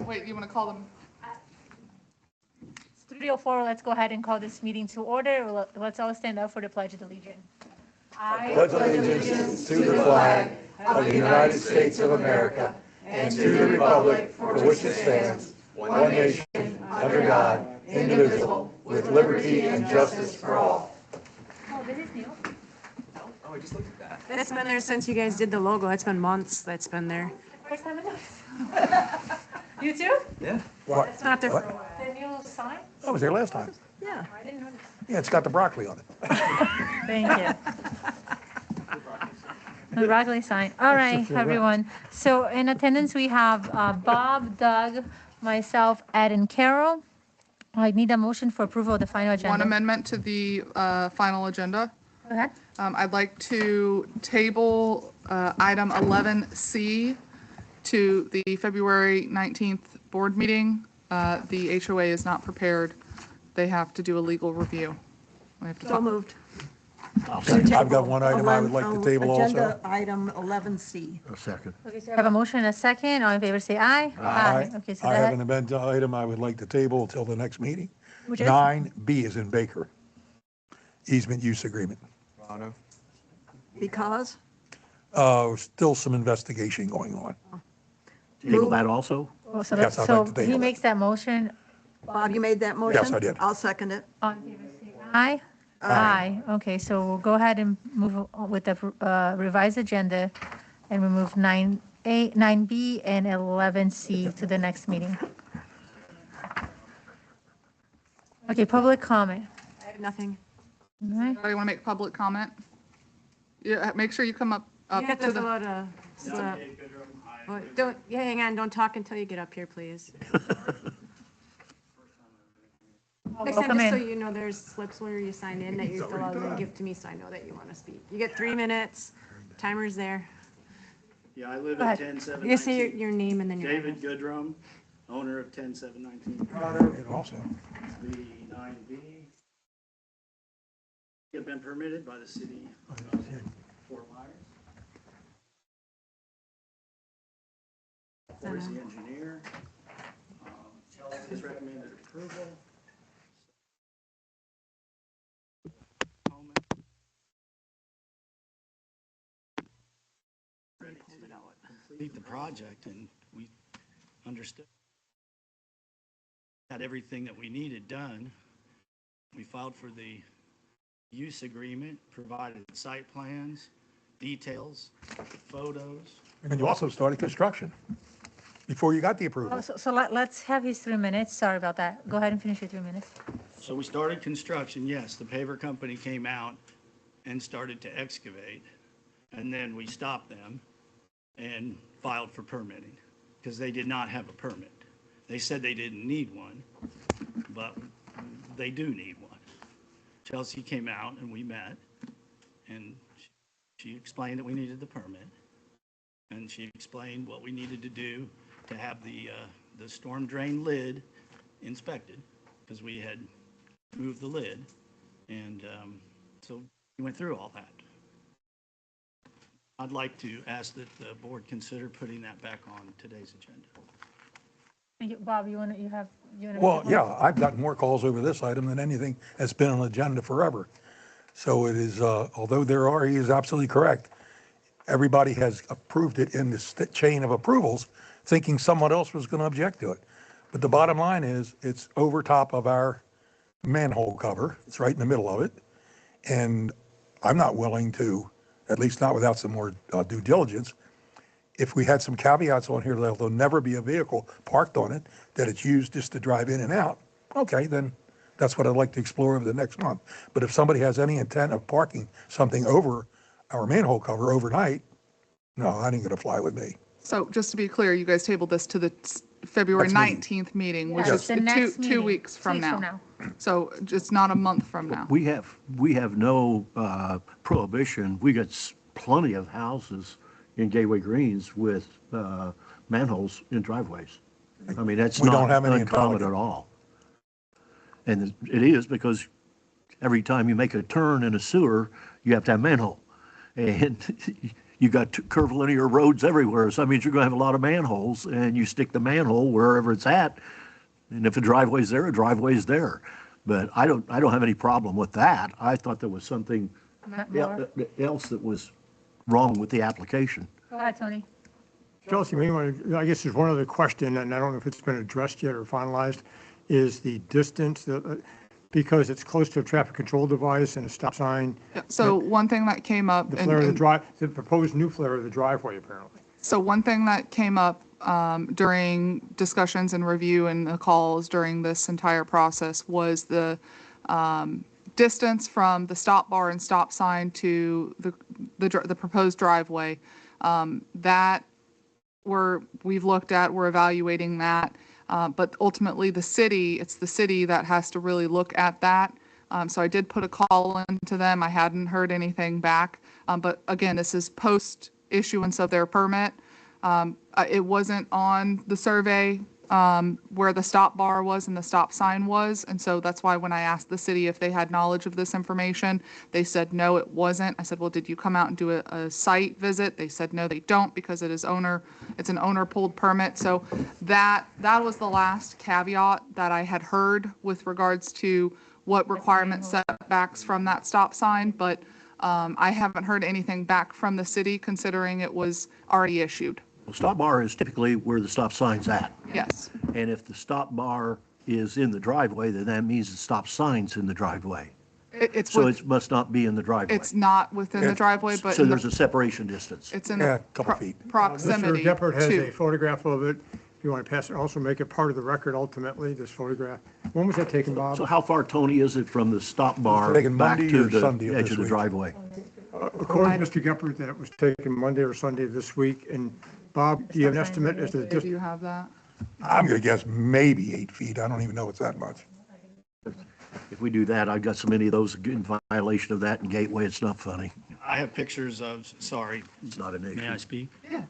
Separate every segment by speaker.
Speaker 1: Wait, you want to call them?
Speaker 2: 3:04, let's go ahead and call this meeting to order. Let's all stand up for the Pledge of Allegiance. I
Speaker 3: pledge allegiance to the flag of the United States of America and to the republic for which it stands, one nation, under God, indivisible, with liberty and justice for all.
Speaker 2: Oh, this is new.
Speaker 1: Oh, I just looked at that.
Speaker 4: That's been there since you guys did the logo. It's been months that's been there.
Speaker 2: First time I noticed. You too?
Speaker 1: Yeah.
Speaker 3: What?
Speaker 4: It's not there for a
Speaker 3: What?
Speaker 4: while.
Speaker 2: The new sign?
Speaker 3: I was there last time.
Speaker 4: Yeah.
Speaker 2: I didn't notice.
Speaker 3: Yeah, it's got the broccoli on it.
Speaker 2: Thank you. The broccoli sign. All right, everyone. So in attendance, we have Bob, Doug, myself, Ed, and Carol. I need a motion for approval of the final agenda.
Speaker 1: One amendment to the final agenda.
Speaker 2: Go ahead.
Speaker 1: I'd like to table item 11C to the February 19th board meeting. The HOA is not prepared. They have to do a legal review. We have to
Speaker 4: So
Speaker 1: talk.
Speaker 4: moved.
Speaker 3: I've got one item I would like to table also.
Speaker 5: Agenda item 11C.
Speaker 3: A second.
Speaker 2: Okay, so I have a motion and a second. All in favor, say aye. Okay, so
Speaker 3: I have an
Speaker 2: that,
Speaker 3: amendment item I would like to table until the next meeting.
Speaker 2: which is,
Speaker 3: 9B is in Baker. Easement use agreement.
Speaker 5: Because?
Speaker 3: Still some investigation going on.
Speaker 6: Table that also?
Speaker 2: oh, so
Speaker 3: Yes, I'd
Speaker 2: so
Speaker 3: like to
Speaker 2: he
Speaker 3: table it.
Speaker 2: makes that motion.
Speaker 5: Bob, you made that motion?
Speaker 3: Yes, I did.
Speaker 5: I'll second it.
Speaker 2: All in favor, say aye. Aye. Okay, so we'll go ahead and move on with the revised agenda and remove 9A, 9B, and 11C to the next meeting. Okay, public comment.
Speaker 4: I have nothing.
Speaker 2: All right.
Speaker 1: Anybody want to make public comment? Yeah, make sure you come up
Speaker 4: You have
Speaker 1: to
Speaker 4: to fill
Speaker 1: the,
Speaker 4: out a slip. Oh, don't, yeah, hang on, don't talk until you get up here, please. Next time,
Speaker 2: Welcome
Speaker 4: just so
Speaker 2: in.
Speaker 4: you know, there's slips where you sign in that you fill out and give to me so I know that you want to speak. You get 3 minutes, timer's there.
Speaker 6: Yeah, I live
Speaker 2: Go
Speaker 6: at
Speaker 2: ahead.
Speaker 6: 10719.
Speaker 4: You say your name and then your
Speaker 6: David
Speaker 4: address.
Speaker 6: Goodrum, owner of 10719
Speaker 3: And also,
Speaker 6: the 9B. Have been permitted by the city of Fort Myers. Where's the engineer? Chelsea has recommended approval. Ready to complete the project, and we understood had everything that we needed done. We filed for the use agreement, provided site plans, details, photos.
Speaker 3: and you also started construction before you got the
Speaker 2: Oh,
Speaker 3: approval.
Speaker 2: so let's have his 3 minutes. Sorry about that. Go ahead and finish your 3 minutes.
Speaker 6: So we started construction, yes, the paver company came out and started to excavate, and then we stopped them and filed for permitting, because they did not have a permit. They said they didn't need one, but they do need one. Chelsea came out and we met, and she explained that we needed the permit, and she explained what we needed to do to have the storm drain lid inspected, because we had moved the lid, and so we went through all that. I'd like to ask that the board consider putting that back on today's agenda.
Speaker 2: Thank you. Bob, you want to?
Speaker 3: Well, yeah, I've gotten more calls over this item than anything that's been on the agenda forever. So it is, although he is absolutely correct. Everybody has approved it in the chain of approvals, thinking someone else was going to object to it. But the bottom line is, it's over top of our manhole cover. It's right in the middle of it. And I'm not willing to, at least not without some more due diligence, if we had some caveats on here that there'll never be a vehicle parked on it, that it's used just to drive in and out, okay, then that's what I'd like to explore over the next month. But if somebody has any intent of parking something over our manhole cover overnight, no, that ain't gonna fly with me.
Speaker 1: so just to be clear, you guys tabled this to the February
Speaker 3: Next
Speaker 1: 19th meeting, which
Speaker 2: Yes.
Speaker 1: is
Speaker 2: The next
Speaker 1: two
Speaker 2: meeting,
Speaker 1: weeks from
Speaker 2: 2 weeks
Speaker 1: now. So it's not a month from now.
Speaker 7: We have no prohibition. We got plenty of houses in Gateway Greens with manholes in driveways. I mean, that's
Speaker 3: We don't
Speaker 7: not
Speaker 3: have any in
Speaker 7: uncommon
Speaker 3: Pelican.
Speaker 7: at all. And it is because every time you make a turn in a sewer, you have to have manhole. And you got curvilinear roads everywhere. So that means you're going to have a lot of manholes, and you stick the manhole wherever it's at. And if a driveway's there, a driveway's there. But I don't have any problem with that. I thought there was something
Speaker 2: More?
Speaker 7: else that was wrong with the application.
Speaker 2: Go ahead, Tony.
Speaker 8: Chelsea, I guess there's one other question, and I don't know if it's been addressed yet or finalized, is the distance, because it's close to a traffic control device and a stop sign,
Speaker 1: So one thing that came up.
Speaker 8: the
Speaker 1: and-
Speaker 8: flare of the
Speaker 1: and-
Speaker 8: drive, the proposed new flare of the driveway, apparently.
Speaker 1: So one thing that came up during discussions and review and the calls during this entire process was the distance from the stop bar and stop sign to the proposed driveway. That we've looked at, we're evaluating that. But ultimately, it's the city that has to really look at that. So I did put a call into them. I hadn't heard anything back. But again, this is post issuance of their permit. It wasn't on the survey where the stop bar was and the stop sign was. And so that's why when I asked the city if they had knowledge of this information, they said, no, it wasn't. I said, well, did you come out and do a site visit? They said, no, they don't, because it's an owner pulled permit. So that was the last caveat that I had heard with regards to what requirements setbacks from that stop sign. But I haven't heard anything back from the city considering it was already issued.
Speaker 7: Well, stop bar is typically where the stop sign's at.
Speaker 1: Yes.
Speaker 7: And if the stop bar is in the driveway, then that means the stop sign's in the driveway.
Speaker 1: It's
Speaker 7: So
Speaker 1: with,
Speaker 7: it must not be in the driveway.
Speaker 1: it's not within the driveway, but
Speaker 7: So
Speaker 1: in
Speaker 7: there's
Speaker 1: the,
Speaker 7: a separation distance.
Speaker 1: it's in
Speaker 3: Yeah,
Speaker 1: the
Speaker 3: a couple feet.
Speaker 1: proximity
Speaker 8: Mr. Geppert has a
Speaker 1: to.
Speaker 8: photograph of it. If you want to pass it, also make it part of the record ultimately, this photograph. When was that taken, Bob?
Speaker 7: So how far, Tony, is it from the stop bar
Speaker 3: Taken
Speaker 7: back
Speaker 3: Monday
Speaker 7: to
Speaker 3: or
Speaker 7: the
Speaker 3: Sunday of
Speaker 7: edge
Speaker 3: this
Speaker 7: of the
Speaker 3: week?
Speaker 7: driveway?
Speaker 8: According to Mr. Geppert, that it was taken Monday or Sunday of this week. And Bob, do you have an estimate as to the
Speaker 1: Do
Speaker 8: distance?
Speaker 1: you have that?
Speaker 3: I'm going to guess maybe 8 feet. I don't even know it's that much.
Speaker 7: If we do that, I've got so many of those in violation of that in Gateway, it's not funny.
Speaker 6: I have pictures of, sorry,
Speaker 7: It's not an issue.
Speaker 6: may I speak?
Speaker 1: Yeah.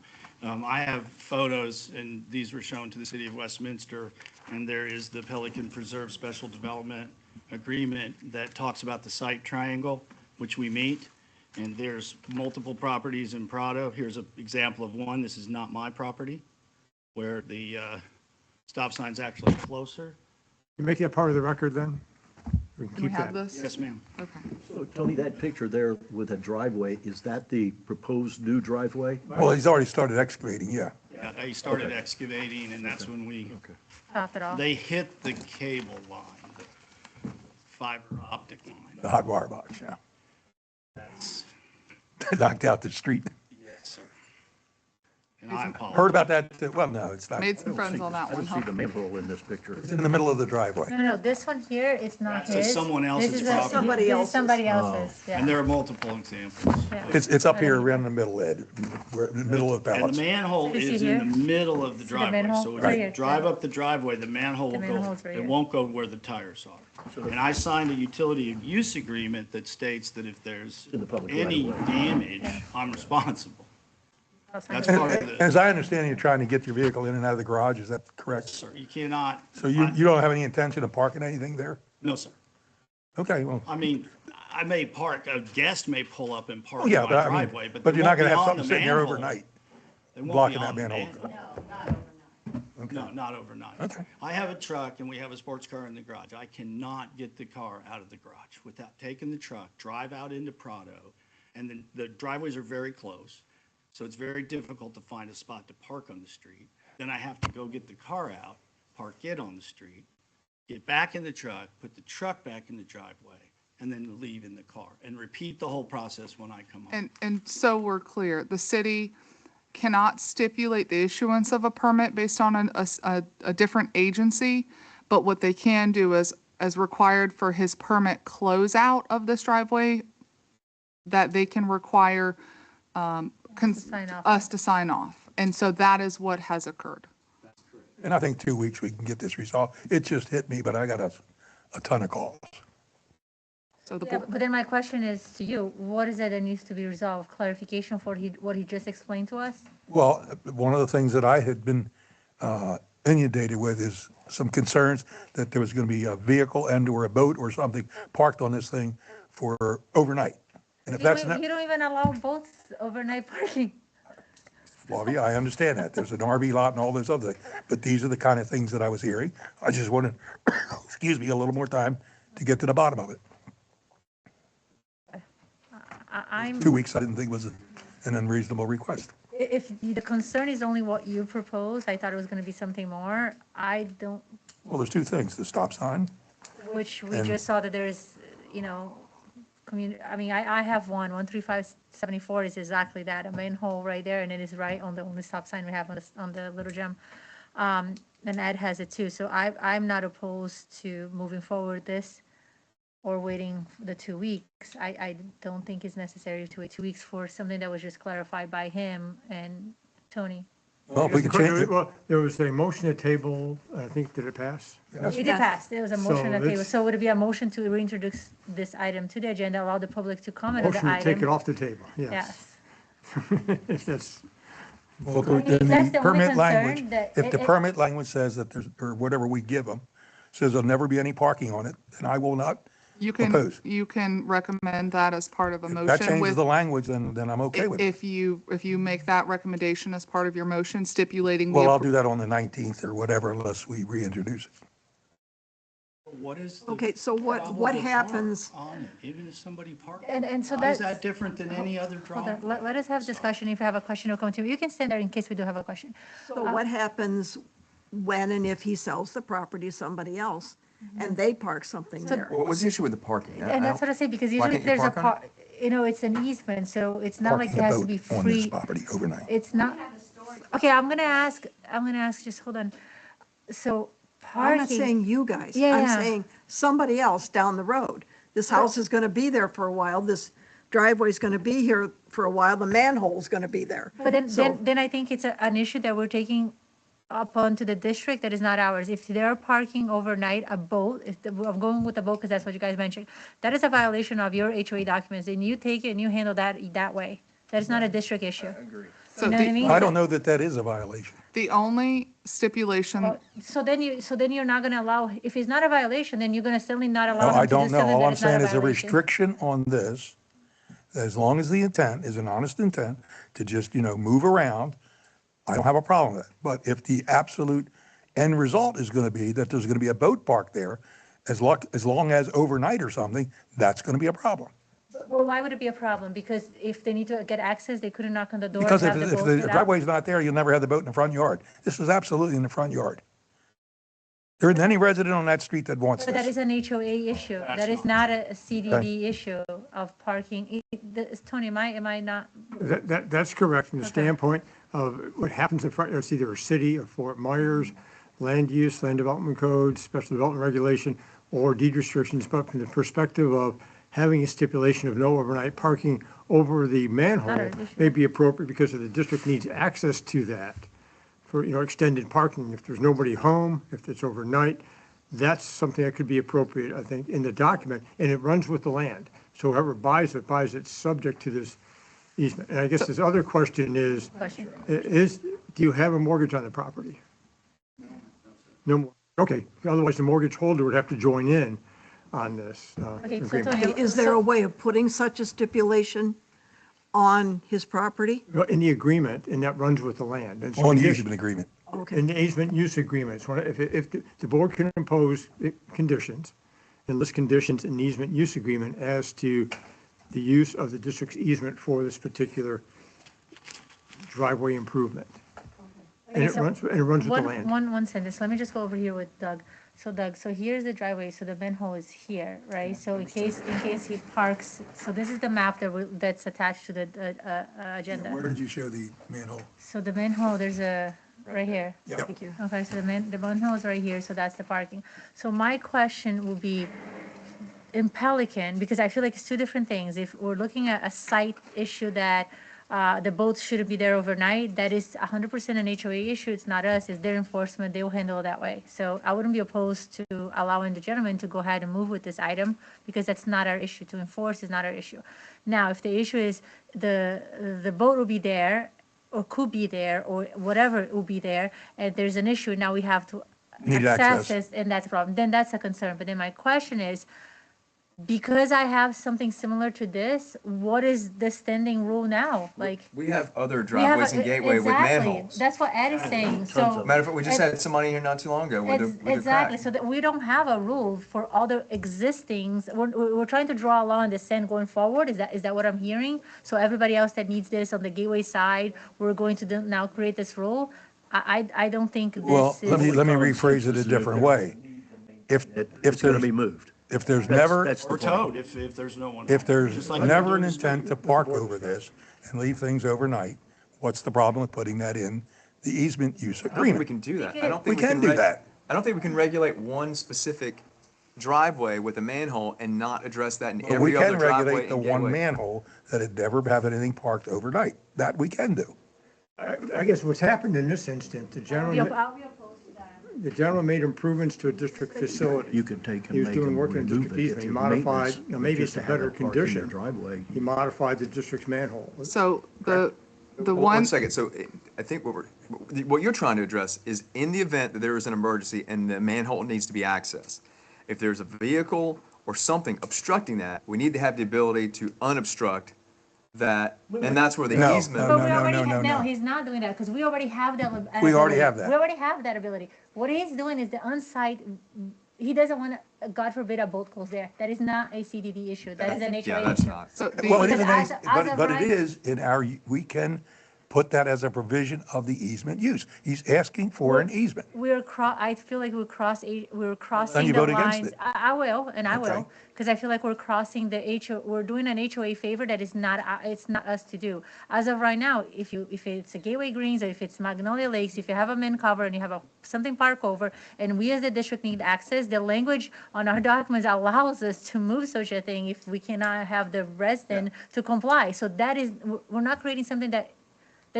Speaker 6: I have photos, and these were shown to the city of Westminster, and there is the Pelican Preserve Special Development Agreement that talks about the site triangle, which we meet, and there's multiple properties in Prado. Here's an example of one. This is not my property, where the stop sign's actually closer.
Speaker 8: You make that part of the record then? We can
Speaker 1: Do we
Speaker 8: keep
Speaker 1: have
Speaker 8: that.
Speaker 1: this?
Speaker 6: Yes, ma'am.
Speaker 1: Okay.
Speaker 7: So Tony, that picture there with a driveway, is that the proposed new driveway?
Speaker 3: Well, he's already started excavating, yeah.
Speaker 6: Yeah, I started excavating, and that's when
Speaker 2: Top it off.
Speaker 6: they hit the cable line, the fiber optic line.
Speaker 3: The hot wire box, yeah.
Speaker 6: That's,
Speaker 3: Knocked out the street.
Speaker 6: yes, sir. And I apologize.
Speaker 3: Heard about that? Well, no, it's not.
Speaker 1: Made some friends on that
Speaker 7: I
Speaker 1: one,
Speaker 7: don't see
Speaker 1: huh?
Speaker 7: the manhole in this picture.
Speaker 3: It's in the middle of the driveway.
Speaker 2: No, this one here is not
Speaker 6: That's
Speaker 2: his.
Speaker 6: someone else's
Speaker 2: This is
Speaker 6: property.
Speaker 5: Somebody
Speaker 2: this is
Speaker 5: else's.
Speaker 2: somebody
Speaker 7: Oh.
Speaker 2: else's, yeah.
Speaker 6: And there are multiple examples.
Speaker 2: Yeah.
Speaker 3: It's up here around the middle, Ed, where, in the middle of the
Speaker 6: And the
Speaker 3: pallets.
Speaker 6: manhole
Speaker 2: You see
Speaker 6: is
Speaker 2: here?
Speaker 6: in the middle of the
Speaker 2: the
Speaker 6: driveway.
Speaker 2: manhole?
Speaker 6: So
Speaker 2: Right
Speaker 6: if
Speaker 2: here.
Speaker 6: you drive up the driveway, the manhole
Speaker 2: The
Speaker 6: will go,
Speaker 2: manhole's right
Speaker 6: it
Speaker 2: here.
Speaker 6: won't go where the tires are. And I signed a utility use agreement that states that if there's
Speaker 7: In the public
Speaker 6: any
Speaker 7: right-of-way.
Speaker 6: damage, I'm responsible. That's
Speaker 3: And-
Speaker 6: part of
Speaker 3: and
Speaker 6: the,
Speaker 3: As I understand, you're trying to get your vehicle in and out of the garage, is that correct?
Speaker 6: sir, you cannot.
Speaker 3: So you don't have any intention of parking anything there?
Speaker 6: No, sir.
Speaker 3: Okay, well,
Speaker 6: I mean, I may park, a guest may pull up and park
Speaker 3: oh
Speaker 6: in
Speaker 3: yeah,
Speaker 6: my
Speaker 3: but I
Speaker 6: driveway,
Speaker 3: mean,
Speaker 6: but
Speaker 3: but
Speaker 6: they
Speaker 3: you're not
Speaker 6: won't
Speaker 3: gonna
Speaker 6: be
Speaker 3: have
Speaker 6: on
Speaker 3: something
Speaker 6: the
Speaker 3: sitting there
Speaker 6: manhole.
Speaker 3: overnight.
Speaker 6: They won't be
Speaker 3: blocking that
Speaker 6: on the
Speaker 3: manhole.
Speaker 6: No, not overnight.
Speaker 3: Okay.
Speaker 6: I have a truck and we have a sports car in the garage. I cannot get the car out of the garage without taking the truck, drive out into Prado, and then the driveways are very close. So it's very difficult to find a spot to park on the street. Then I have to go get the car out, park it on the street, get back in the truck, put the truck back in the driveway, and then leave in the car and repeat the whole process when I come home.
Speaker 1: And so we're clear, the city cannot stipulate the issuance of a permit based on a different agency, but what they can do is, as required for his permit closeout of this driveway, that they can require
Speaker 2: sign off.
Speaker 1: us to sign off. And so that is what has occurred.
Speaker 3: And I think 2 weeks we can get this resolved. It just hit me, but I got a ton of calls.
Speaker 1: So the,
Speaker 2: Yeah, but then my question is to you, what is it that needs to be resolved? Clarification for what he just explained to us?
Speaker 3: Well, one of the things that I had been inundated with is some concerns that there was going to be a vehicle and or a boat or something parked on this thing for overnight. And if
Speaker 2: You
Speaker 3: that's
Speaker 2: don't,
Speaker 3: not,
Speaker 2: you don't even allow boats overnight parking.
Speaker 3: Flavia, I understand that. There's an RV lot and all those other things. But these are the kind of things that I was hearing. I just wanted, excuse me, a little more time to get to the bottom of it.
Speaker 2: I'm,
Speaker 3: 2 weeks I didn't think was an unreasonable request.
Speaker 2: if the concern is only what you propose, I thought it was going to be something more. I don't,
Speaker 3: Well, there's two things, the stop sign.
Speaker 2: which we
Speaker 3: And-
Speaker 2: just saw that there's, I mean, I have 13574 is exactly that, a manhole right there, and it is right on the only stop sign we have on the little gem. And Ed has it too, so I'm not opposed to moving forward this or waiting the 2 weeks. I don't think it's necessary to wait 2 weeks for something that was just clarified by him and Tony.
Speaker 3: Well, if we can change it.
Speaker 8: Well, there was a motion to table, I think, did it pass?
Speaker 2: It did pass, there was a motion
Speaker 8: So
Speaker 2: at the table,
Speaker 8: it's-
Speaker 2: so would it be a motion to reintroduce this item to the agenda, allow the public to comment on the
Speaker 8: Motion to take it
Speaker 2: item?
Speaker 8: off the table, yes.
Speaker 2: Yes.
Speaker 8: If that's,
Speaker 3: Well,
Speaker 2: mean,
Speaker 3: then
Speaker 2: that's the
Speaker 3: the
Speaker 2: only
Speaker 3: permit
Speaker 2: concern
Speaker 3: language,
Speaker 2: that
Speaker 3: if the
Speaker 2: it-
Speaker 3: permit language says that there's, or whatever we give them, says there'll never be any parking on it, then I will not
Speaker 1: You can,
Speaker 3: oppose.
Speaker 1: you can recommend that as part of a
Speaker 3: If that
Speaker 1: motion
Speaker 3: changes
Speaker 1: with,
Speaker 3: the language, then I'm okay with it.
Speaker 1: if you make that recommendation as part of your motion stipulating. the
Speaker 3: Well, I'll
Speaker 1: appro-
Speaker 3: do that on the 19th or whatever, unless we reintroduce it.
Speaker 6: What is the
Speaker 5: Okay, so what
Speaker 6: probable harm
Speaker 5: happens?
Speaker 6: on it, even if somebody parked?
Speaker 2: And so
Speaker 6: How is
Speaker 2: that's,
Speaker 6: that different than any other
Speaker 2: hold on,
Speaker 6: driveway?
Speaker 2: let us have discussion, if you have a question or comment, you can stand there in case we do have a question.
Speaker 5: So what happens when and if he sells the property to somebody else and they park something there?
Speaker 9: What was the issue with the parking?
Speaker 2: And that's what I say, because
Speaker 9: Why
Speaker 2: usually
Speaker 9: can't you
Speaker 2: there's a
Speaker 9: park on
Speaker 2: part, it's an easement, so it's not like
Speaker 3: Parking
Speaker 2: it
Speaker 3: a
Speaker 2: has to
Speaker 3: boat
Speaker 2: be
Speaker 3: on this
Speaker 2: free.
Speaker 3: property overnight.
Speaker 2: It's not, okay, I'm gonna ask, just hold on. So
Speaker 5: I'm not
Speaker 2: parking,
Speaker 5: saying you guys.
Speaker 2: Yeah,
Speaker 5: I'm
Speaker 2: yeah.
Speaker 5: saying somebody else down the road. This house is going to be there for a while. This driveway's going to be here for a while. The manhole's going to be there.
Speaker 2: but then,
Speaker 5: So-
Speaker 2: then I think it's an issue that we're taking up onto the district that is not ours. If they're parking overnight a boat, I'm going with the boat because that's what you guys mentioned, that is a violation of your HOA documents, and you take it and you handle that way. That is not a district issue.
Speaker 1: So
Speaker 2: You know what I
Speaker 1: the-
Speaker 2: mean?
Speaker 3: I don't know that that is a violation.
Speaker 1: The only stipulation,
Speaker 2: So then you're not gonna allow, if it's not a violation, then you're gonna certainly not
Speaker 3: No,
Speaker 2: allow
Speaker 3: I
Speaker 2: them to do
Speaker 3: don't know.
Speaker 2: something
Speaker 3: All
Speaker 2: that
Speaker 3: I'm
Speaker 2: is not
Speaker 3: saying
Speaker 2: a
Speaker 3: is a
Speaker 2: violation.
Speaker 3: restriction on this, as long as the intent is an honest intent to just, move around, I don't have a problem with it. But if the absolute end result is going to be that there's going to be a boat parked there, as long as overnight or something, that's going to be a problem.
Speaker 2: Well, why would it be a problem? Because if they need to get access, they couldn't knock on the door and
Speaker 3: Because if
Speaker 2: have the
Speaker 3: if
Speaker 2: boat
Speaker 3: the
Speaker 2: get out.
Speaker 3: driveway's not there, you'll never have the boat in the front yard. This is absolutely in the front yard. There isn't any resident on that street that wants
Speaker 2: But that
Speaker 3: this.
Speaker 2: is an HOA issue. That is not a CDD issue of parking. Tony, am I not?
Speaker 8: that's correct from the standpoint of what happens in front, it's either a city or Fort Myers, land use, land development code, special development regulation, or deed restrictions, but from the perspective of having a stipulation of no overnight parking over the manhole
Speaker 2: Not an issue.
Speaker 8: may be appropriate because the district needs access to that for, extended parking. If there's nobody home, if it's overnight, that's something that could be appropriate, I think, in the document, and it runs with the land. So whoever buys it subject to this easement. And I guess this other question is,
Speaker 2: Question.
Speaker 8: do you have a mortgage on the property? No more, okay, otherwise the mortgage holder would have to join in on this
Speaker 2: Okay, so
Speaker 8: agreement.
Speaker 2: Tony.
Speaker 5: Is there a way of putting such a stipulation on his property?
Speaker 8: In the agreement, and that runs with the land. And so
Speaker 3: On the
Speaker 8: condition-
Speaker 3: easement agreement.
Speaker 5: Okay.
Speaker 8: In the easement use agreements, if the board can impose conditions, and list conditions in the easement use agreement as to the use of the district's easement for this particular driveway improvement. And it
Speaker 2: so
Speaker 8: runs with the land.
Speaker 2: One sentence, let me just go over here with Doug. So Doug, so here's the driveway, so the manhole is here, right? So in case he parks, so this is the map that's attached to the agenda.
Speaker 3: Where did you show the manhole?
Speaker 2: So the manhole, there's right here.
Speaker 5: Thank you.
Speaker 2: Okay, so the manhole is right here, so that's the parking. So my question would be, in Pelican, because I feel like it's two different things. If we're looking at a site issue that the boats shouldn't be there overnight, that is 100% an HOA issue. It's not us, it's their enforcement. They will handle it that way. So I wouldn't be opposed to allowing the gentleman to go ahead and move with this item because that's not our issue. To enforce is not our issue. Now, if the issue is the boat will be there or could be there or whatever will be there, and there's an issue, now we have to
Speaker 3: Need
Speaker 2: access
Speaker 3: access.
Speaker 2: it, and that's a problem, then that's a concern. But then my question is, because I have something similar to this, what is the standing rule now? Like,
Speaker 9: We have other
Speaker 2: we have
Speaker 9: driveways and gateway with
Speaker 2: exactly.
Speaker 9: manholes.
Speaker 2: That's what Ed is saying,
Speaker 7: Tons
Speaker 2: so.
Speaker 7: of
Speaker 9: Matter of fact, we just
Speaker 2: Ed-
Speaker 9: had somebody here not too long ago with a
Speaker 2: Exactly,
Speaker 9: crack.
Speaker 2: so that we don't have a rule for all the existings, we're trying to draw a line in the sand going forward, is that what I'm hearing? So everybody else that needs this on the gateway side, we're going to now create this rule? I don't think this is.
Speaker 3: Well, let me rephrase it a different way. If
Speaker 7: It's going to be
Speaker 3: there's,
Speaker 7: moved.
Speaker 3: if there's never,
Speaker 7: That's the
Speaker 6: We're
Speaker 7: point.
Speaker 6: towed if there's no one.
Speaker 3: if
Speaker 6: home.
Speaker 3: there's
Speaker 6: Just like we
Speaker 3: never
Speaker 6: do
Speaker 3: an
Speaker 6: in the
Speaker 3: intent to park over this and leave things overnight, what's the problem with putting that in the easement use
Speaker 9: I don't think we
Speaker 3: agreement?
Speaker 9: can do that.
Speaker 2: We
Speaker 9: I don't
Speaker 3: We
Speaker 9: think we
Speaker 3: can
Speaker 9: can
Speaker 3: do that.
Speaker 9: I don't think we can regulate one specific driveway with a manhole and not address that in
Speaker 3: But we
Speaker 9: every
Speaker 3: can
Speaker 9: other driveway
Speaker 3: regulate the
Speaker 9: and
Speaker 3: one
Speaker 9: gateway.
Speaker 3: manhole that had never have anything parked overnight. That we can do.
Speaker 8: I guess what's happened in this instance, the
Speaker 2: I'll
Speaker 8: gentleman,
Speaker 2: be opposed to that.
Speaker 8: the gentleman made improvements to a district facility.
Speaker 7: You can take
Speaker 8: He
Speaker 7: and
Speaker 8: was
Speaker 7: make
Speaker 8: doing
Speaker 7: them
Speaker 8: work in a
Speaker 7: remove
Speaker 8: district
Speaker 7: it
Speaker 8: easement.
Speaker 7: if
Speaker 8: He
Speaker 7: your
Speaker 8: modified,
Speaker 7: maintenance,
Speaker 8: you know, maybe
Speaker 7: just
Speaker 8: it's a
Speaker 7: to have
Speaker 8: better
Speaker 7: it parked in your
Speaker 8: condition.
Speaker 7: driveway.
Speaker 8: He modified the district's manhole.
Speaker 1: So the
Speaker 9: One
Speaker 1: one,
Speaker 9: second, so I think what you're trying to address is in the event that there is an emergency and the manhole needs to be accessed, if there's a vehicle or something obstructing that, we need to have the ability to unobstruct that, and that's where the
Speaker 3: No,
Speaker 9: easement.
Speaker 2: But
Speaker 3: no,
Speaker 2: we
Speaker 3: no,
Speaker 2: already
Speaker 3: no,
Speaker 2: have,
Speaker 3: no,
Speaker 2: no,
Speaker 3: no.
Speaker 2: he's not doing that, because we already have that.
Speaker 3: We already
Speaker 2: ability.
Speaker 3: have that.
Speaker 2: We already have that ability. What he's doing is the on-site, he doesn't want, God forbid, a boat goes there. That is not a CDD issue, that is an HOA issue.
Speaker 9: Yeah, that's not.
Speaker 1: so
Speaker 3: Well, it
Speaker 1: the,
Speaker 3: is,
Speaker 2: Because as of
Speaker 3: but it
Speaker 2: right-
Speaker 3: is in our, we can put that as a provision of the easement use. He's asking for an easement.
Speaker 2: I feel like we're crossing
Speaker 3: Then you
Speaker 2: the
Speaker 3: vote against
Speaker 2: lines.
Speaker 3: it.
Speaker 2: I will, and I
Speaker 3: Okay.
Speaker 2: will, because I feel like we're crossing we're doing an HOA favor that is not, it's not us to do. As of right now, if it's a Gateway Greens, or if it's Magnolia Lakes, if you have a main cover and you have something park over, and we as the district need access, the language on our documents allows us to move such a thing if we cannot have the resident to comply. So that is, we're not creating something that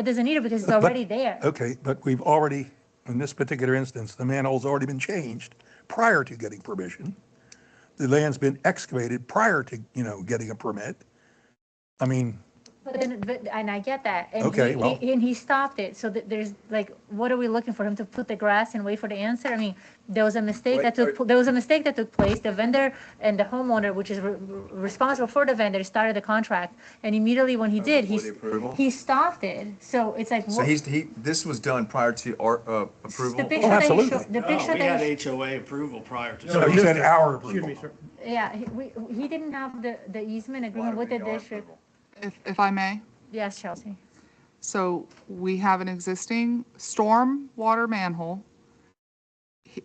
Speaker 2: doesn't need it because it's already there.
Speaker 3: Okay, but we've already, in this particular instance, the manhole's already been changed prior to getting permission. The land's been excavated prior to, getting a permit. I mean,
Speaker 2: And I get that. And
Speaker 3: Okay, well-
Speaker 2: and he stopped it. So there's like, what are we looking for him to put the grass and wait for the answer? I mean, there was a mistake there was a mistake that took place. The vendor and the homeowner, which is responsible for the vendor, started the contract. And immediately when he did,
Speaker 9: before the approval?
Speaker 2: he stopped it. So it's like,
Speaker 9: So this was done prior to our
Speaker 2: the
Speaker 9: approval?
Speaker 2: picture that you
Speaker 3: absolutely.
Speaker 2: showed, the
Speaker 6: No,
Speaker 2: picture
Speaker 6: we
Speaker 2: that,
Speaker 6: had HOA approval prior to.
Speaker 3: no, you said our
Speaker 8: Excuse me,
Speaker 3: approval.
Speaker 8: sir.
Speaker 2: yeah, he didn't have the easement agreement with the district.
Speaker 1: if I may.
Speaker 2: Yes, Chelsea.
Speaker 1: So we have an existing storm water manhole.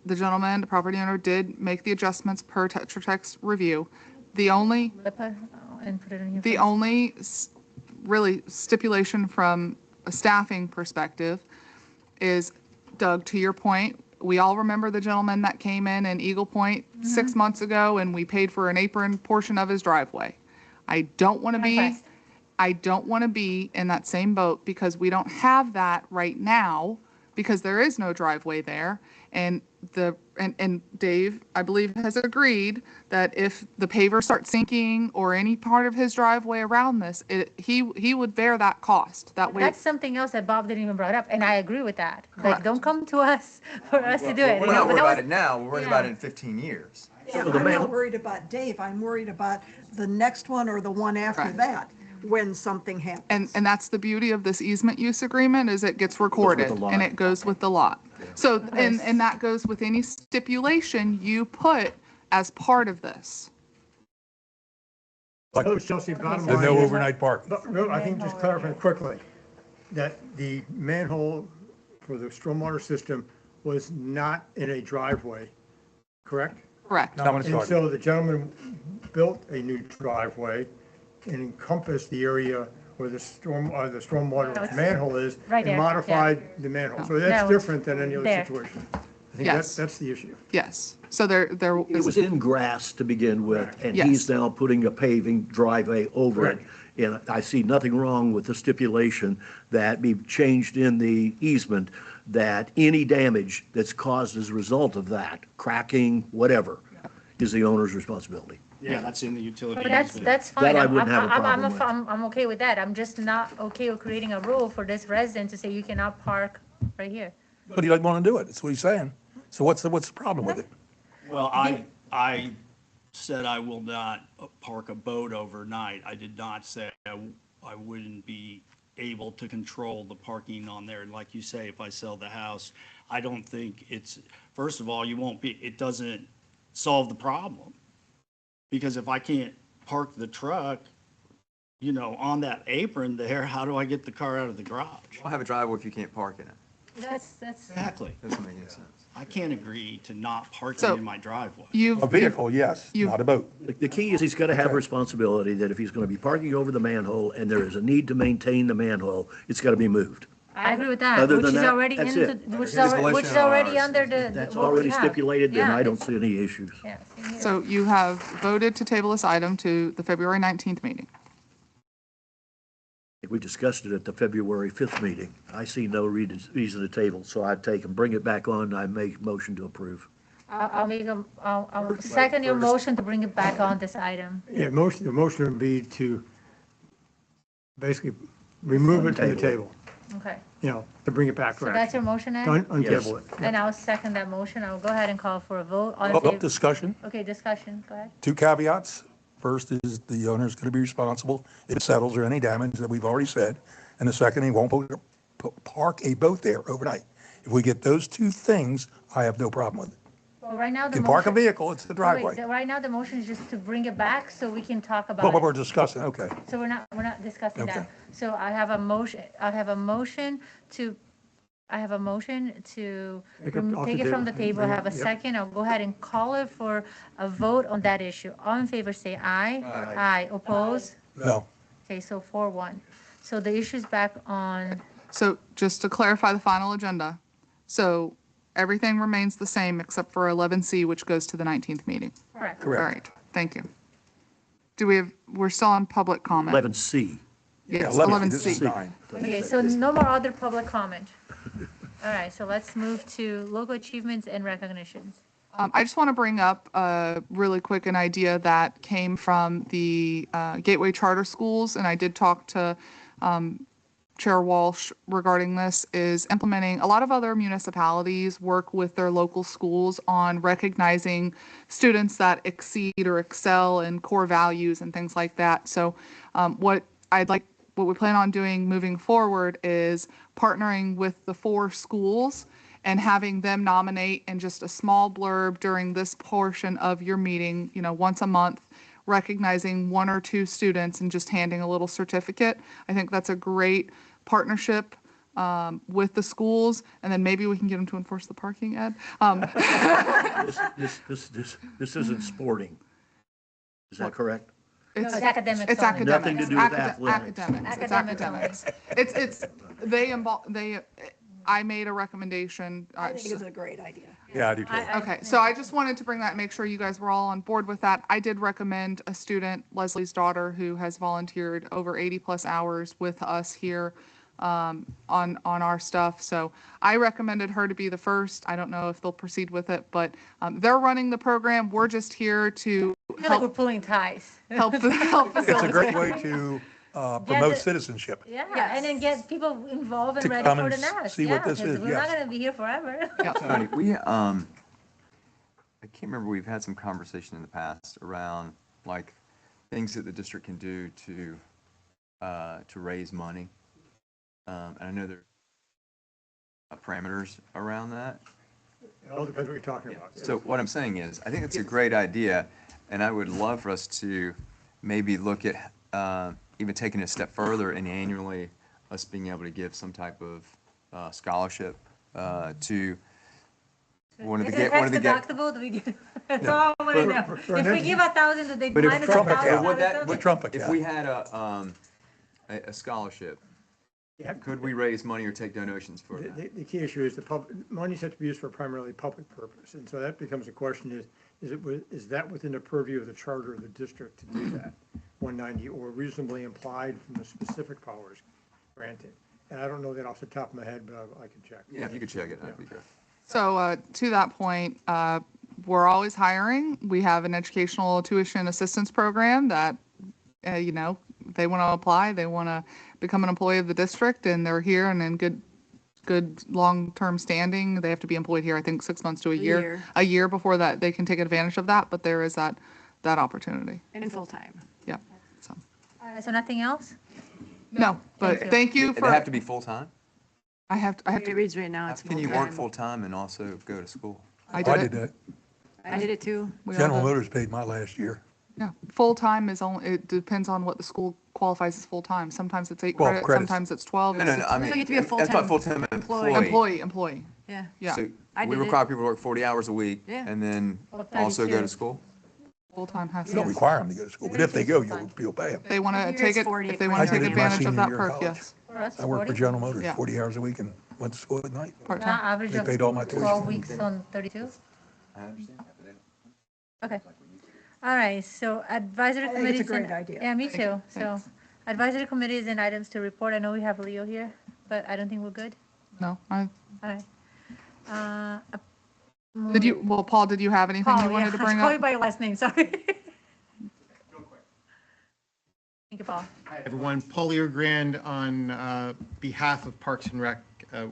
Speaker 1: The gentleman, the property owner, did make the adjustments per Tetra Tech's review. The only
Speaker 2: And put it in here.
Speaker 1: The only really stipulation from a staffing perspective is, Doug, to your point, we all remember the gentleman that came in Eagle Point 6 months ago and we paid for an apron portion of his driveway. I don't want to be in that same boat because we don't have that right now because there is no driveway there. And Dave, I believe, has agreed that if the paver starts sinking or any part of his driveway around this, he would bear that cost. That way,
Speaker 2: That's something else that Bob didn't even bring up, and I agree with that. Like,
Speaker 1: Correct.
Speaker 2: don't come to us for us to do it.
Speaker 9: We're
Speaker 2: you know,
Speaker 9: not
Speaker 2: but
Speaker 9: worried
Speaker 2: that
Speaker 9: about
Speaker 2: was-
Speaker 9: it now, we're worried about it in 15 years.
Speaker 5: Yeah, I'm not worried about Dave, I'm worried about the next one or the one after
Speaker 1: Right.
Speaker 5: that, when something happens.
Speaker 1: and that's the beauty of this easement use agreement is it gets recorded
Speaker 7: the lot.
Speaker 1: and it goes with the lot. So, and that goes with any stipulation you put as part of this.
Speaker 3: Like,
Speaker 8: So, Chelsea, bottom
Speaker 3: there's
Speaker 8: line
Speaker 3: no
Speaker 8: is-
Speaker 3: overnight parking.
Speaker 8: But, no, I think just clarifying quickly, that the manhole for the stormwater system was not in a driveway, correct?
Speaker 1: Correct.
Speaker 3: Not when it
Speaker 8: And
Speaker 3: started.
Speaker 8: so the gentleman built a new driveway and encompassed the area where the stormwater manhole is
Speaker 2: Right there,
Speaker 8: and
Speaker 2: yeah.
Speaker 8: modified the manhole. So
Speaker 2: No,
Speaker 8: that's different than any other
Speaker 2: there.
Speaker 8: situation. I think
Speaker 1: Yes.
Speaker 8: that's the issue.
Speaker 1: Yes. So there
Speaker 7: It was in grass to begin with, and
Speaker 1: Yes.
Speaker 7: he's now putting a paving driveway over it. And I see nothing wrong with the stipulation that be changed in the easement, that any damage that's caused as a result of that, cracking, whatever, is the owner's responsibility.
Speaker 6: Yeah, that's in the utility
Speaker 2: But
Speaker 6: easement.
Speaker 2: that's fine.
Speaker 7: That I
Speaker 2: I'm-
Speaker 7: wouldn't have a
Speaker 2: I'm-
Speaker 7: problem with.
Speaker 2: I'm okay with that. I'm just not okay with creating a rule for this resident to say you cannot park right here.
Speaker 3: But he doesn't want to do it, that's what he's saying. So what's the problem with it?
Speaker 6: Well, I said I will not park a boat overnight. I did not say I wouldn't be able to control the parking on there. And like you say, if I sell the house, I don't think it's, first of all, it doesn't solve the problem. Because if I can't park the truck, on that apron there, how do I get the car out of the garage?
Speaker 9: I'll have a driveway if you can't park in it.
Speaker 2: That's,
Speaker 6: Exactly.
Speaker 9: Doesn't make any sense.
Speaker 6: I can't agree to not parking
Speaker 1: So-
Speaker 6: in my driveway.
Speaker 3: A vehicle, yes,
Speaker 1: you-
Speaker 3: not a boat.
Speaker 7: The key is he's got to have responsibility that if he's going to be parking over the manhole and there is a need to maintain the manhole, it's got to be moved.
Speaker 2: I agree with that,
Speaker 7: Other
Speaker 2: which
Speaker 7: than
Speaker 2: is
Speaker 7: that,
Speaker 2: already
Speaker 7: that's
Speaker 2: in,
Speaker 7: it.
Speaker 2: which is
Speaker 9: Installation
Speaker 2: which is already
Speaker 9: hours.
Speaker 2: under the.
Speaker 7: That's
Speaker 2: what we
Speaker 7: already
Speaker 2: have.
Speaker 7: stipulated, then
Speaker 2: Yeah,
Speaker 7: I don't
Speaker 2: it's-
Speaker 7: see any issues.
Speaker 2: Yeah, same here.
Speaker 1: So you have voted to table this item to the February 19th meeting.
Speaker 7: We discussed it at the February 5th meeting. I see no reason to table, so I'd take and bring it back on. I make motion to approve.
Speaker 2: I'll second your motion to bring it back on this item.
Speaker 8: Yeah, the motion would be to basically remove it from the table,
Speaker 2: Okay,
Speaker 8: to bring it back
Speaker 2: so
Speaker 8: for
Speaker 2: that's
Speaker 8: action.
Speaker 2: your motion, Ed?
Speaker 8: Untable it.
Speaker 2: And I'll second that motion. I'll go ahead and call for a vote. All in
Speaker 3: Well,
Speaker 2: favor?
Speaker 3: discussion,
Speaker 2: Okay, discussion, go ahead.
Speaker 3: 2 caveats. First is the owner's going to be responsible if it settles or any damage that we've already said. And the second, he won't park a boat there overnight. If we get those 2 things, I have no problem with it.
Speaker 2: Well, right now, the
Speaker 3: You can park a
Speaker 2: motion.
Speaker 3: vehicle, it's the
Speaker 2: Wait,
Speaker 3: driveway.
Speaker 2: right now, the motion is just to bring it back so we can talk about
Speaker 3: But
Speaker 2: it.
Speaker 3: we're discussing, okay.
Speaker 2: So we're not discussing that.
Speaker 3: Okay.
Speaker 2: So I have a motion to
Speaker 8: Take it off
Speaker 2: take
Speaker 8: the
Speaker 2: it from the
Speaker 8: table.
Speaker 2: table, have a
Speaker 8: Yep.
Speaker 2: second. I'll go ahead and call it for a vote on that issue. All in favor, say aye. Aye. Oppose?
Speaker 3: No.
Speaker 2: Okay, so 4-1. So the issue's back on,
Speaker 1: So just to clarify the final agenda, so everything remains the same except for 11C, which goes to the 19th meeting.
Speaker 2: correct.
Speaker 1: All right, thank you. We're still on public comment.
Speaker 7: 11C.
Speaker 1: Yes,
Speaker 3: 11, this is
Speaker 1: 11C.
Speaker 3: 9.
Speaker 2: Okay, so no more other public comment. All right, so let's move to local achievements and recognitions.
Speaker 1: I just want to bring up really quick an idea that came from the Gateway Charter Schools, and I did talk to Chair Walsh regarding this, is implementing, a lot of other municipalities work with their local schools on recognizing students that exceed or excel in core values and things like that. So what we plan on doing moving forward is partnering with the 4 schools and having them nominate in just a small blurb during this portion of your meeting, once a month, recognizing 1 or 2 students and just handing a little certificate. I think that's a great partnership with the schools, and then maybe we can get them to enforce the parking, Ed.
Speaker 7: This isn't sporting. Is that correct?
Speaker 2: It's academics
Speaker 1: It's
Speaker 2: only.
Speaker 1: academics.
Speaker 7: Nothing to do with
Speaker 1: Academics.
Speaker 7: athletics.
Speaker 1: It's
Speaker 2: Academics
Speaker 1: academics. I made a recommendation.
Speaker 5: I think it's a great idea.
Speaker 3: Yeah, I do too.
Speaker 1: Okay, so I just wanted to bring that, make sure you guys were all on board with that. I did recommend a student, Leslie's daughter, who has volunteered over 80+ hours with us here on our stuff. So I recommended her to be the first. I don't know if they'll proceed with it, but they're running the program. We're just here to
Speaker 2: I feel like we're pulling ties.
Speaker 1: help
Speaker 3: It's a great
Speaker 1: facilitate.
Speaker 3: way to
Speaker 2: Yeah,
Speaker 3: promote
Speaker 2: the-
Speaker 3: citizenship.
Speaker 2: Yeah, and then get people involved and
Speaker 3: To
Speaker 2: ready
Speaker 3: come
Speaker 2: for
Speaker 3: and
Speaker 2: the nest.
Speaker 3: see
Speaker 2: Yeah,
Speaker 3: what this
Speaker 2: because
Speaker 3: is,
Speaker 2: we're not
Speaker 3: yes.
Speaker 2: gonna be here forever.
Speaker 9: Tony, I can't remember, we've had some conversation in the past around like things that the district can do to raise money. And I know there are parameters around that.
Speaker 8: It all depends what you're talking about.
Speaker 9: So what I'm saying is, I think it's a great idea, and I would love for us to maybe look at even taking it a step further and annually us being able to give some type of scholarship to one of the
Speaker 2: Is it
Speaker 9: one of the
Speaker 2: tax deductible? Do we get, that's all I wanna know. If we give 1,000, do they
Speaker 9: But if
Speaker 2: minus
Speaker 3: Trump
Speaker 2: 1,000?
Speaker 3: account.
Speaker 9: would that,
Speaker 2: out of
Speaker 3: The
Speaker 2: it?
Speaker 3: Trump
Speaker 9: if
Speaker 3: account.
Speaker 9: we had a scholarship, could we raise money or take donations for that?
Speaker 8: The key issue is money has to be used for primarily public purpose, and so that becomes a question is that within the purview of the charter of the district to do that, 190, or reasonably implied from the specific powers granted? And I don't know that off the top of my head, but I can check.
Speaker 9: Yeah, if you could check it, that'd be great.
Speaker 1: So to that point, we're always hiring. We have an educational tuition assistance program that, they want to apply, they want to become an employee of the district, and they're here and in good long-term standing. They have to be employed here, I think, 6 months to a year. A year before that, they can take advantage of that, but there is that that opportunity.
Speaker 4: And full-time.
Speaker 1: Yeah, so,
Speaker 2: So nothing else?
Speaker 1: no, but
Speaker 2: Thank you.
Speaker 1: thank you
Speaker 9: They
Speaker 1: for,
Speaker 9: have to be full-time?
Speaker 1: I have
Speaker 4: It
Speaker 1: to,
Speaker 4: reads right now,
Speaker 9: How
Speaker 4: it's
Speaker 9: can you work
Speaker 4: full-time.
Speaker 9: full-time and also go to school?
Speaker 1: I
Speaker 3: I
Speaker 1: did
Speaker 3: did
Speaker 1: it.
Speaker 3: that.
Speaker 4: I did it too.
Speaker 1: We all
Speaker 3: General
Speaker 1: did.
Speaker 3: Motors paid my last year.
Speaker 1: Yeah, full-time is only, it depends on what the school qualifies as full-time. Sometimes it's 8
Speaker 3: 12
Speaker 1: credits,
Speaker 3: credits.
Speaker 1: sometimes it's 12.
Speaker 9: No, no, no,
Speaker 1: It's-
Speaker 9: I
Speaker 4: You
Speaker 9: mean,
Speaker 4: get to be a
Speaker 9: that's not
Speaker 4: full-time
Speaker 9: full-time
Speaker 4: employee.
Speaker 9: employee.
Speaker 1: Employee,
Speaker 4: Yeah.
Speaker 1: yeah,
Speaker 9: So
Speaker 4: I
Speaker 9: we
Speaker 4: did it.
Speaker 9: require people to work 40 hours a week
Speaker 4: Yeah.
Speaker 9: and then
Speaker 2: Well,
Speaker 9: also go
Speaker 2: 32.
Speaker 9: to school?
Speaker 1: full-time has
Speaker 3: You don't
Speaker 1: to.
Speaker 3: require them to go to school, but if they go, you'll pay them.
Speaker 1: They want to
Speaker 4: Here
Speaker 1: take
Speaker 4: it's
Speaker 1: it,
Speaker 4: 40
Speaker 1: if they
Speaker 4: for
Speaker 1: want
Speaker 3: I
Speaker 1: to
Speaker 3: did
Speaker 1: take
Speaker 3: it in my
Speaker 1: advantage of
Speaker 3: senior
Speaker 1: that
Speaker 3: year of
Speaker 1: perk,
Speaker 3: college.
Speaker 1: yes,
Speaker 2: For us,
Speaker 3: I worked for
Speaker 2: 40?
Speaker 3: General Motors
Speaker 1: Yeah.
Speaker 3: 40 hours a week and went to school at night.
Speaker 1: part-time.
Speaker 2: Average
Speaker 3: They
Speaker 2: of
Speaker 3: paid all my tuition.
Speaker 2: 12 weeks on 32?
Speaker 9: I understand.
Speaker 2: Okay. All right, so advisory
Speaker 5: think
Speaker 2: committees.
Speaker 5: it's a great
Speaker 2: and-
Speaker 5: idea.
Speaker 2: Yeah, me too. So
Speaker 1: Thanks.
Speaker 2: advisory committees and items to report. I know we have Leo here, but I don't think we're good.
Speaker 1: No,
Speaker 2: All right.
Speaker 1: did you, well, Paul, did you have anything
Speaker 2: Paul,
Speaker 1: you
Speaker 2: yeah,
Speaker 1: wanted to
Speaker 2: I
Speaker 1: bring
Speaker 2: call you
Speaker 1: up?
Speaker 2: by your last name, sorry. Thank you, Paul.
Speaker 10: Hi, everyone. Paul Leogrand on behalf of Parks and Rec.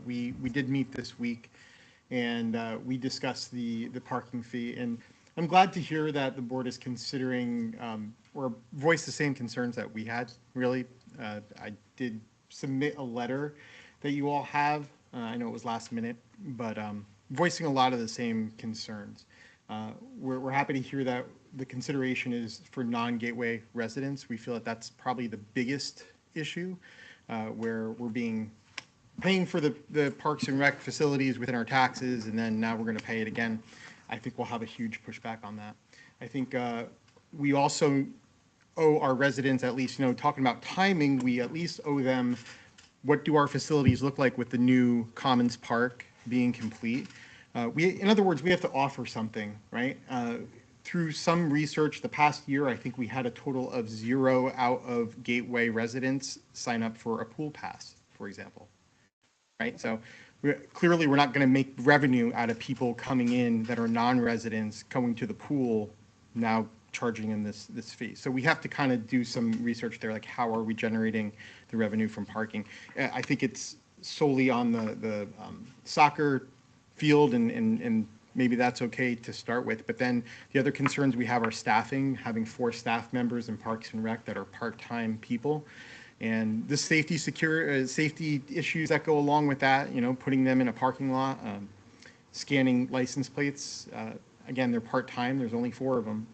Speaker 10: We did meet this week, and we discussed the parking fee. And I'm glad to hear that the board is considering or voiced the same concerns that we had, really. I did submit a letter that you all have. I know it was last minute, but voicing a lot of the same concerns. We're happy to hear that the consideration is for non-gateway residents. We feel that that's probably the biggest issue, where we're paying for the Parks and Rec facilities within our taxes, and then now we're going to pay it again. I think we'll have a huge pushback on that. I think we also owe our residents, at least, talking about timing, we at least owe them, what do our facilities look like with the new Commons Park being complete? In other words, we have to offer something, right? Through some research, the past year, I think we had a total of 0 out of Gateway residents sign up for a pool pass, for example, right? So clearly, we're not going to make revenue out of people coming in that are non-residents, going to the pool, now charging them this fee. So we have to kind of do some research there, like how are we generating the revenue from parking? I think it's solely on the soccer field, and maybe that's okay to start with. But then the other concerns we have are staffing, having 4 staff members in Parks and Rec that are part-time people. And the safety issues that go along with that, putting them in a parking lot, scanning license plates. Again, they're part-time, there's only 4 of them.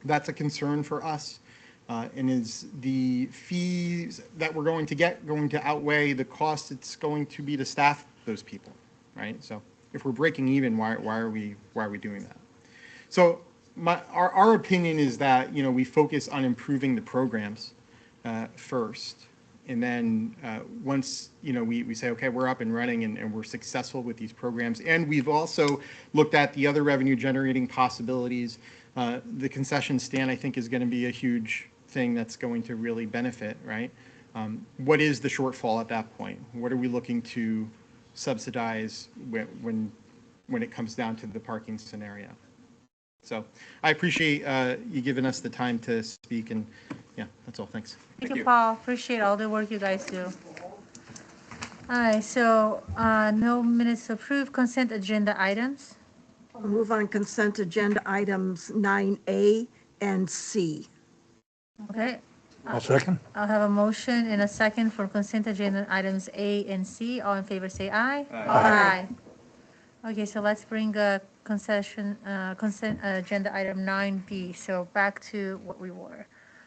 Speaker 10: That's a concern for us. And is the fees that we're going to get going to outweigh the cost it's going to be to staff those people, right? So if we're breaking even, why are we doing that? So our opinion is that, we focus on improving the programs first. And then once, we say, okay, we're up and running and we're successful with these programs. And we've also looked at the other revenue generating possibilities. The concession stand, I think, is going to be a huge thing that's going to really benefit, right? What is the shortfall at that point? What are we looking to subsidize when it comes down to the parking scenario? So I appreciate you giving us the time to speak, and yeah, that's all. Thanks.
Speaker 2: Thank you, Paul. Appreciate all the work you guys do. All right, so no minutes approved. Consent agenda items.
Speaker 5: I'll move on consent agenda items 9A and C.
Speaker 2: Okay,
Speaker 3: I'll second.
Speaker 2: I'll have a motion and a second for consent agenda items A and C. All in favor, say aye. Aye. Okay, so let's bring consent agenda item 9B. So back to what we were.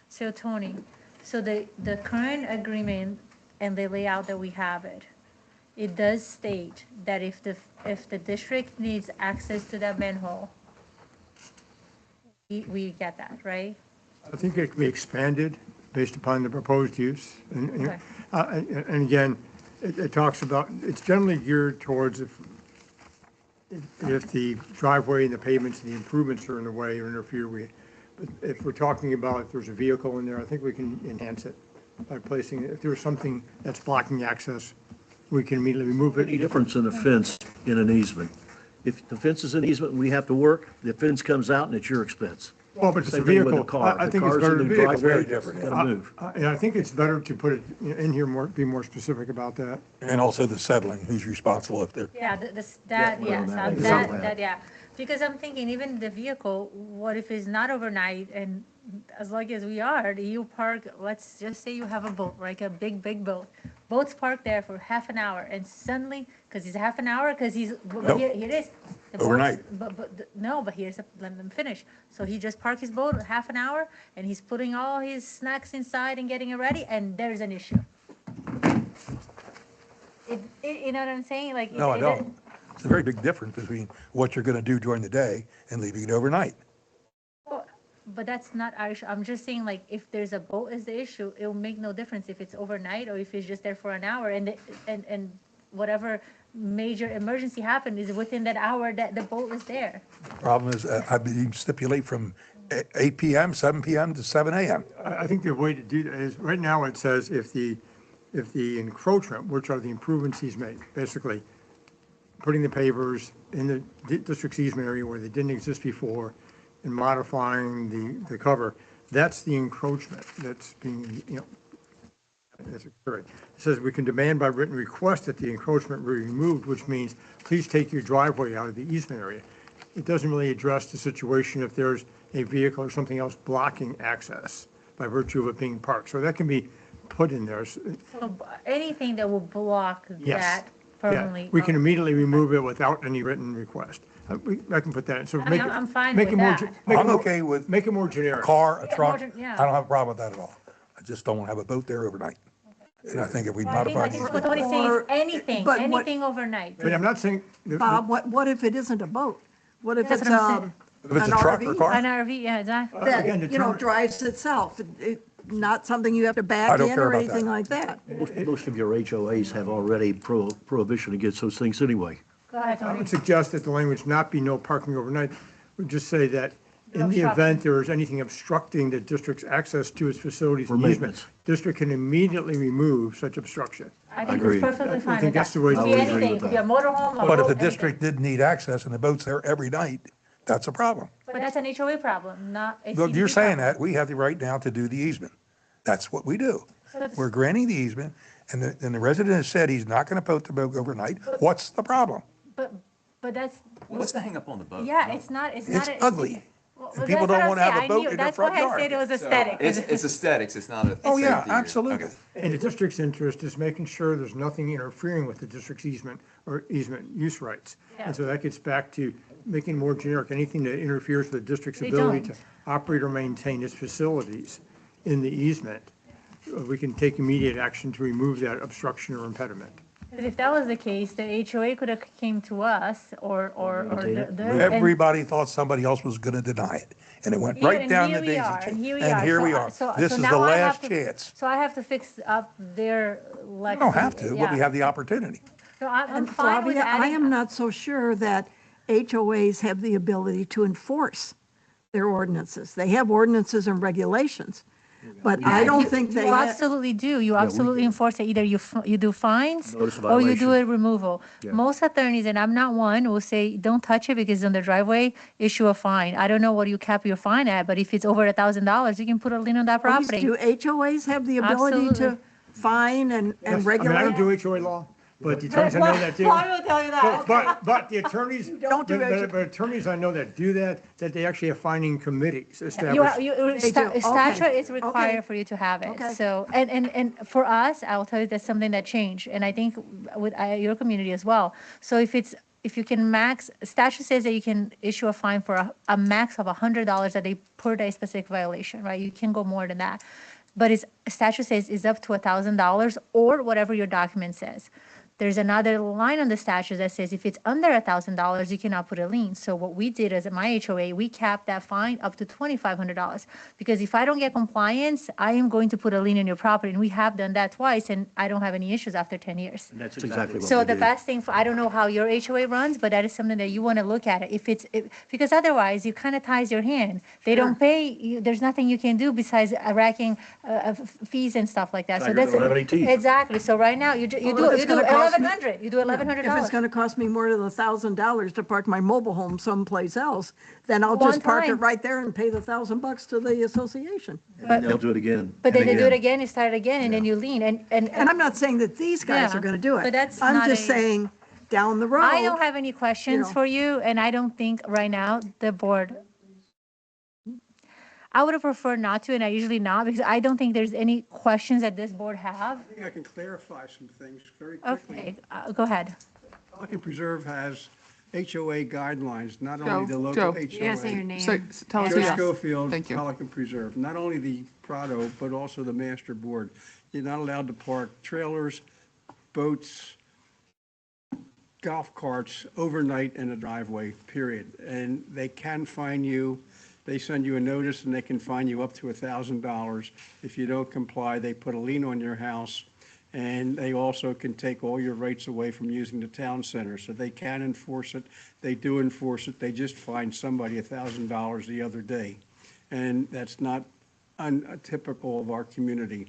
Speaker 2: So Tony, so the current agreement and the layout that we have it does state that if the district needs access to that manhole, we get that, right?
Speaker 8: I think it can be expanded based upon the proposed use.
Speaker 2: Okay.
Speaker 8: And again, it talks about, it's generally geared towards if the driveway and the pavements and the improvements are in the way or interfere with. But if we're talking about if there's a vehicle in there, I think we can enhance it by placing, if there's something that's blocking access, we can immediately remove
Speaker 7: Any
Speaker 8: it.
Speaker 7: difference in a fence in an easement? If the fence is an easement and we have to work, the fence comes out and it's your expense.
Speaker 8: Well, but it's a
Speaker 7: Same thing with
Speaker 8: vehicle.
Speaker 7: the car.
Speaker 8: I
Speaker 7: The
Speaker 8: think it's
Speaker 7: car's
Speaker 8: better
Speaker 7: in
Speaker 8: to
Speaker 7: the
Speaker 8: vehicle.
Speaker 7: driveway,
Speaker 3: different.
Speaker 7: it's gotta move.
Speaker 8: And I think it's better to put it in here more, be more specific about that.
Speaker 3: And also the settling, who's responsible if they're,
Speaker 2: Yeah,
Speaker 7: Yeah, well,
Speaker 2: yeah,
Speaker 7: that-
Speaker 2: yeah. Because I'm thinking, even the vehicle, what if it's not overnight, and as lucky as we are, you park, let's just say you have a boat, like a big boat. Boat's parked there for half an hour, and suddenly, because it's half an hour, because but
Speaker 3: Nope.
Speaker 2: here it is. The boat's-
Speaker 3: Overnight.
Speaker 2: No, but let them finish. So he just parked his boat half an hour, and he's putting all his snacks inside and getting it ready, and there's an issue. You know what I'm saying? Like,
Speaker 3: No, I don't. It's a very big difference between what you're going to do during the day and leaving it overnight.
Speaker 2: But that's not our issue. I'm just saying, like, if there's a boat is the issue, it will make no difference if it's overnight or if it's just there for an hour, and whatever major emergency happened is within that hour that the boat was there.
Speaker 3: Problem is, I believe stipulate from 8 PM, 7 PM to 7 AM.
Speaker 8: I think the way to do that is, right now it says if the encroachment, which are the improvements he's made, basically putting the pavers in the district's easement area where they didn't exist before and modifying the cover, that's the encroachment that's being, that's occurring. It says we can demand by written request that the encroachment be removed, which means please take your driveway out of the easement area. It doesn't really address the situation if there's a vehicle or something else blocking access by virtue of it being parked. So that can be put in there.
Speaker 2: So anything that will block
Speaker 8: Yes.
Speaker 2: that
Speaker 8: Yeah,
Speaker 2: permanently.
Speaker 8: we can immediately remove it without any written request. I can put that in. So
Speaker 2: I
Speaker 8: make
Speaker 2: mean,
Speaker 8: it-
Speaker 2: I'm fine
Speaker 8: make
Speaker 2: with
Speaker 8: it more
Speaker 2: that.
Speaker 8: ge- make it
Speaker 3: I'm
Speaker 8: more-
Speaker 3: okay with
Speaker 8: Make it more
Speaker 3: a
Speaker 8: generic.
Speaker 3: car, a
Speaker 2: Yeah,
Speaker 3: truck.
Speaker 2: more gen- yeah.
Speaker 3: I don't have a problem with that at all. I just don't want to have a boat there overnight. And I think if we
Speaker 2: Well, I think
Speaker 3: modify.
Speaker 2: what he's saying is
Speaker 5: Or-
Speaker 2: anything,
Speaker 5: but what-
Speaker 2: anything overnight.
Speaker 8: But I'm not saying.
Speaker 5: Bob, what if it isn't a boat? What if
Speaker 2: That's
Speaker 5: it's
Speaker 2: what I'm saying.
Speaker 3: If it's
Speaker 5: an
Speaker 3: a truck or
Speaker 5: RV?
Speaker 3: car?
Speaker 2: An RV, yeah, exactly.
Speaker 8: Again,
Speaker 5: that,
Speaker 8: determine-
Speaker 5: drives itself? Not something you have to
Speaker 3: I
Speaker 5: back
Speaker 3: don't
Speaker 5: in
Speaker 3: care
Speaker 5: or
Speaker 3: about that.
Speaker 5: anything like that?
Speaker 7: Most of your HOAs have already prohibition against those things anyway.
Speaker 2: Go ahead,
Speaker 8: I
Speaker 2: Tony.
Speaker 8: would suggest that the language not be no parking overnight. We just say that in the
Speaker 2: obstructing.
Speaker 8: event there is anything obstructing the district's access to its facilities
Speaker 7: For
Speaker 8: and
Speaker 7: maintenance.
Speaker 8: easements, district can immediately remove such obstruction.
Speaker 2: I think
Speaker 7: agree.
Speaker 2: it's perfectly fine
Speaker 8: think
Speaker 2: with
Speaker 8: that's
Speaker 2: that.
Speaker 8: the way-
Speaker 2: Could
Speaker 8: I
Speaker 2: be
Speaker 8: would agree
Speaker 2: anything,
Speaker 7: with
Speaker 2: could be a
Speaker 7: that.
Speaker 2: motorhome, a
Speaker 3: But if
Speaker 2: boat,
Speaker 3: the
Speaker 2: anything.
Speaker 3: district did need access and the boat's there every night, that's a problem.
Speaker 2: But that's an HOA problem, not a
Speaker 3: Look, you're
Speaker 2: CBD
Speaker 3: saying
Speaker 2: problem.
Speaker 3: that, we have the right now to do the easement. That's what we do.
Speaker 2: that's-
Speaker 3: We're granting the easement, and the resident has said he's not going to put the boat overnight. What's the problem?
Speaker 2: But that's,
Speaker 9: What's the hang up on the boat?
Speaker 2: yeah, it's not.
Speaker 3: It's
Speaker 2: a-
Speaker 3: ugly.
Speaker 2: Well,
Speaker 3: And people
Speaker 2: that's what
Speaker 3: don't
Speaker 2: I'm
Speaker 3: wanna have
Speaker 2: saying.
Speaker 3: a boat
Speaker 2: I knew-
Speaker 3: in their
Speaker 2: That's
Speaker 3: front
Speaker 2: why I
Speaker 3: yard.
Speaker 2: said it was
Speaker 9: So
Speaker 2: aesthetic.
Speaker 9: it's aesthetics, it's not a.
Speaker 3: Oh, yeah,
Speaker 9: safety issue.
Speaker 3: absolutely.
Speaker 9: Okay.
Speaker 8: And the district's interest is making sure there's nothing interfering with the district's easement or easement use rights.
Speaker 2: Yeah.
Speaker 8: And so that gets back to making more generic, anything that interferes with the district's
Speaker 2: They
Speaker 8: ability to
Speaker 2: don't.
Speaker 8: operate or maintain its facilities in the easement. We can take immediate action to remove that obstruction or impediment.
Speaker 2: But if that was the case, the HOA could have came to us or
Speaker 7: Maintain it.
Speaker 2: and-
Speaker 3: Everybody thought somebody else was going to deny it, and it went
Speaker 2: Here-
Speaker 3: right
Speaker 2: and
Speaker 3: down
Speaker 2: here
Speaker 3: the
Speaker 2: we
Speaker 3: daisy
Speaker 2: are,
Speaker 3: chain.
Speaker 2: and here we
Speaker 3: And
Speaker 2: are.
Speaker 3: here
Speaker 2: So
Speaker 3: we
Speaker 2: I-
Speaker 3: are.
Speaker 2: so-
Speaker 3: This
Speaker 2: so
Speaker 3: is the
Speaker 2: now I have
Speaker 3: last
Speaker 2: to-
Speaker 3: chance.
Speaker 2: So I have to fix up their
Speaker 3: You
Speaker 2: legacy.
Speaker 3: don't have to, but we
Speaker 2: Yeah.
Speaker 3: have the opportunity.
Speaker 2: So I'm
Speaker 5: And
Speaker 2: fine with
Speaker 5: Flavia, I
Speaker 2: adding.
Speaker 5: am not so sure that HOAs have the ability to enforce their ordinances. They have ordinances and regulations, but I don't think they
Speaker 2: You
Speaker 5: have.
Speaker 2: absolutely do. You absolutely enforce it. Either you do fines
Speaker 7: Notice of
Speaker 2: or you do
Speaker 7: violation.
Speaker 2: a removal.
Speaker 7: Yeah.
Speaker 2: Most attorneys, and I'm not one, will say, don't touch it because it's on the driveway, issue a fine. I don't know what you cap your fine at, but if it's over $1,000, you can put a lien on that property.
Speaker 5: Do HOAs have the ability to
Speaker 2: Absolutely.
Speaker 5: fine and
Speaker 8: Yes, I mean, I
Speaker 5: regulate?
Speaker 8: don't do HOA law, but the attorneys I know that do.
Speaker 2: Flavia will tell you that.
Speaker 8: But the attorneys,
Speaker 5: don't do HOA.
Speaker 8: but attorneys I know that do that they actually have finding committees
Speaker 2: You,
Speaker 8: established.
Speaker 5: They do. Okay.
Speaker 2: statute is
Speaker 5: Okay.
Speaker 2: required for you to have it.
Speaker 5: Okay.
Speaker 2: So, and for us, I'll tell you that's something that changed, and I think with your community as well. So if you can max, statute says that you can issue a fine for a max of $100 a day per day specific violation, right? You can go more than that. But statute says is up to $1,000 or whatever your document says. There's another line on the statute that says if it's under $1,000, you cannot put a lien. So what we did as my HOA, we capped that fine up to $2,500. Because if I don't get compliance, I am going to put a lien on your property. And we have done that twice, and I don't have any issues after 10 years.
Speaker 7: That's exactly what
Speaker 2: So
Speaker 7: we
Speaker 2: the
Speaker 7: did.
Speaker 2: best thing, I don't know how your HOA runs, but that is something that you want to look at it. Because otherwise, you kind of ties your hand. They don't pay, there's nothing you can do besides racking fees and stuff like that. So
Speaker 7: Tigers
Speaker 2: that's
Speaker 7: don't have any teeth.
Speaker 2: exactly. So right now, you do
Speaker 5: Well, if it's gonna cost me-
Speaker 2: $1,100. You do
Speaker 5: If it's
Speaker 2: $1,100.
Speaker 5: going to cost me more than $1,000 to park my mobile home someplace else, then I'll
Speaker 2: One
Speaker 5: just park it
Speaker 2: time.
Speaker 5: right there and pay the $1,000 to the association.
Speaker 7: And they'll do it again.
Speaker 2: But then
Speaker 7: and
Speaker 2: they do it
Speaker 7: again.
Speaker 2: again, you start again, and then you lean.
Speaker 5: And I'm not saying that these guys
Speaker 2: Yeah,
Speaker 5: are going to do it.
Speaker 2: but that's
Speaker 5: I'm
Speaker 2: not
Speaker 5: just
Speaker 2: a-
Speaker 5: saying down the road.
Speaker 2: I don't have any questions
Speaker 5: know.
Speaker 2: for you, and I don't think right now the board, I would have preferred not to, and I usually not, because I don't think there's any questions that this board have.
Speaker 11: I think I can clarify some things very quickly.
Speaker 2: Okay, go ahead.
Speaker 11: Pelican Preserve has HOA guidelines, not
Speaker 1: Joe,
Speaker 11: only the local
Speaker 1: Joe.
Speaker 11: HOA.
Speaker 4: You gotta say your name.
Speaker 1: So, tell us
Speaker 11: Joe
Speaker 1: who-
Speaker 2: Yes.
Speaker 11: Schofield,
Speaker 1: Thank you.
Speaker 11: Pelican Preserve, not only the Prado, but also the master board. You're not allowed to park trailers, boats, golf carts overnight in a driveway, period. And they can fine you. They send you a notice and they can fine you up to $1,000. If you don't comply, they put a lien on your house. And they also can take all your rights away from using the town center. So they can enforce it. They do enforce it. They just fined somebody $1,000 the other day. And that's not untypical of our community.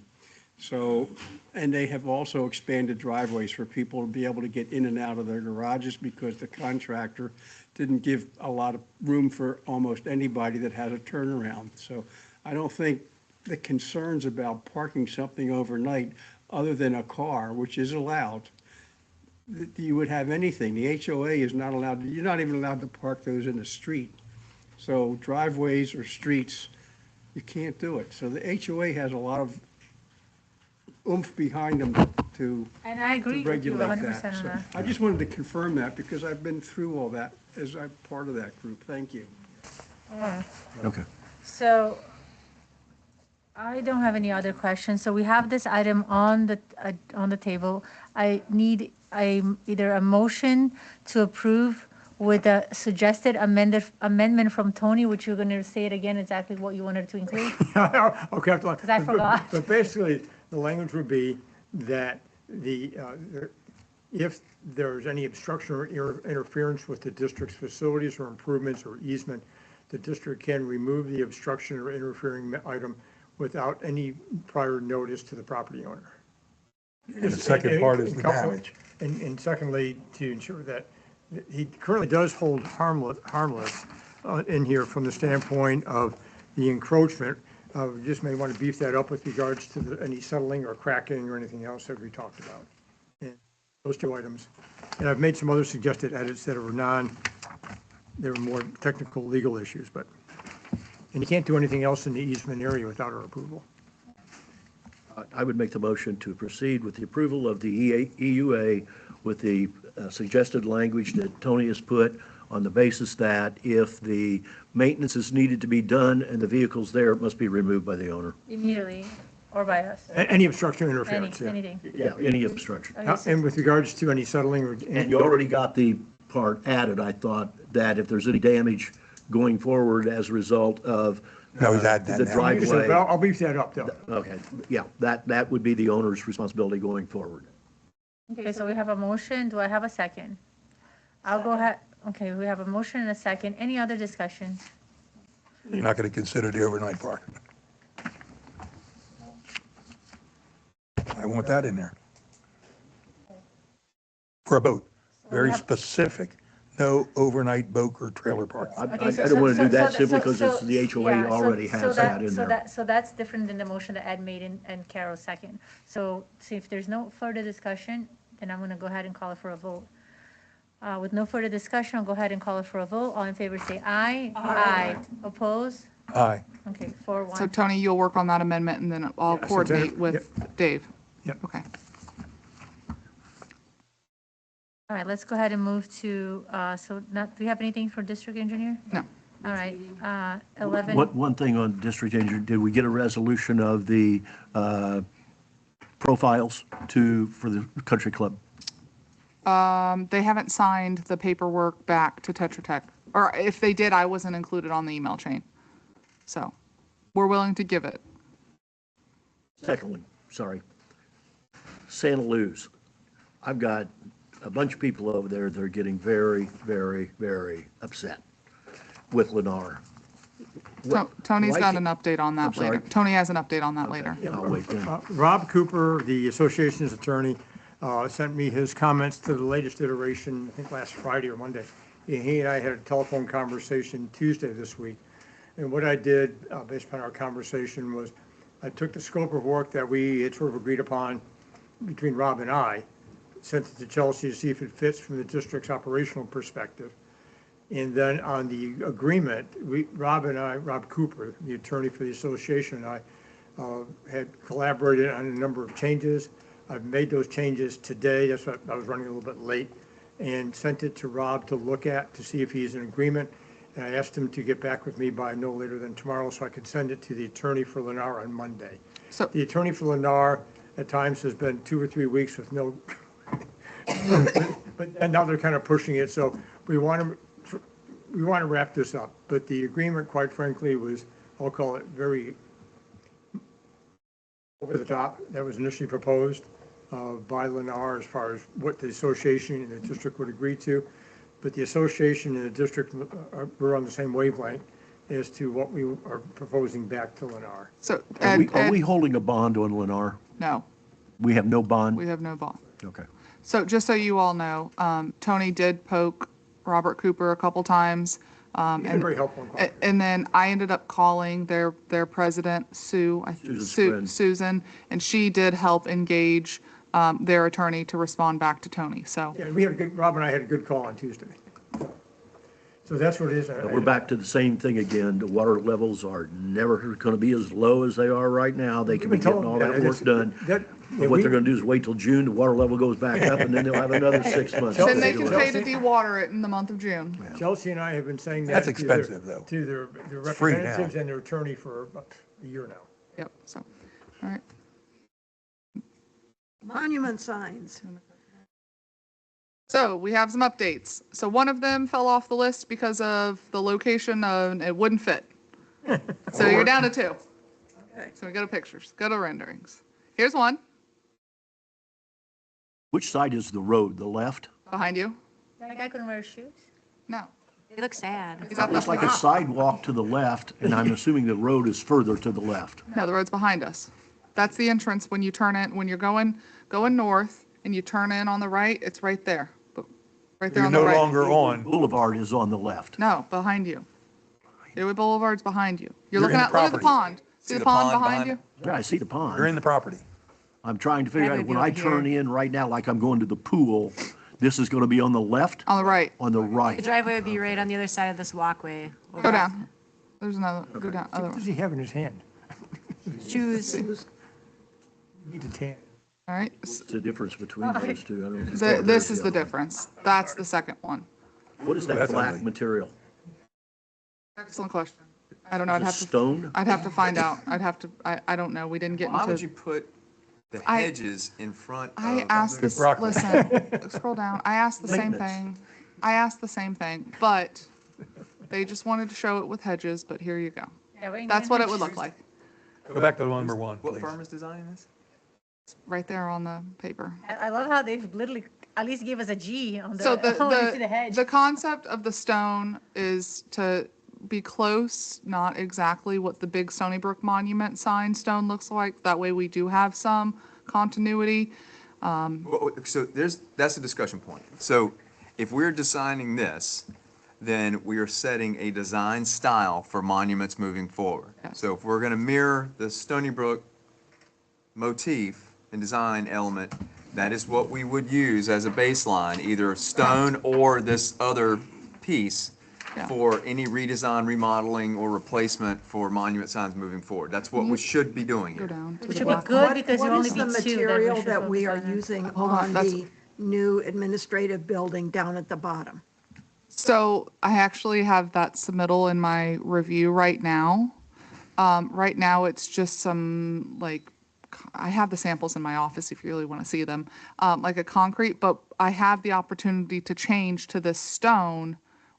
Speaker 11: So, and they have also expanded driveways for people to be able to get in and out of their garages because the contractor didn't give a lot of room for almost anybody that had a turnaround. So I don't think the concerns about parking something overnight, other than a car, which is allowed, that you would have anything. The HOA is not allowed, you're not even allowed to park those in the street. So driveways or streets, you can't do it. So the HOA has a lot of oomph behind them to
Speaker 2: And I agree with you
Speaker 11: regulate
Speaker 2: 100%
Speaker 11: that.
Speaker 2: on
Speaker 11: So
Speaker 2: that.
Speaker 11: I just wanted to confirm that because I've been through all that as I'm part of that group. Thank you.
Speaker 7: Okay.
Speaker 2: So I don't have any other questions. So we have this item on the table. I need either a motion to approve with a suggested amendment from Tony, which you're going to say it again, exactly what you wanted to include.
Speaker 8: Okay,
Speaker 2: Because I forgot.
Speaker 8: But basically, the language would be that if there's any obstruction or interference with the district's facilities or improvements or easement, the district can remove the obstruction or interfering item without any prior notice to the property owner.
Speaker 3: And the second part is the damage.
Speaker 8: And secondly, to ensure that he currently does hold harmless in here from the standpoint of the encroachment. We just may want to beef that up with regards to any settling or cracking or anything else that we talked about. And those two items. And I've made some other suggested edits that are they were more technical legal issues, but, and you can't do anything else in the easement area without our approval.
Speaker 7: I would make the motion to proceed with the approval of the EUA with the suggested language that Tony has put on the basis that if the maintenance is needed to be done and the vehicle's there, it must be removed by the owner.
Speaker 2: Immediately, or by us.
Speaker 8: Any obstruction or interference, yeah.
Speaker 2: Anything.
Speaker 7: Yeah, any obstruction.
Speaker 8: And with regards to any settling or.
Speaker 7: And you already got the part added. I thought that if there's any damage going forward as a result of
Speaker 3: No, he's added that
Speaker 7: the
Speaker 3: now.
Speaker 7: driveway.
Speaker 8: I'll beef that up, though.
Speaker 7: Okay, yeah, that would be the owner's responsibility going forward.
Speaker 2: Okay, so we have a motion. Do I have a second? I'll go ahead. Okay, we have a motion and a second. Any other discussion?
Speaker 3: You're not going to consider the overnight parking. I want that in there. For a boat, very specific, no overnight boat or trailer parking.
Speaker 7: I
Speaker 2: Okay,
Speaker 7: don't want to do that
Speaker 2: so-
Speaker 7: simply because
Speaker 2: so-
Speaker 7: it's the
Speaker 2: yeah,
Speaker 7: HOA already
Speaker 2: so
Speaker 7: has that in there.
Speaker 2: So that's different than the motion that Ed made and Carol second. So if there's no further discussion, then I'm going to go ahead and call it for a vote. With no further discussion, I'll go ahead and call it for a vote. All in favor, say aye. Aye. Oppose?
Speaker 3: Aye.
Speaker 2: Okay,
Speaker 1: So
Speaker 2: 4-1.
Speaker 1: Tony, you'll work on that amendment and then I'll
Speaker 8: Yes,
Speaker 1: coordinate
Speaker 8: okay.
Speaker 1: with Dave.
Speaker 8: Yep.
Speaker 1: Okay.
Speaker 2: All right, let's go ahead and move to, do we have anything for district engineer?
Speaker 1: No.
Speaker 2: All right, 11.
Speaker 7: One thing on district engineer, did we get a resolution of the profiles for the country club?
Speaker 1: They haven't signed the paperwork back to Tetra Tech. Or if they did, I wasn't included on the email chain. So we're willing to give it.
Speaker 7: Secondly, sorry, Santa Luz. I've got a bunch of people over there that are getting very, very, very upset with Lennar.
Speaker 1: Tony's
Speaker 7: Why
Speaker 1: got
Speaker 7: can't-
Speaker 1: an update on that
Speaker 7: I'm sorry?
Speaker 1: later. Tony has an update on that later.
Speaker 7: I'll wait then.
Speaker 8: Rob Cooper, the association's attorney, sent me his comments to the latest iteration, I think last Friday or Monday. He and I had a telephone conversation Tuesday this week. And what I did, based upon our conversation, was I took the scope of work that we had sort of agreed upon between Rob and I, sent it to Chelsea to see if it fits from the district's operational perspective. And then on the agreement, Rob Cooper, the attorney for the association, and I had collaborated on a number of changes. I've made those changes today. That's why I was running a little bit late, and sent it to Rob to look at to see if he's in agreement. And I asked him to get back with me by no later than tomorrow so I could send it to the attorney for Lennar on Monday.
Speaker 1: So-
Speaker 8: The attorney for Lennar at times has been 2 or 3 weeks with no, and now they're kind of pushing it. So we want to wrap this up. But the agreement, quite frankly, was, I'll call it very over the top. That was initially proposed by Lennar as far as what the association and the district would agree to. But the association and the district were on the same wavelength as to what we are proposing back to Lennar.
Speaker 1: So,
Speaker 7: Are we
Speaker 1: Ed,
Speaker 7: holding a bond on Lennar?
Speaker 1: no,
Speaker 7: We have no bond?
Speaker 1: we have no bond.
Speaker 7: Okay.
Speaker 1: So just so you all know, Tony did poke Robert Cooper a couple times.
Speaker 8: He's been very helpful.
Speaker 1: And then I ended up calling their president, Susan, and she did help engage their attorney to respond back to Tony. So
Speaker 8: Yeah, Rob and I had a good call on Tuesday. So that's what it is.
Speaker 7: But we're back to the same thing again. The water levels are never going to be as low as they are right now. They can be getting all that work done. But what they're going to do is wait till June, the water level goes back up, and then they'll have another 6 months.
Speaker 1: then they can pay to dewater it in the month of June.
Speaker 8: Chelsea and I have been saying that.
Speaker 3: That's
Speaker 8: to
Speaker 3: expensive, though.
Speaker 8: To their
Speaker 3: free now.
Speaker 8: representatives and their attorney for about a year now.
Speaker 1: Yep, so, all right.
Speaker 5: Monument signs.
Speaker 1: So we have some updates. So one of them fell off the list because of the location and it wouldn't fit. So you're down to 2.
Speaker 5: Okay.
Speaker 1: So we go to pictures, go to renderings. Here's one
Speaker 7: Which side is the road? The left?
Speaker 1: behind you.
Speaker 2: That guy couldn't wear shoes?
Speaker 1: No.
Speaker 4: They look sad.
Speaker 1: He's at the
Speaker 7: It's like a sidewalk to the left, and I'm assuming the road is further to the left.
Speaker 1: No, the road's behind us. That's the entrance when you turn in, when you're going north and you turn in on the right, it's right there. Right there
Speaker 3: You're
Speaker 1: on the
Speaker 3: no
Speaker 1: right.
Speaker 3: longer on,
Speaker 7: Boulevard is on the left.
Speaker 1: No, behind you. Gateway Boulevard's behind you. You're
Speaker 3: You're
Speaker 1: looking
Speaker 3: in
Speaker 1: at,
Speaker 3: the
Speaker 1: look at the
Speaker 3: property.
Speaker 1: pond. See the pond behind you?
Speaker 7: Yeah, I see the
Speaker 3: you're
Speaker 7: pond.
Speaker 3: in the property.
Speaker 7: I'm trying to figure
Speaker 4: That
Speaker 7: out,
Speaker 4: would
Speaker 7: when
Speaker 4: be
Speaker 7: I
Speaker 4: over
Speaker 7: turn in right now, like I'm going to the pool, this is going to be on the left,
Speaker 1: On the right.
Speaker 7: on the
Speaker 4: The
Speaker 7: right?
Speaker 4: driveway would be right on the other side of this walkway.
Speaker 1: Go down. There's another, go down, other
Speaker 8: What does
Speaker 1: one.
Speaker 8: he have in his hand?
Speaker 4: Shoes.
Speaker 8: Need a tan.
Speaker 1: All right.
Speaker 7: What's the difference between those two? I don't
Speaker 1: This is the difference. That's the second one.
Speaker 7: What is that
Speaker 3: That's
Speaker 7: black
Speaker 3: ugly.
Speaker 7: material?
Speaker 1: Excellent question. I don't know. I'd
Speaker 7: Is it
Speaker 1: have to,
Speaker 7: stone?
Speaker 1: I'd have to find out. I don't know. We didn't get
Speaker 9: Why would you
Speaker 1: into.
Speaker 9: put the
Speaker 1: I-
Speaker 9: hedges in front of?
Speaker 1: I asked this,
Speaker 3: broccoli.
Speaker 1: listen, scroll down. I asked the same
Speaker 7: Maintenance.
Speaker 1: thing. I asked the same thing, but they just wanted to show it with hedges, but here you go. That's what it would look like,
Speaker 3: Go back to number 1,
Speaker 9: What
Speaker 3: please.
Speaker 9: firm is designing this?
Speaker 1: right there on the paper.
Speaker 2: I love how they've literally at least gave us a G on the,
Speaker 1: So the,
Speaker 2: when you see the hedge.
Speaker 1: the concept of the stone is to be close, not exactly what the big Stony Brook Monument sign stone looks like. That way we do have some continuity.
Speaker 9: So that's a discussion point. So if we're designing this, then we are setting a design style for monuments moving forward.
Speaker 1: Yes.
Speaker 9: So if we're going to mirror the Stony Brook motif and design element, that is what we would use as a baseline, either stone or this other piece
Speaker 1: Yeah.
Speaker 9: for any redesign, remodeling, or replacement for monument signs moving forward. That's what we should be doing
Speaker 1: Go
Speaker 9: here.
Speaker 1: down to
Speaker 2: It
Speaker 1: the
Speaker 2: should be
Speaker 1: black.
Speaker 2: good because
Speaker 5: What
Speaker 2: you only
Speaker 5: is
Speaker 2: be
Speaker 5: the
Speaker 2: 2 that we
Speaker 5: material
Speaker 2: should
Speaker 5: that we are
Speaker 2: focus on.
Speaker 5: using
Speaker 1: Hold on,
Speaker 5: on
Speaker 1: that's-
Speaker 5: the new administrative building down at the bottom?
Speaker 1: So I actually have that submittal in my review right now. Right now, it's just some, like, I have the samples in my office if you really want to see them, like a concrete, but I have the opportunity to change to this stone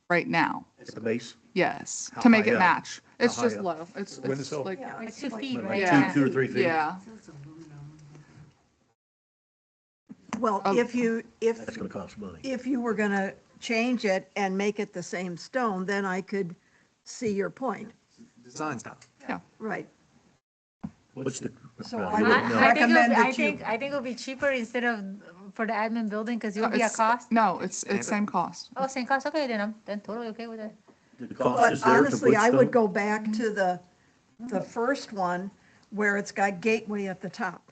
Speaker 1: right now.
Speaker 7: It's the base?
Speaker 1: Yes,
Speaker 7: How
Speaker 1: to make
Speaker 7: high
Speaker 1: it
Speaker 7: up?
Speaker 1: match. It's
Speaker 7: How
Speaker 1: just
Speaker 7: high up?
Speaker 1: low. It's
Speaker 3: Windowsill?
Speaker 1: like,
Speaker 2: It's 2 feet, right?
Speaker 1: yeah.
Speaker 7: 2 or 3 feet?
Speaker 1: Yeah.
Speaker 5: Well, if you,
Speaker 7: That's going to cost money.
Speaker 5: if you were going to change it and make it the same stone, then I could see your point.
Speaker 9: Design style.
Speaker 1: Yeah.
Speaker 5: Right.
Speaker 7: What's the?
Speaker 5: So
Speaker 7: uh,
Speaker 5: I would
Speaker 2: I think
Speaker 5: recommend
Speaker 2: I
Speaker 5: that you,
Speaker 2: think I think it'll be cheaper instead of for the admin building because it will be a
Speaker 1: It's-
Speaker 2: cost.
Speaker 1: No, it's same cost.
Speaker 2: Oh, same cost. Okay, then I'm totally okay with it.
Speaker 7: The cost is
Speaker 5: but
Speaker 7: there to
Speaker 5: honestly,
Speaker 7: put
Speaker 5: I would
Speaker 7: stone?
Speaker 5: go back to the first one where it's got gateway at the top.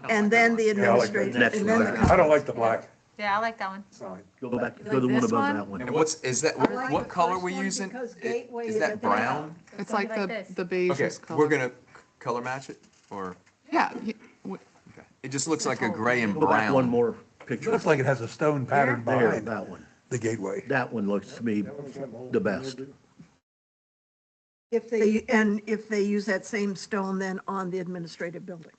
Speaker 5: and then the
Speaker 3: Yeah, I like that.
Speaker 5: administrative,
Speaker 7: Next
Speaker 5: and then
Speaker 7: one.
Speaker 5: the
Speaker 3: I don't like the black
Speaker 2: Yeah, I like that one.
Speaker 3: sign.
Speaker 7: Go back,
Speaker 4: You
Speaker 7: go to the
Speaker 4: like
Speaker 7: one
Speaker 4: this
Speaker 7: above
Speaker 4: one?
Speaker 7: that one.
Speaker 9: And is that,
Speaker 5: I like
Speaker 9: what
Speaker 5: the
Speaker 9: color
Speaker 5: first
Speaker 9: we
Speaker 5: one
Speaker 9: using?
Speaker 5: because Gateway
Speaker 9: Is
Speaker 5: is
Speaker 9: that
Speaker 5: at the top.
Speaker 9: brown?
Speaker 1: It's
Speaker 2: gonna
Speaker 1: like
Speaker 2: be like
Speaker 1: the
Speaker 2: this.
Speaker 1: the
Speaker 9: Okay,
Speaker 1: beigeish color.
Speaker 9: we're gonna color match it, or,
Speaker 1: Yeah,
Speaker 9: okay. It just looks like a gray and
Speaker 7: Go back one
Speaker 9: brown.
Speaker 7: more picture.
Speaker 3: Looks like it has a stone pattern
Speaker 7: There,
Speaker 3: behind
Speaker 7: that one.
Speaker 3: the gateway.
Speaker 7: That one looks to me the best.
Speaker 5: If they use that same stone then on the administrative building.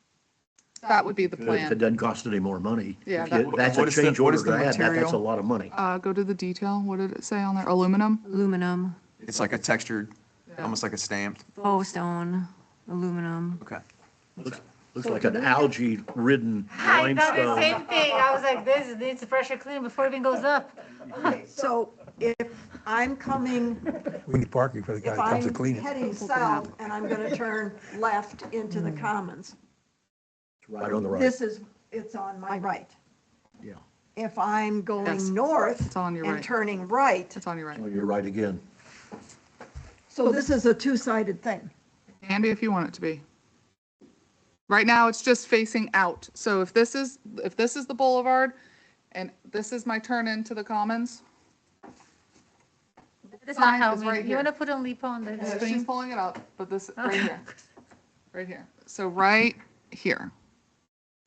Speaker 1: that would be the
Speaker 7: If it
Speaker 1: plan.
Speaker 7: doesn't cost any more money.
Speaker 1: Yeah,
Speaker 7: If you-
Speaker 1: that-
Speaker 7: That's a
Speaker 9: What is the-
Speaker 7: change
Speaker 9: what
Speaker 7: order
Speaker 9: is the
Speaker 7: to add, that's a
Speaker 9: material?
Speaker 7: lot of money.
Speaker 1: Go to the detail. What did it say on there? Aluminum?
Speaker 4: Aluminum,
Speaker 9: It's like a textured, almost like a stamped,
Speaker 4: faux stone, aluminum.
Speaker 9: okay.
Speaker 7: Looks like an algae-ridden
Speaker 2: I thought the
Speaker 7: limestone.
Speaker 2: same thing. I was like, this needs a pressure clean before it even goes up.
Speaker 5: So if I'm coming,
Speaker 3: We need parking for the guy
Speaker 5: if
Speaker 3: that comes to
Speaker 5: I'm
Speaker 3: clean it.
Speaker 5: heading south and I'm gonna turn left into the commons,
Speaker 7: Right on the right.
Speaker 5: it's on my right.
Speaker 7: Yeah.
Speaker 5: If I'm
Speaker 1: Yes.
Speaker 5: going north
Speaker 1: It's on your
Speaker 5: and
Speaker 1: right.
Speaker 5: turning right,
Speaker 1: It's on your right.
Speaker 7: Oh, you're right again.
Speaker 5: so this is a two-sided thing.
Speaker 1: Andy, if you want it to be. Right now, it's just facing out. So if this is the boulevard and this is my turn into the commons,
Speaker 2: That's
Speaker 1: Sign
Speaker 2: not how
Speaker 1: is
Speaker 2: we,
Speaker 1: right
Speaker 2: you
Speaker 1: here.
Speaker 2: want to put a leap on the
Speaker 1: she's
Speaker 2: screen?
Speaker 1: pulling it up, but this, right here. Right here. So right here.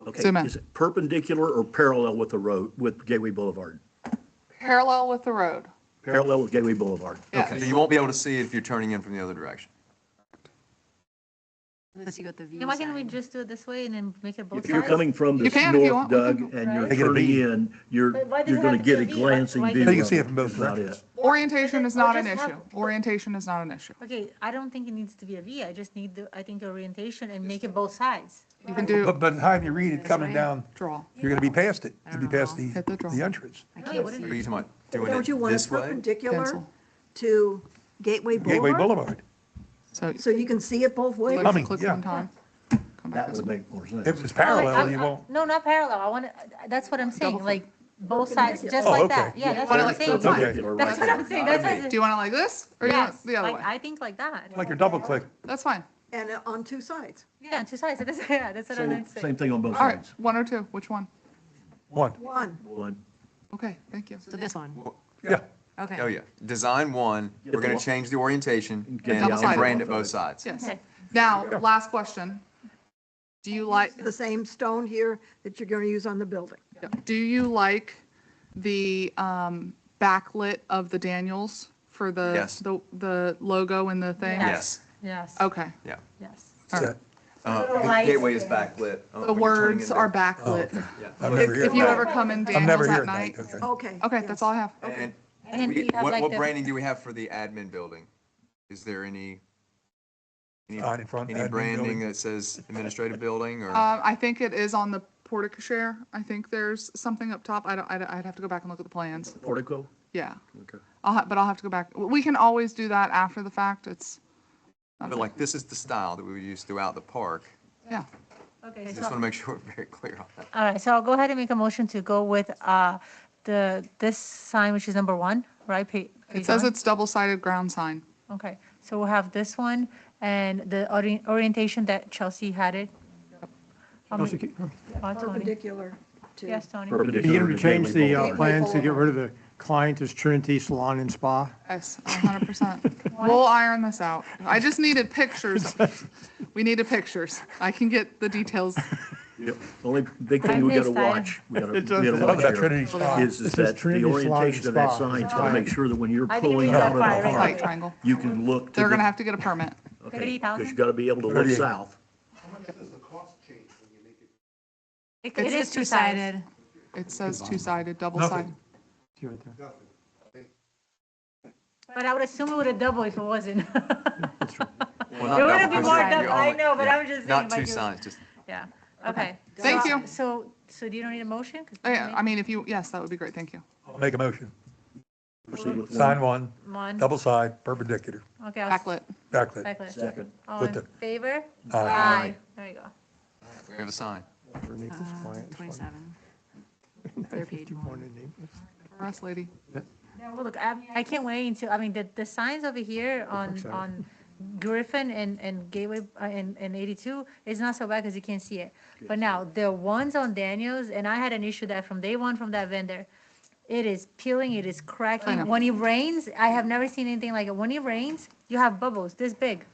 Speaker 7: Okay,
Speaker 1: Zoom in.
Speaker 7: is it perpendicular or parallel with the road, with Gateway Boulevard?
Speaker 1: Parallel with the road.
Speaker 7: Parallel with Gateway Boulevard.
Speaker 1: Yes.
Speaker 9: So you won't be able to see it if you're turning in from the other direction.
Speaker 4: Unless you got the view
Speaker 2: Why can't we
Speaker 4: sign.
Speaker 2: just do it this way and then make it both
Speaker 7: If
Speaker 2: sides?
Speaker 7: you're coming from the
Speaker 1: You can if you
Speaker 7: north,
Speaker 1: want.
Speaker 7: Doug,
Speaker 2: Right.
Speaker 7: and you're
Speaker 3: Make it a
Speaker 7: turning
Speaker 3: V.
Speaker 7: in, you're
Speaker 2: But why does it
Speaker 7: gonna
Speaker 2: have to
Speaker 7: get a
Speaker 2: be a V?
Speaker 7: glancing
Speaker 2: Why
Speaker 7: view.
Speaker 3: So you can see
Speaker 7: of
Speaker 3: it from both
Speaker 7: That's about
Speaker 3: directions.
Speaker 7: it.
Speaker 1: Orientation is
Speaker 2: Or
Speaker 1: not an
Speaker 2: just have-
Speaker 1: issue. Orientation is not an issue.
Speaker 2: Okay, I don't think it needs to be a V. I just need the, I think orientation and make it both sides.
Speaker 1: You can do,
Speaker 3: But by the time you read it coming down,
Speaker 1: draw.
Speaker 3: you're gonna be past it. You'll be
Speaker 4: don't know.
Speaker 3: past
Speaker 1: Hit the draw.
Speaker 3: the entrance.
Speaker 4: I
Speaker 2: Wait,
Speaker 4: can't
Speaker 2: what is
Speaker 4: see.
Speaker 9: Are you talking about doing
Speaker 5: Don't you
Speaker 9: it
Speaker 5: want it
Speaker 9: this way?
Speaker 5: perpendicular
Speaker 1: Pencil.
Speaker 5: to Gateway
Speaker 3: Gateway
Speaker 5: Boulevard?
Speaker 3: Boulevard.
Speaker 1: So
Speaker 5: So you can see it both ways?
Speaker 3: Coming,
Speaker 1: click
Speaker 3: yeah.
Speaker 1: one time. Come back
Speaker 7: That
Speaker 1: this
Speaker 7: would
Speaker 1: way.
Speaker 7: make more sense.
Speaker 3: If it's parallel,
Speaker 2: I'm-
Speaker 3: you won't.
Speaker 2: No, not parallel. I want to, that's what I'm saying,
Speaker 1: Double
Speaker 2: like both sides, just
Speaker 3: Oh,
Speaker 2: like
Speaker 3: okay.
Speaker 2: that. Yeah, that's
Speaker 1: Want
Speaker 2: what
Speaker 1: it
Speaker 2: I'm
Speaker 1: like
Speaker 2: saying.
Speaker 1: both sides?
Speaker 7: Perpendicular,
Speaker 2: That's
Speaker 7: right
Speaker 2: what
Speaker 7: there.
Speaker 2: I'm saying. That's
Speaker 1: Do you want it like this or you want
Speaker 2: yes,
Speaker 1: it the other
Speaker 2: like,
Speaker 1: way?
Speaker 2: I think like that.
Speaker 3: Like your double click.
Speaker 1: That's fine.
Speaker 5: And on two sides.
Speaker 2: Yeah, on two sides. That's, yeah, that's what I'm
Speaker 7: Same,
Speaker 2: saying.
Speaker 7: same thing on both
Speaker 1: All right,
Speaker 7: sides.
Speaker 1: one or two, which one?
Speaker 3: One.
Speaker 5: One.
Speaker 7: One.
Speaker 1: Okay, thank you.
Speaker 4: So this one,
Speaker 3: Yeah.
Speaker 4: okay.
Speaker 9: Oh, yeah. Design one, we're gonna change the orientation
Speaker 7: Get
Speaker 9: and
Speaker 7: the
Speaker 1: outside.
Speaker 9: brand it both sides.
Speaker 1: Yes.
Speaker 2: Okay.
Speaker 1: Now, last question. Do you like,
Speaker 5: The same stone here that you're going to use on the building.
Speaker 1: do you like the backlit of the Daniels for the,
Speaker 9: Yes.
Speaker 1: the logo and the thing?
Speaker 9: Yes,
Speaker 2: Yes.
Speaker 1: Okay.
Speaker 9: yeah.
Speaker 2: Yes.
Speaker 1: All right.
Speaker 2: lights.
Speaker 9: Gateway is backlit.
Speaker 1: The words are backlit.
Speaker 9: Yeah.
Speaker 3: I've never
Speaker 1: If
Speaker 3: heard
Speaker 1: you
Speaker 3: that.
Speaker 1: ever come in
Speaker 3: I've never
Speaker 1: Daniels at
Speaker 3: heard
Speaker 1: night.
Speaker 3: that. Okay.
Speaker 5: Okay.
Speaker 1: Okay, that's all I have.
Speaker 9: And
Speaker 2: And you have like
Speaker 9: what
Speaker 2: the-
Speaker 9: branding do we have for the admin building? Is there any
Speaker 3: Sign in front,
Speaker 9: any
Speaker 3: admin
Speaker 9: branding
Speaker 3: building.
Speaker 9: that says administrative building or?
Speaker 1: I think it is on the portico. I think there's something up top. I'd have to go back and look at the plans.
Speaker 7: Portico?
Speaker 1: Yeah.
Speaker 7: Okay.
Speaker 1: But I'll have to go back. We can always do that after the fact. It's,
Speaker 9: But like, this is the style that we would use throughout the park.
Speaker 1: yeah.
Speaker 2: Okay,
Speaker 9: Just
Speaker 2: so,
Speaker 9: want to make sure we're very clear on that.
Speaker 2: all right, so I'll go ahead and make a motion to go with this sign, which is number 1, right?
Speaker 1: It
Speaker 2: Page
Speaker 1: says
Speaker 2: 1?
Speaker 1: it's double-sided ground sign.
Speaker 2: Okay, so we'll have this one and the orientation that Chelsea had it.
Speaker 8: Chelsea, can
Speaker 2: Tony.
Speaker 5: Perpendicular to.
Speaker 2: Yes, Tony.
Speaker 7: Perpendicular
Speaker 8: you
Speaker 7: to
Speaker 8: change
Speaker 7: Gateway
Speaker 8: the
Speaker 7: Boulevard.
Speaker 8: plans to get rid of the client as Trinity Salon and Spa?
Speaker 1: Yes, 100%. We'll iron this out. I just needed pictures. We needed pictures. I can get the details.
Speaker 7: Yep. The only big thing we gotta
Speaker 2: missed that.
Speaker 7: watch, we gotta
Speaker 8: does
Speaker 7: watch
Speaker 3: Love that
Speaker 7: here,
Speaker 3: Trinity Spa.
Speaker 7: is
Speaker 8: It says
Speaker 7: that the
Speaker 8: Trinity Salon and
Speaker 7: orientation of that
Speaker 8: Spa.
Speaker 7: sign's gotta make sure that when you're
Speaker 2: I think we
Speaker 7: pulling
Speaker 2: need
Speaker 7: out
Speaker 2: that
Speaker 7: of the
Speaker 2: part right
Speaker 1: Right
Speaker 7: park,
Speaker 1: triangle.
Speaker 7: you can look to
Speaker 1: They're gonna
Speaker 7: the,
Speaker 1: have to get a permit.
Speaker 7: okay,
Speaker 2: 30,000?
Speaker 7: because you gotta be able to look
Speaker 3: 38.
Speaker 7: south.
Speaker 2: It
Speaker 4: It is two-sided.
Speaker 1: It says two-sided, double-sided.
Speaker 8: See right there.
Speaker 2: But I would assume it would have doubled if it wasn't.
Speaker 9: Well,
Speaker 2: It
Speaker 9: not
Speaker 2: would have been
Speaker 9: double,
Speaker 2: more
Speaker 9: because
Speaker 2: double,
Speaker 9: you're
Speaker 2: I
Speaker 9: only-
Speaker 2: know, but
Speaker 9: yeah,
Speaker 2: I'm just saying.
Speaker 9: Not
Speaker 2: like,
Speaker 9: two signs, just,
Speaker 2: Yeah, okay.
Speaker 1: Thank you.
Speaker 2: So do you don't need a motion? 'Cause
Speaker 1: Oh, yeah, I mean, if you, yes, that would be great. Thank you.
Speaker 3: I'll make a motion.
Speaker 7: Proceed with
Speaker 3: Sign
Speaker 7: one.
Speaker 3: one, double side, perpendicular,
Speaker 2: Okay, I'll.
Speaker 1: Backlit.
Speaker 3: backlit.
Speaker 2: Backlit.
Speaker 7: Second.
Speaker 2: All
Speaker 3: With
Speaker 2: in
Speaker 3: the-
Speaker 2: favor?
Speaker 3: Aye.
Speaker 2: There you go.
Speaker 9: we have a sign.
Speaker 8: Underneath this client.
Speaker 4: 27. Third page one.
Speaker 8: One and name.
Speaker 1: For us, lady.
Speaker 2: Yeah, well, look, I can't wait until, I mean, the signs over here
Speaker 8: Looks like-
Speaker 2: on Griffin and Gateway and 82 is not so bad because you can't see it. But now the ones on Daniels, and I had an issue that from day one from that vendor, it is peeling, it is cracking. When it rains, I have never seen anything like it. When it rains, you have bubbles this big.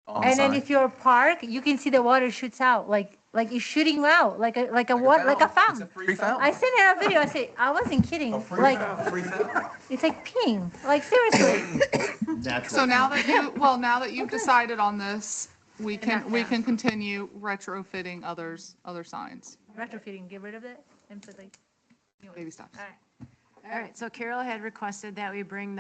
Speaker 9: On the
Speaker 2: And then
Speaker 9: sign.
Speaker 2: if you're parked, you can see the water shoots out, like it's shooting you out, like a water, like a fountain.
Speaker 9: Free fountain.
Speaker 2: I sent it a video. I said, I wasn't kidding. Like, it's like peeing. Like, seriously.
Speaker 1: So now that you've decided on this, we can continue retrofitting other signs.
Speaker 2: Retrofitting, get rid of it and put like,
Speaker 1: Baby steps.
Speaker 4: All right, so Carol had requested that we bring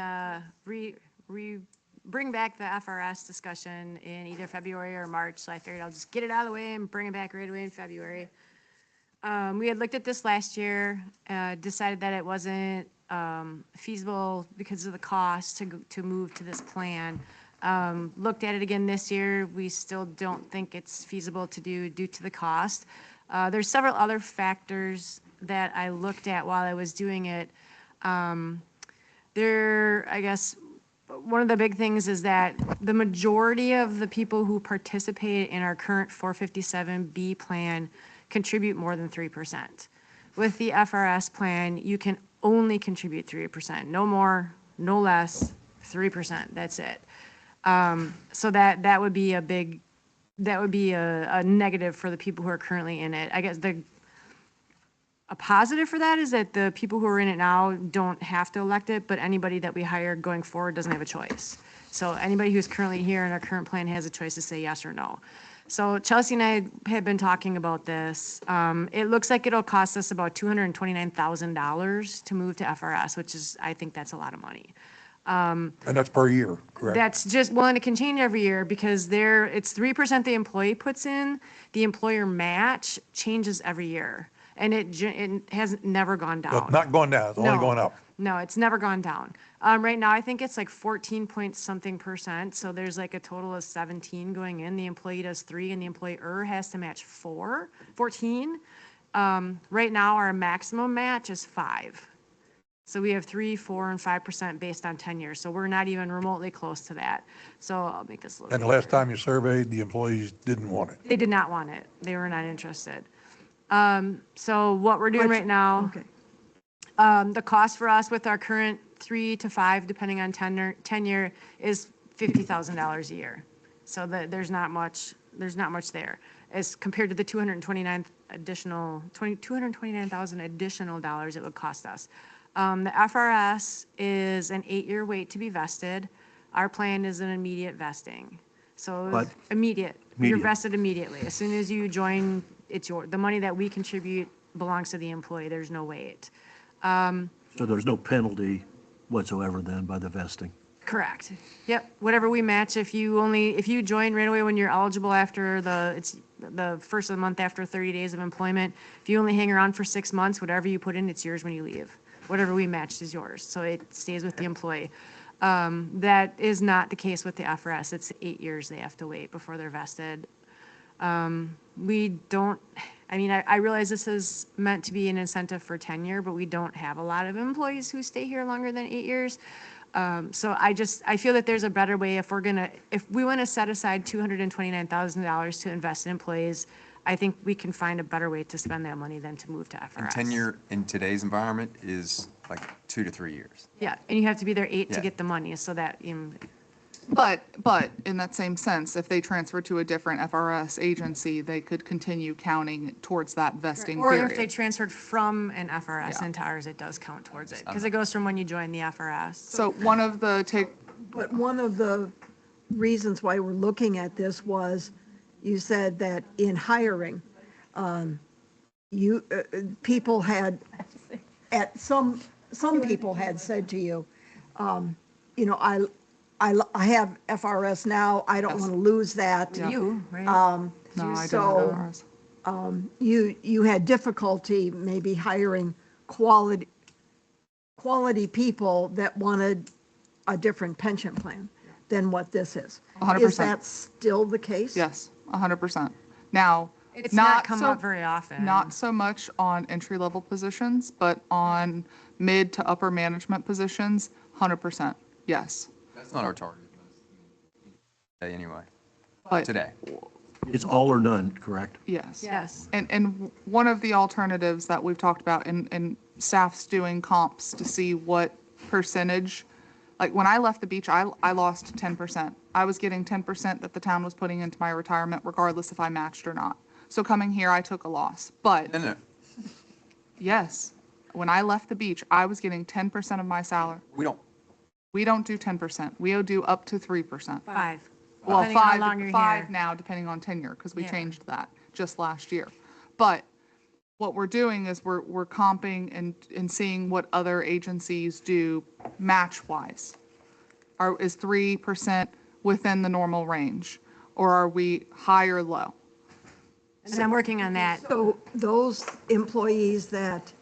Speaker 4: bring back the FRS discussion in either February or March, so I figured I'll just get it out of the way and bring it back right away in February. We had looked at this last year, decided that it wasn't feasible because of the cost to move to this plan. Looked at it again this year, we still don't think it's feasible to do due to the cost. There's several other factors that I looked at while I was doing it. I guess, one of the big things is that the majority of the people who participate in our current 457B plan contribute more than 3%. With the FRS plan, you can only contribute 3%, no more, no less, 3%, that's it. So that would be a negative for the people who are currently in it. I guess a positive for that is that the people who are in it now don't have to elect it, but anybody that we hire going forward doesn't have a choice. So anybody who's currently here in our current plan has a choice to say yes or no. So Chelsea and I have been talking about this. It looks like it'll cost us about $229,000 to move to FRS, which is, I think that's a lot of money.
Speaker 3: And that's per year, correct?
Speaker 4: That's just, well, and it can change every year because it's 3% the employee puts in. The employer match changes every year. And it has never gone down.
Speaker 3: It's not going down, it's only
Speaker 4: No.
Speaker 3: going up.
Speaker 4: No, it's never gone down. Right now, I think it's like 14 point something percent. So there's like a total of 17 going in. The employee does 3 and the employer has to match 14. Right now, our maximum match is 5. So we have 3, 4, and 5% based on tenure. So we're not even remotely close to that. So I'll make this a little
Speaker 3: And the last time you surveyed, the employees didn't want it.
Speaker 4: They did not want it. They were not interested. So what we're doing right now,
Speaker 5: Okay.
Speaker 4: the cost for us with our current 3 to 5, depending on tenure, is $50,000 a year. So there's not much there as compared to the $229,000 additional dollars it would cost us. The FRS is an 8-year wait to be vested. Our plan is an immediate vesting. So
Speaker 7: What?
Speaker 4: immediate. You're
Speaker 7: Immediate.
Speaker 4: vested immediately. As soon as you join, the money that we contribute belongs to the employee. There's no wait.
Speaker 7: So there's no penalty whatsoever then by the vesting?
Speaker 4: Correct. Yep. Whatever we match, if you join right away when you're eligible after it's the first of the month after 30 days of employment, if you only hang around for 6 months, whatever you put in, it's yours when you leave. Whatever we matched is yours. So it stays with the employee. That is not the case with the FRS. It's 8 years they have to wait before they're vested. I realize this is meant to be an incentive for tenure, but we don't have a lot of employees who stay here longer than 8 years. So I feel that there's a better way if we want to set aside $229,000 to invest in employees. I think we can find a better way to spend that money than to move to FRS.
Speaker 9: And tenure in today's environment is like 2 to 3 years.
Speaker 4: Yeah, and you have to be there 8 to
Speaker 9: Yeah.
Speaker 4: get the money, so that,
Speaker 1: But in that same sense, if they transfer to a different FRS agency, they could continue counting towards that vesting
Speaker 4: or
Speaker 1: period.
Speaker 4: if they transferred from an FRS
Speaker 1: Yeah.
Speaker 4: into ours, it does count towards it, because it goes from when you join the FRS.
Speaker 1: So one of the
Speaker 5: But one of the reasons why we're looking at this was, you said that in hiring, people had, some people had said to you, I have FRS now, I don't want to lose that.
Speaker 4: You, right?
Speaker 1: No, I don't have
Speaker 5: So,
Speaker 1: FRS.
Speaker 5: you had difficulty maybe hiring quality people that wanted a different pension plan than what this is.
Speaker 1: 100%.
Speaker 5: Is that still the case?
Speaker 1: Yes, 100%. Now,
Speaker 4: It's not come
Speaker 1: so-
Speaker 4: up very often.
Speaker 1: Not so much on entry-level positions, but on mid to upper management positions, 100%, yes.
Speaker 9: That's not our target. anyway,
Speaker 1: But
Speaker 9: today.
Speaker 7: It's all or none, correct?
Speaker 1: yes.
Speaker 4: Yes.
Speaker 1: And one of the alternatives that we've talked about, and staff's doing comps to see what percentage, like when I left the beach, I lost 10%. I was getting 10% that the town was putting into my retirement regardless if I matched or not. So coming here, I took a loss. But
Speaker 9: No.
Speaker 1: yes, when I left the beach, I was getting 10% of my salary. We don't do 10%. We do up to 3%.
Speaker 4: 5.
Speaker 1: Well,
Speaker 4: Depending on how long you're
Speaker 1: five
Speaker 4: here.
Speaker 1: now, depending on tenure, because we
Speaker 4: Yeah.
Speaker 1: changed that just last year. But what we're doing is we're comping and seeing what other agencies do match-wise. Is 3% within the normal range, or are we high or low?
Speaker 4: And I'm working on that.
Speaker 5: So those employees that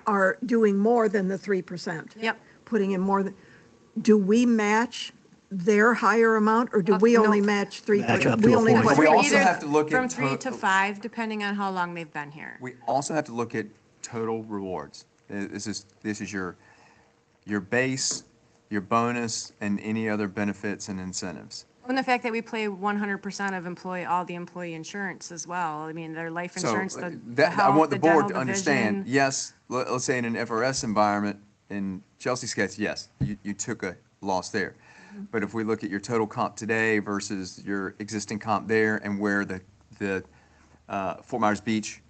Speaker 5: are doing more than the 3%.
Speaker 4: Yep.
Speaker 5: Putting in more than, do we match their higher amount, or do we
Speaker 4: no.
Speaker 5: only match 3%?
Speaker 7: Match up to
Speaker 5: We
Speaker 7: a
Speaker 5: only
Speaker 7: point.
Speaker 5: put
Speaker 9: We
Speaker 4: From
Speaker 9: also
Speaker 4: either-
Speaker 9: have to look
Speaker 4: From
Speaker 9: at
Speaker 4: 3 to
Speaker 9: to-
Speaker 4: 5, depending on how long they've been here.
Speaker 9: We also have to look at total rewards. This is your base, your bonus, and any other benefits and incentives.
Speaker 4: And the fact that we pay 100% of all the employee insurance as well. I mean, their life
Speaker 9: So
Speaker 4: insurance, the
Speaker 9: that, I
Speaker 4: health,
Speaker 9: want the
Speaker 4: the
Speaker 9: board
Speaker 4: dental,
Speaker 9: to
Speaker 4: the
Speaker 9: understand,
Speaker 4: vision.
Speaker 9: yes, let's say in an FRS environment, in Chelsea's case, yes, you took a loss there. But if we look at your total comp today versus your existing comp there and where the Fort Myers Beach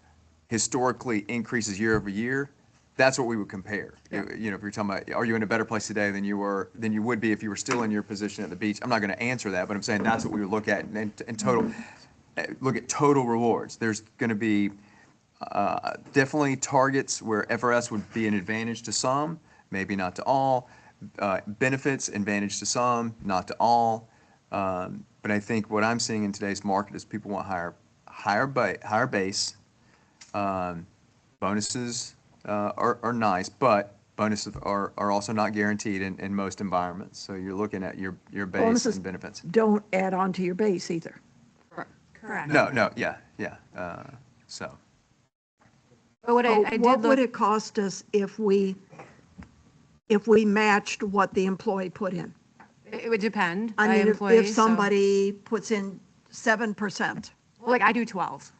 Speaker 9: historically increases year over year, that's what we would compare. You know, if you're talking about, are you in a better place today than you would be if you were still in your position at the beach? I'm not going to answer that, but I'm saying that's what we would look at in total. Look at total rewards. There's going to be definitely targets where FRS would be an advantage to some, maybe not to all. Benefits, advantage to some, not to all. But I think what I'm seeing in today's market is people want higher base. Bonuses are nice, but bonuses are also not guaranteed in most environments. So you're looking at your base
Speaker 5: Bonuses
Speaker 9: and benefits.
Speaker 5: don't add on to your base either.
Speaker 4: Correct.
Speaker 9: No, yeah. So.
Speaker 4: But what I
Speaker 5: So
Speaker 4: did
Speaker 5: what would
Speaker 4: look,
Speaker 5: it cost us if we matched what the employee put in?
Speaker 4: it would depend
Speaker 5: I
Speaker 4: by
Speaker 5: mean,
Speaker 4: employee.
Speaker 5: if
Speaker 4: so-
Speaker 5: somebody puts in 7%,
Speaker 4: Well, like I do 12.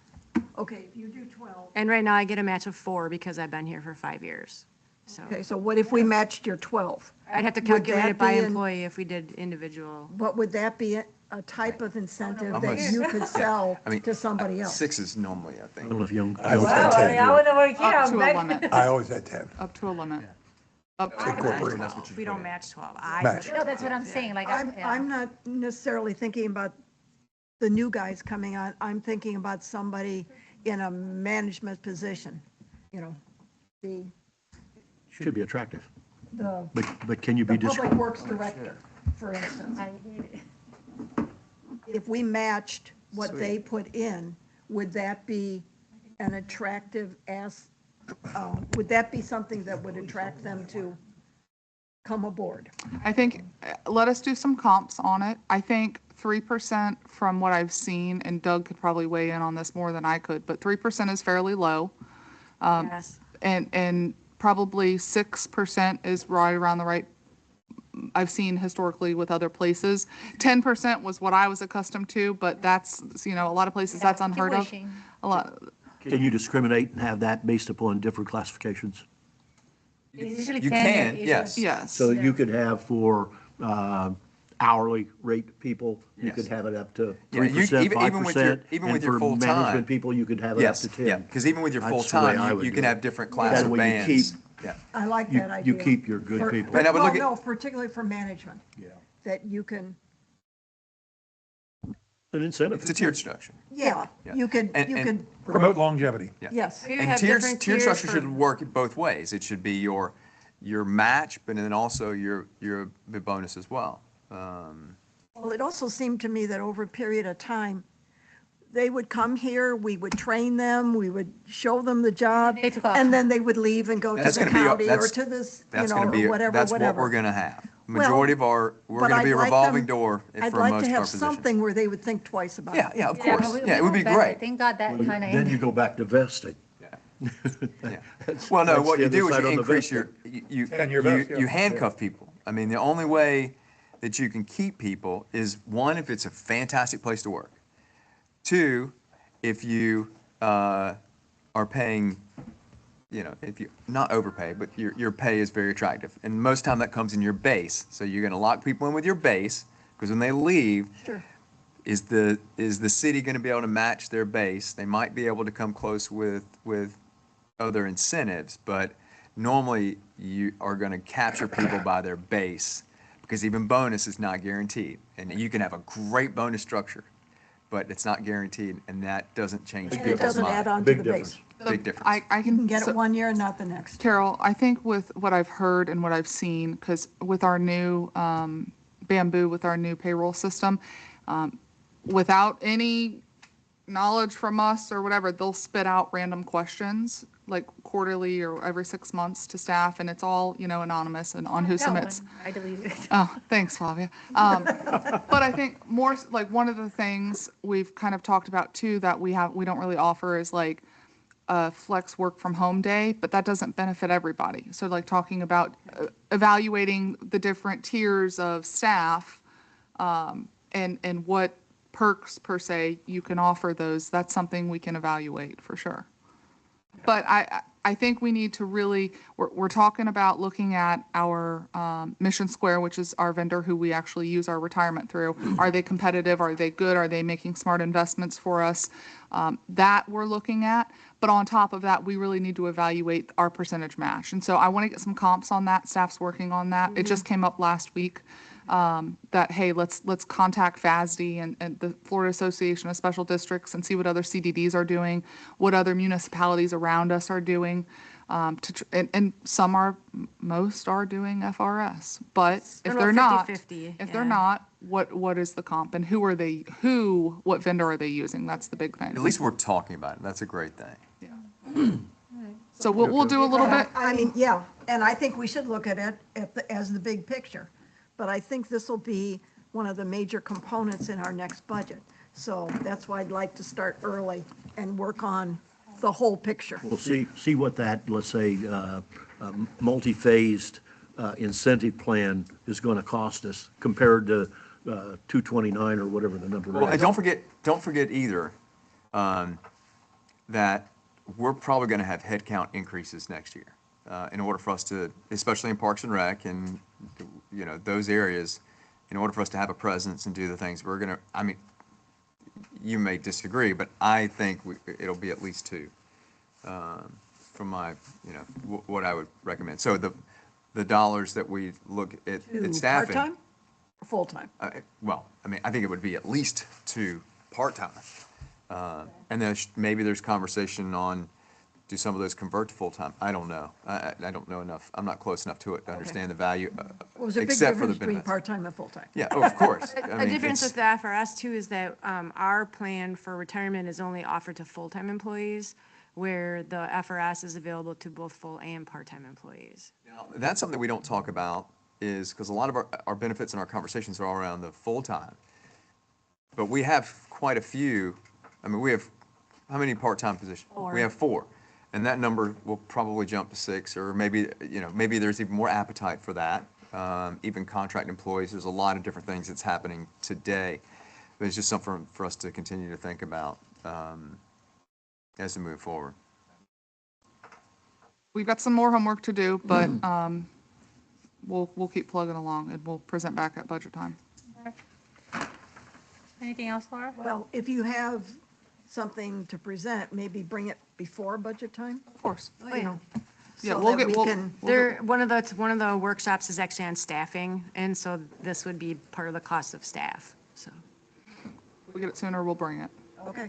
Speaker 5: okay, if you do 12.
Speaker 4: And right now I get a match of 4 because I've been here for 5 years. So
Speaker 5: Okay, so what if we matched your 12?
Speaker 4: I'd have to
Speaker 5: Would
Speaker 4: calculate
Speaker 5: that
Speaker 4: it by
Speaker 5: be in-
Speaker 4: employee if we did individual.
Speaker 5: What would that be, a type of incentive that
Speaker 9: Almost-
Speaker 5: you could sell
Speaker 9: I mean,
Speaker 5: to somebody else?
Speaker 9: 6 is normally, I
Speaker 7: I
Speaker 9: think.
Speaker 7: don't know if young.
Speaker 3: I always had 10.
Speaker 1: Up to a limit,
Speaker 3: I always had 10.
Speaker 1: up to a limit. Up to
Speaker 3: Incorporated.
Speaker 1: 12.
Speaker 4: We don't match 12.
Speaker 3: Match.
Speaker 2: No, that's what I'm saying, like,
Speaker 5: I'm not necessarily thinking about the new guys coming on. I'm thinking about somebody in a management position, you know, the
Speaker 7: Should be attractive.
Speaker 5: the
Speaker 7: But can you be
Speaker 5: Public Works Director, for instance.
Speaker 2: I hate it.
Speaker 5: If we matched what they put in, would that be an attractive would that be something that would attract them to come aboard?
Speaker 1: I think, let us do some comps on it. I think 3% from what I've seen, and Doug could probably weigh in on this more than I could, but 3% is fairly low.
Speaker 4: Yes.
Speaker 1: And probably 6% is right around the right, I've seen historically with other places. 10% was what I was accustomed to, but that's, a lot of places that's
Speaker 2: Keep
Speaker 1: unheard of.
Speaker 2: wishing.
Speaker 1: A lot,
Speaker 7: Can you discriminate and have that based upon different classifications?
Speaker 2: It's usually
Speaker 9: You
Speaker 2: 10,
Speaker 9: can,
Speaker 2: it's
Speaker 9: yes.
Speaker 2: just-
Speaker 1: yes.
Speaker 7: So you could have for hourly rate people, you
Speaker 9: Yes.
Speaker 7: could have it up to
Speaker 9: Yeah, you-
Speaker 7: 3%,
Speaker 9: even with your-
Speaker 7: 5%.
Speaker 9: even with your full
Speaker 7: And for
Speaker 9: time.
Speaker 7: management people, you could have it up
Speaker 9: Yes,
Speaker 7: to 10.
Speaker 9: yeah, because even with your
Speaker 7: That's the way I
Speaker 9: full-time,
Speaker 7: would
Speaker 9: you
Speaker 7: do
Speaker 9: can
Speaker 7: it.
Speaker 9: have different class
Speaker 7: That
Speaker 9: of
Speaker 7: way you
Speaker 9: bands.
Speaker 7: keep-
Speaker 9: Yeah.
Speaker 5: I like
Speaker 7: You-
Speaker 5: that
Speaker 7: you
Speaker 5: idea.
Speaker 7: keep your good people.
Speaker 9: And I would look
Speaker 5: No,
Speaker 9: at-
Speaker 5: particularly for management. Yeah. That you can,
Speaker 7: An incentive.
Speaker 9: It's a tiered structure.
Speaker 5: yeah,
Speaker 9: Yeah.
Speaker 5: you could,
Speaker 9: And-
Speaker 5: you
Speaker 9: and-
Speaker 5: could,
Speaker 3: Promote longevity.
Speaker 9: Yeah.
Speaker 5: yes.
Speaker 4: You
Speaker 9: And
Speaker 4: have
Speaker 9: tiered
Speaker 4: different
Speaker 9: tiered
Speaker 4: tiers
Speaker 9: structure
Speaker 4: for-
Speaker 9: should work both ways. It should be your match, but then also your bonus as well.
Speaker 5: Well, it also seemed to me that over a period of time, they would come here, we would train them, we would show them the job,
Speaker 2: They took off.
Speaker 5: and then they would leave and go to
Speaker 9: That's
Speaker 5: the
Speaker 9: gonna be,
Speaker 5: county or
Speaker 9: that's,
Speaker 5: to this,
Speaker 9: that's
Speaker 5: or
Speaker 9: gonna be,
Speaker 5: whatever,
Speaker 9: that's what
Speaker 5: whatever.
Speaker 9: we're gonna have.
Speaker 5: Well,
Speaker 9: Majority of we're
Speaker 5: But
Speaker 9: gonna be
Speaker 5: I'd
Speaker 9: a
Speaker 5: like
Speaker 9: revolving
Speaker 5: them-
Speaker 9: door
Speaker 5: I'd
Speaker 9: for
Speaker 5: like
Speaker 9: most
Speaker 5: to
Speaker 9: of our
Speaker 5: have
Speaker 9: positions.
Speaker 5: something where they would think twice about it.
Speaker 9: Yeah, of
Speaker 2: Yeah,
Speaker 9: course.
Speaker 2: but
Speaker 9: Yeah, it would be
Speaker 2: better.
Speaker 9: great.
Speaker 2: Thank God that kind of
Speaker 7: Then you go back to vesting.
Speaker 9: Yeah. Well, no,
Speaker 7: That's
Speaker 9: what
Speaker 7: the
Speaker 9: you
Speaker 7: other
Speaker 9: do is
Speaker 7: side
Speaker 9: you
Speaker 7: on the
Speaker 9: increase
Speaker 7: vesting.
Speaker 9: you
Speaker 3: 10-year vest, yeah.
Speaker 9: handcuff people. I mean, the only way that you can keep people is, one, if it's a fantastic place to work. Two, if you are paying, if you, not overpay, but your pay is very attractive. And most time that comes in your base. So you're going to lock people in with your base, because when they leave,
Speaker 5: Sure.
Speaker 9: is the city going to be able to match their base? They might be able to come close with other incentives, but normally you are going to capture people by their base, because even bonus is not guaranteed. And you can have a great bonus structure, but it's not guaranteed, and that doesn't change
Speaker 5: And it
Speaker 9: people's
Speaker 5: doesn't add
Speaker 9: mind.
Speaker 5: on to
Speaker 7: Big
Speaker 5: the
Speaker 7: difference.
Speaker 5: base.
Speaker 9: Big difference.
Speaker 1: I
Speaker 5: You can
Speaker 1: can,
Speaker 5: get
Speaker 1: so-
Speaker 5: it one year and not the next.
Speaker 1: Carol, I think with what I've heard and what I've seen, because with our new Bamboo, with our new payroll system, without any knowledge from us or whatever, they'll spit out random questions, like quarterly or every 6 months to staff, and it's all, anonymous and on who
Speaker 2: Got one.
Speaker 1: submits.
Speaker 2: I deleted it.
Speaker 1: Oh, thanks, Flavia. But I think more like one of the things we've kind of talked about too that we don't really offer is like a flex work from home day, but that doesn't benefit everybody. So like talking about evaluating the different tiers of staff and what perks per se you can offer those. That's something we can evaluate for sure. But I think we need to really, we're talking about looking at our Mission Square, which is our vendor who we actually use our retirement through. Are they competitive? Are they good? Are they making smart investments for us? That we're looking at. But on top of that, we really need to evaluate our percentage match. And so I want to get some comps on that. Staff's working on that. It just came up last week. That, hey, let's contact FASD and the Florida Association of Special Districts and see what other CDDs are doing, what other municipalities around us are doing. And most are doing FRS. But if
Speaker 4: They're
Speaker 1: they're
Speaker 4: about
Speaker 1: not,
Speaker 4: 50-50,
Speaker 1: if they're
Speaker 4: yeah.
Speaker 1: not, what is the comp and what vendor are they using? That's the big thing.
Speaker 9: At least we're talking about it. That's a great thing.
Speaker 1: So we'll do a little bit.
Speaker 5: I mean, yeah, and I think we should look at it as the big picture. But I think this will be one of the major components in our next budget. So that's why I'd like to start early and work on the whole picture.
Speaker 7: We'll see what that, let's say, multi-phased incentive plan is going to cost us compared to 229 or whatever the number
Speaker 9: Well, and
Speaker 7: is.
Speaker 9: don't forget either, that we're probably going to have headcount increases next year, in order for us to, especially in Parks and Rec and, those areas, in order for us to have a presence and do the things we're going to, I mean, you may disagree, but I think it'll be at least two, from my, what I would recommend. So the dollars that we look at staffing.
Speaker 5: Part-time or full-time?
Speaker 9: Well, I mean, I think it would be at least two part-time. And then maybe there's conversation on, do some of those convert to full-time? I don't know. I don't know enough. I'm not close enough to it to understand the value,
Speaker 5: Well, there's a big
Speaker 9: except for the
Speaker 5: difference between
Speaker 9: benefits.
Speaker 5: part-time and full-time.
Speaker 9: Yeah, oh, of course. I
Speaker 4: A
Speaker 9: mean,
Speaker 4: difference
Speaker 9: it's-
Speaker 4: with that for us too is that our plan for retirement is only offered to full-time employees, where the FRS is available to both full and part-time employees.
Speaker 9: That's something we don't talk about, is because a lot of our benefits and our conversations are all around the full-time. But we have quite a few, I mean, we have, how many part-time positions?
Speaker 4: Four.
Speaker 9: We have 4. And that number will probably jump to 6, or maybe, maybe there's even more appetite for that. Even contract employees, there's a lot of different things that's happening today. But it's just something for us to continue to think about as we move forward.
Speaker 1: We've got some more homework to do, but we'll keep plugging along and we'll present back at budget time.
Speaker 2: Anything else, Laura?
Speaker 5: Well, if you have something to present, maybe bring it before budget time,
Speaker 1: Of course.
Speaker 5: you know.
Speaker 1: Yeah,
Speaker 5: so
Speaker 1: we'll
Speaker 5: that
Speaker 1: get,
Speaker 5: we
Speaker 1: we'll,
Speaker 5: can-
Speaker 4: There, one of the workshops is actually on staffing, and so this would be part of the cost of staff, so.
Speaker 1: if we get it sooner, we'll bring it.
Speaker 5: Okay.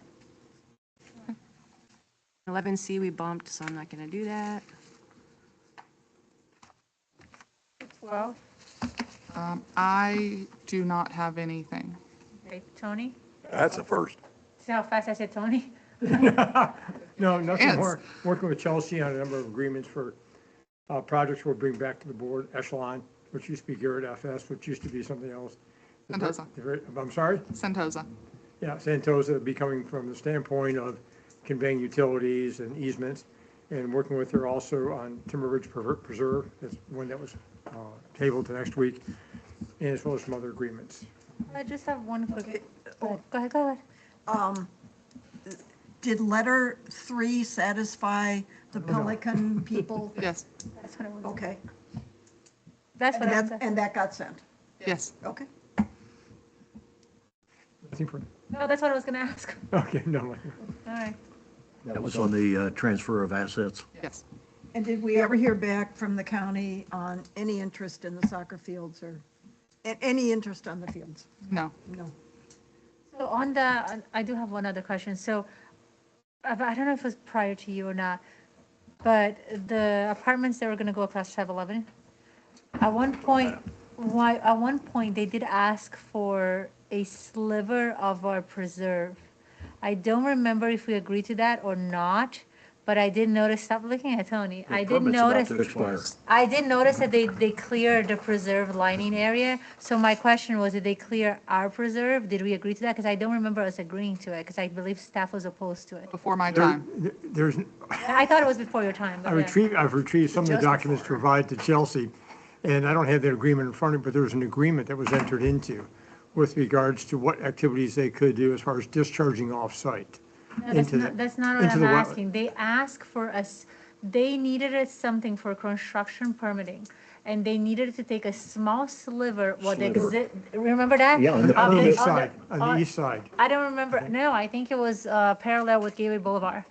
Speaker 4: 11C we bumped, so I'm not gonna do that.
Speaker 2: 12.
Speaker 1: I do not have anything.
Speaker 2: Okay, Tony?
Speaker 3: That's a first.
Speaker 2: See how fast I said Tony?
Speaker 8: No, nothing
Speaker 1: Ants.
Speaker 8: more. Working with Chelsea on a number of agreements for projects we'll bring back to the board, Echelon, which used to be Garrett FS, which used to be something else.
Speaker 1: Sentosa.
Speaker 8: I'm sorry?
Speaker 1: Sentosa.
Speaker 8: Yeah, Sentosa would be coming from the standpoint of conveying utilities and easements, and working with her also on Timber Ridge Preserve, that's one that was tabled to next week. and as well as some other agreements.
Speaker 2: I just have one quick, go ahead.
Speaker 5: Did letter 3 satisfy the Pelican people?
Speaker 1: Yes,
Speaker 2: That's what I was,
Speaker 5: Okay,
Speaker 2: that's what I was,
Speaker 5: and that got sent,
Speaker 1: yes.
Speaker 5: okay.
Speaker 8: Nothing for,
Speaker 2: no, that's what I was gonna ask.
Speaker 8: okay, no.
Speaker 2: All right.
Speaker 7: That was on the transfer of assets.
Speaker 1: Yes.
Speaker 5: And did we ever hear back from the county on any interest in the soccer fields or any interest on the fields?
Speaker 1: No.
Speaker 5: No.
Speaker 2: So on the, I do have one other question. So I don't know if it was prior to you or not, but the apartments that were gonna go across 511, at one point, they did ask for a sliver of our preserve. I don't remember if we agreed to that or not, but I did notice, stop looking at Tony. I did
Speaker 7: Permit's about
Speaker 2: notice.
Speaker 7: to expire.
Speaker 2: I did notice that they cleared the preserve lining area. So my question was, did they clear our preserve? Did we agree to that? Because I don't remember us agreeing to it, because I believe staff was opposed to it.
Speaker 1: Before my time.
Speaker 8: There's,
Speaker 2: I thought it was before your time, but yeah.
Speaker 8: I've retrieved some of the documents to provide to Chelsea, and I don't have that agreement in front of me, but there was an agreement that was entered into with regards to what activities they could do as far as discharging off-site.
Speaker 2: No, that's not what
Speaker 8: into
Speaker 2: I'm
Speaker 8: the wetland.
Speaker 2: asking. They asked for us, they needed something for construction permitting, and they needed to take a small sliver, remember that?
Speaker 7: Yeah, on the
Speaker 8: On the east
Speaker 2: Of
Speaker 8: side, on the east side.
Speaker 2: I don't remember, no, I think it was parallel with Gateway Boulevard.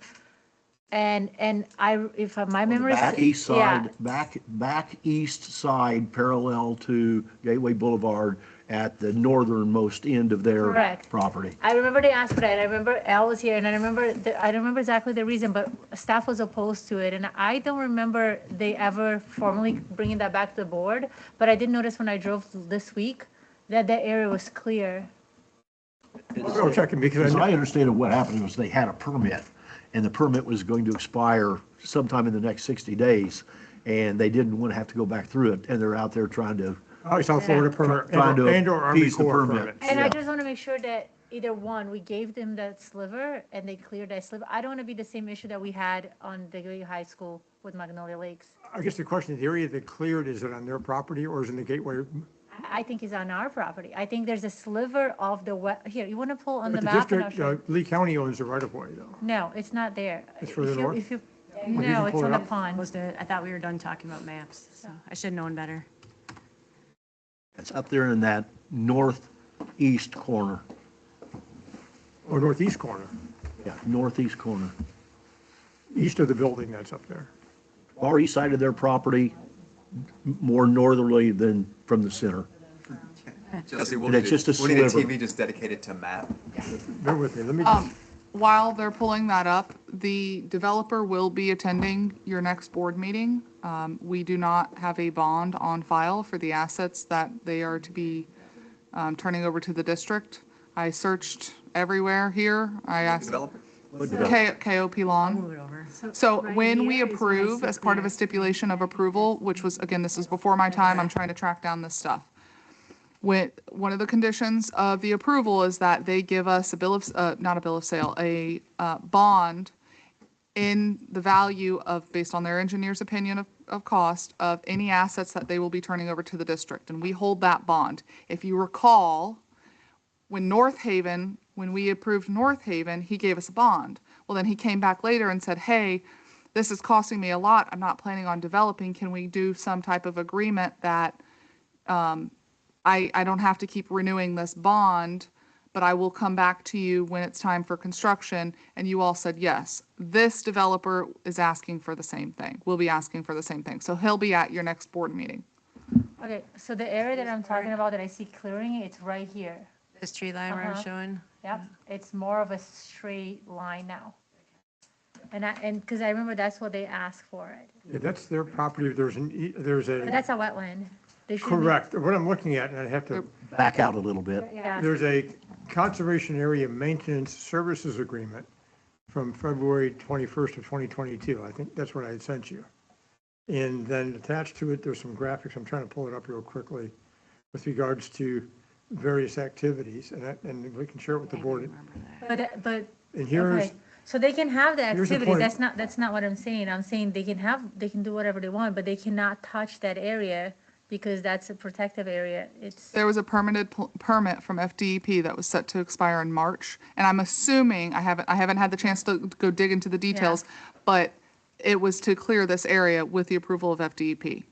Speaker 2: And if my memory.
Speaker 7: Back east
Speaker 2: Yeah.
Speaker 7: side, back east side, parallel to Gateway Boulevard at the northernmost end of their
Speaker 2: Correct.
Speaker 7: property.
Speaker 2: I remember they asked for that, and I remember Al was here, and I don't remember exactly the reason, but staff was opposed to it, and I don't remember they ever formally bringing that back to the board, but I did notice when I drove this week that that area was clear.
Speaker 8: I'll check it because
Speaker 7: As
Speaker 8: I
Speaker 7: I
Speaker 8: know,
Speaker 7: understand it, what happened was they had a permit, and the permit was going to expire sometime in the next 60 days, and they didn't want to have to go back through it, and they're out there trying to,
Speaker 8: South Florida permit
Speaker 7: Trying to
Speaker 8: and/or Army
Speaker 7: appease the
Speaker 8: Corps
Speaker 7: permit.
Speaker 8: permit.
Speaker 2: And I
Speaker 7: Yeah.
Speaker 2: just want to make sure that either one, we gave them that sliver, and they cleared that sliver. I don't want to be the same issue that we had on the Gateway High School with Magnolia Lakes.
Speaker 8: I guess the question is, the area they cleared, is it on their property or is it in the Gateway?
Speaker 2: I think it's on our property. I think there's a sliver of the here, you want to pull on the
Speaker 8: But the
Speaker 2: map? And I'll
Speaker 8: district,
Speaker 2: show you.
Speaker 8: Lee County owns the right of way though.
Speaker 2: No, it's not there.
Speaker 8: It's further
Speaker 2: If you-
Speaker 8: north?
Speaker 2: if you-
Speaker 8: you
Speaker 2: No,
Speaker 8: can
Speaker 2: it's
Speaker 8: pull it
Speaker 2: on the
Speaker 8: up.
Speaker 2: pond.
Speaker 4: I thought we were done talking about maps, so I should have known better.
Speaker 7: it's up there in that northeast corner.
Speaker 8: Or northeast corner,
Speaker 7: Yeah, northeast corner.
Speaker 8: east of the building that's up there.
Speaker 7: Far east side of their property, more northerly than from the center.
Speaker 9: Chelsea, we'll
Speaker 7: And it's
Speaker 9: need
Speaker 7: just a
Speaker 9: we'll need a
Speaker 7: sliver.
Speaker 9: TV just dedicated to map.
Speaker 8: Bear with me, let me,
Speaker 1: While they're pulling that up, the developer will be attending your next board meeting. We do not have a bond on file for the assets that they are to be turning over to the district. I searched everywhere here. I asked
Speaker 9: Developer?
Speaker 1: KOP Lawn.
Speaker 4: Move it over.
Speaker 1: So when we approve, as part of a stipulation of approval, which was, again, this is before my time, I'm trying to track down this stuff. One of the conditions of the approval is that they give us a bill of, not a bill of sale, a bond in the value of, based on their engineer's opinion of cost, of any assets that they will be turning over to the district, and we hold that bond. If you recall, when we approved North Haven, he gave us a bond. Well, then he came back later and said, hey, this is costing me a lot, I'm not planning on developing, can we do some type of agreement that I don't have to keep renewing this bond, but I will come back to you when it's time for construction, and you all said yes. This developer is asking for the same thing, will be asking for the same thing, so he'll be at your next board meeting.
Speaker 2: Okay, so the area that I'm talking about that I see clearing, it's right here.
Speaker 4: This tree line where I'm showing.
Speaker 2: Yep, it's more of a straight line now. And because I remember that's what they asked for it.
Speaker 8: yeah, that's their property, there's
Speaker 2: But
Speaker 8: a,
Speaker 2: that's a wetland. They shouldn't be-
Speaker 8: correct, what I'm looking at, and I have to,
Speaker 7: Back out a little bit.
Speaker 2: Yeah,
Speaker 8: there's a conservation area maintenance services agreement from February 21st of 2022, I think that's what I had sent you. And then attached to it, there's some graphics, I'm trying to pull it up real quickly, with regards to various activities, and we can share it with the board.
Speaker 2: but,
Speaker 8: And here's,
Speaker 2: okay, so they can have the
Speaker 8: here's the
Speaker 2: activity,
Speaker 8: point.
Speaker 2: that's not what I'm saying. I'm saying they can do whatever they want, but they cannot touch that area because that's a protective area. It's,
Speaker 1: There was a permit from FDEP that was set to expire in March, and I'm assuming, I haven't had the chance to go dig into the details, but it was to clear this area with the approval of FDEP.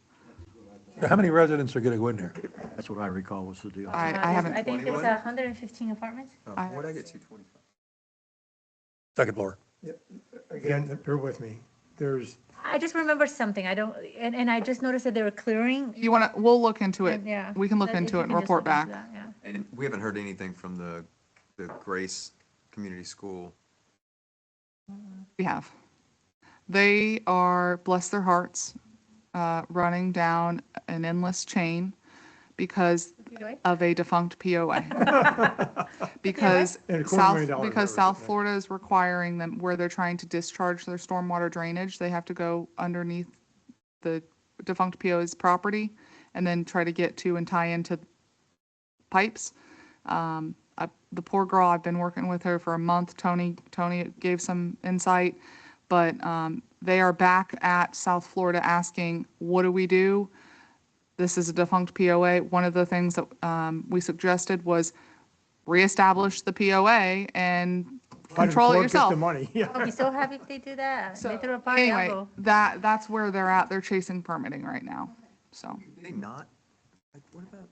Speaker 3: How many residents are going to go in there?
Speaker 7: That's what I recall was the deal.
Speaker 1: I haven't,
Speaker 2: I think there's
Speaker 9: 21?
Speaker 2: 115 apartments.
Speaker 9: Where'd I get 225?
Speaker 3: Second floor.
Speaker 8: Again, bear with me. There's,
Speaker 2: I just remember something. I don't, and I just noticed that they were clearing.
Speaker 1: you want to, we'll look into it.
Speaker 2: And, yeah.
Speaker 1: We can look
Speaker 2: That- if
Speaker 1: into
Speaker 2: you
Speaker 1: it and
Speaker 2: can just
Speaker 1: report
Speaker 2: look into
Speaker 1: back.
Speaker 2: that, yeah.
Speaker 9: And we haven't heard anything from the Grace Community School.
Speaker 1: We have. They are, bless their hearts, running down an endless chain because of a defunct POA. Because
Speaker 8: And a $250,000
Speaker 1: because
Speaker 8: or
Speaker 1: South
Speaker 8: something.
Speaker 1: Florida is requiring them, where they're trying to discharge their stormwater drainage, they have to go underneath the defunct POA's property and then try to get to and tie into pipes. The poor girl, I've been working with her for a month. Tony gave some insight, but they are back at South Florida asking, what do we do? This is a defunct POA. One of the things that we suggested was reestablish the POA and
Speaker 8: how did
Speaker 1: control it
Speaker 8: court get
Speaker 1: yourself.
Speaker 8: the money? Yeah.
Speaker 2: I'll be so happy if they do that.
Speaker 1: So
Speaker 2: They throw a party, I'll
Speaker 1: anyway,
Speaker 2: go.
Speaker 1: that's where they're at. They're chasing permitting right now. So
Speaker 9: Did they not? Like, what about?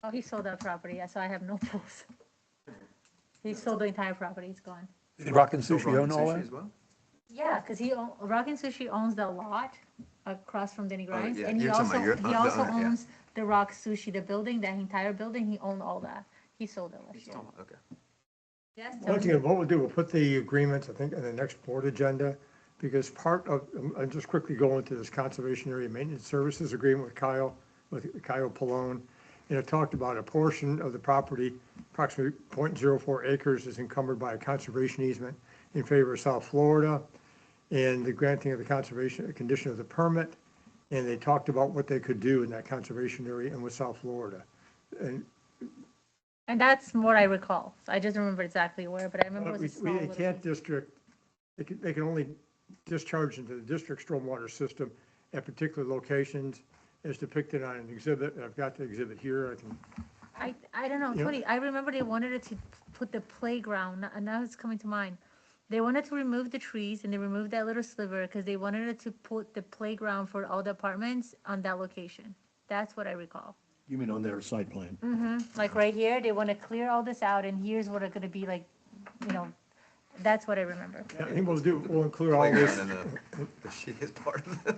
Speaker 2: Oh, he sold that property, so I have no proof. He sold the entire property, it's gone.
Speaker 3: Did Rockin'
Speaker 9: Still
Speaker 3: Sushi own
Speaker 9: Rockin'
Speaker 3: all
Speaker 9: Sushi
Speaker 3: that?
Speaker 9: as well?
Speaker 2: Yeah, because Rockin' Sushi owns the lot across from Denny Grimes,
Speaker 9: yeah,
Speaker 2: and he
Speaker 9: you're talking
Speaker 2: also,
Speaker 9: about
Speaker 2: he
Speaker 9: the
Speaker 2: also
Speaker 9: owner, yeah.
Speaker 2: owns the Rock Sushi, the building, that entire building, he owned all that. He sold it last year.
Speaker 9: Okay.
Speaker 2: Yes,
Speaker 8: Once again, what we'll do, we'll put the agreements, I think, on the next board agenda, because part of, I'm just quickly going to this Conservation Area Maintenance Services Agreement with Kyle Pallone. And it talked about a portion of the property, approximately .04 acres, is encumbered by a conservation easement in favor of South Florida, and the granting of the conservation, condition of the permit, and they talked about what they could do in that conservation area and with South Florida. And
Speaker 2: And that's what I recall. So I just remember exactly where, but I remember it was a small
Speaker 8: they
Speaker 2: little
Speaker 8: can't
Speaker 2: thing.
Speaker 8: district, they can only discharge into the district stormwater system at particular locations as depicted on an exhibit, and I've got the exhibit here, I can,
Speaker 2: I don't know,
Speaker 8: Yeah.
Speaker 2: Tony, I remember they wanted it to put the playground, and now it's coming to mind. They wanted to remove the trees and they removed that little sliver because they wanted it to put the playground for all the apartments on that location. That's what I recall.
Speaker 7: You mean on their site plan?
Speaker 2: Like right here, they want to clear all this out and here's what it's gonna be like, you know, that's what I remember.
Speaker 8: I think we'll include all this.
Speaker 9: Playground and the shittiest part of it.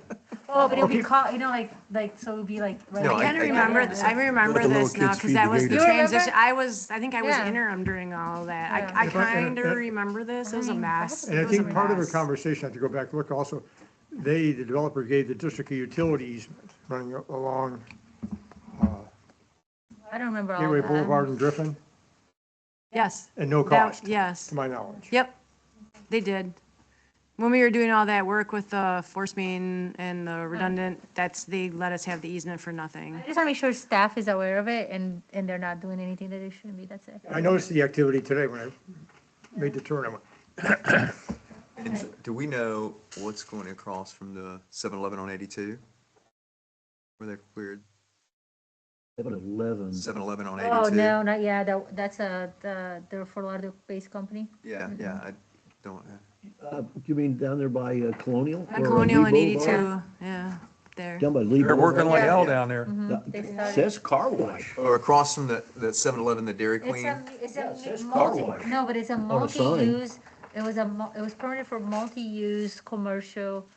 Speaker 2: Oh, but it'll be called, you know, like, so it'll be like. right
Speaker 9: No,
Speaker 2: here.
Speaker 4: I kind of remember, I remember
Speaker 3: Let the little
Speaker 4: this now,
Speaker 3: kids
Speaker 4: because
Speaker 3: feed
Speaker 4: that
Speaker 3: the
Speaker 4: was the
Speaker 3: gators.
Speaker 2: You remember?
Speaker 4: transition, I think I was
Speaker 2: Yeah.
Speaker 4: interim during all that.
Speaker 2: Yeah.
Speaker 4: I
Speaker 8: If I- and-
Speaker 4: kind of
Speaker 8: and-
Speaker 4: remember this, it was a
Speaker 2: I mean,
Speaker 4: mess.
Speaker 8: And I
Speaker 4: It was a
Speaker 8: think part of the
Speaker 4: mess.
Speaker 8: conversation, I have to go back and look also, the developer gave the district a utility easement running along
Speaker 2: I don't remember all
Speaker 8: Gateway
Speaker 2: that.
Speaker 8: Boulevard and Griffin,
Speaker 4: Yes.
Speaker 8: and no
Speaker 4: That-
Speaker 8: cost,
Speaker 4: Yes,
Speaker 8: to my knowledge.
Speaker 4: yep, they did. When we were doing all that work with the force main and the redundant, they let us have the easement for nothing.
Speaker 2: I just want to make sure staff is aware of it and they're not doing anything that they shouldn't be, that's it.
Speaker 8: I noticed the activity today when I made the turn, I went,
Speaker 9: And do we know what's going across from the 7-Eleven on 82? Where they cleared
Speaker 7: 7-Eleven.
Speaker 9: 7-Eleven on 82?
Speaker 2: Oh, no, not, yeah, that's the Fort Lauderdale-based company.
Speaker 9: Yeah, I don't,
Speaker 7: You mean down there by Colonial?
Speaker 4: On
Speaker 7: Or
Speaker 4: Colonial and
Speaker 7: Lee Boulevard?
Speaker 4: 82, yeah, there.
Speaker 7: Down by Lee
Speaker 3: They're working
Speaker 7: Boulevard?
Speaker 3: like hell down there.
Speaker 2: They
Speaker 7: It
Speaker 2: started-
Speaker 7: says car wash.
Speaker 9: or across from the 7-Eleven, the Dairy
Speaker 2: It's
Speaker 9: Queen?
Speaker 2: it's
Speaker 7: Yeah, it says
Speaker 2: a
Speaker 7: car
Speaker 2: multi,
Speaker 7: wash
Speaker 2: no, but it's a
Speaker 7: a sign.
Speaker 2: multi-use, it was permitted for multi-use commercial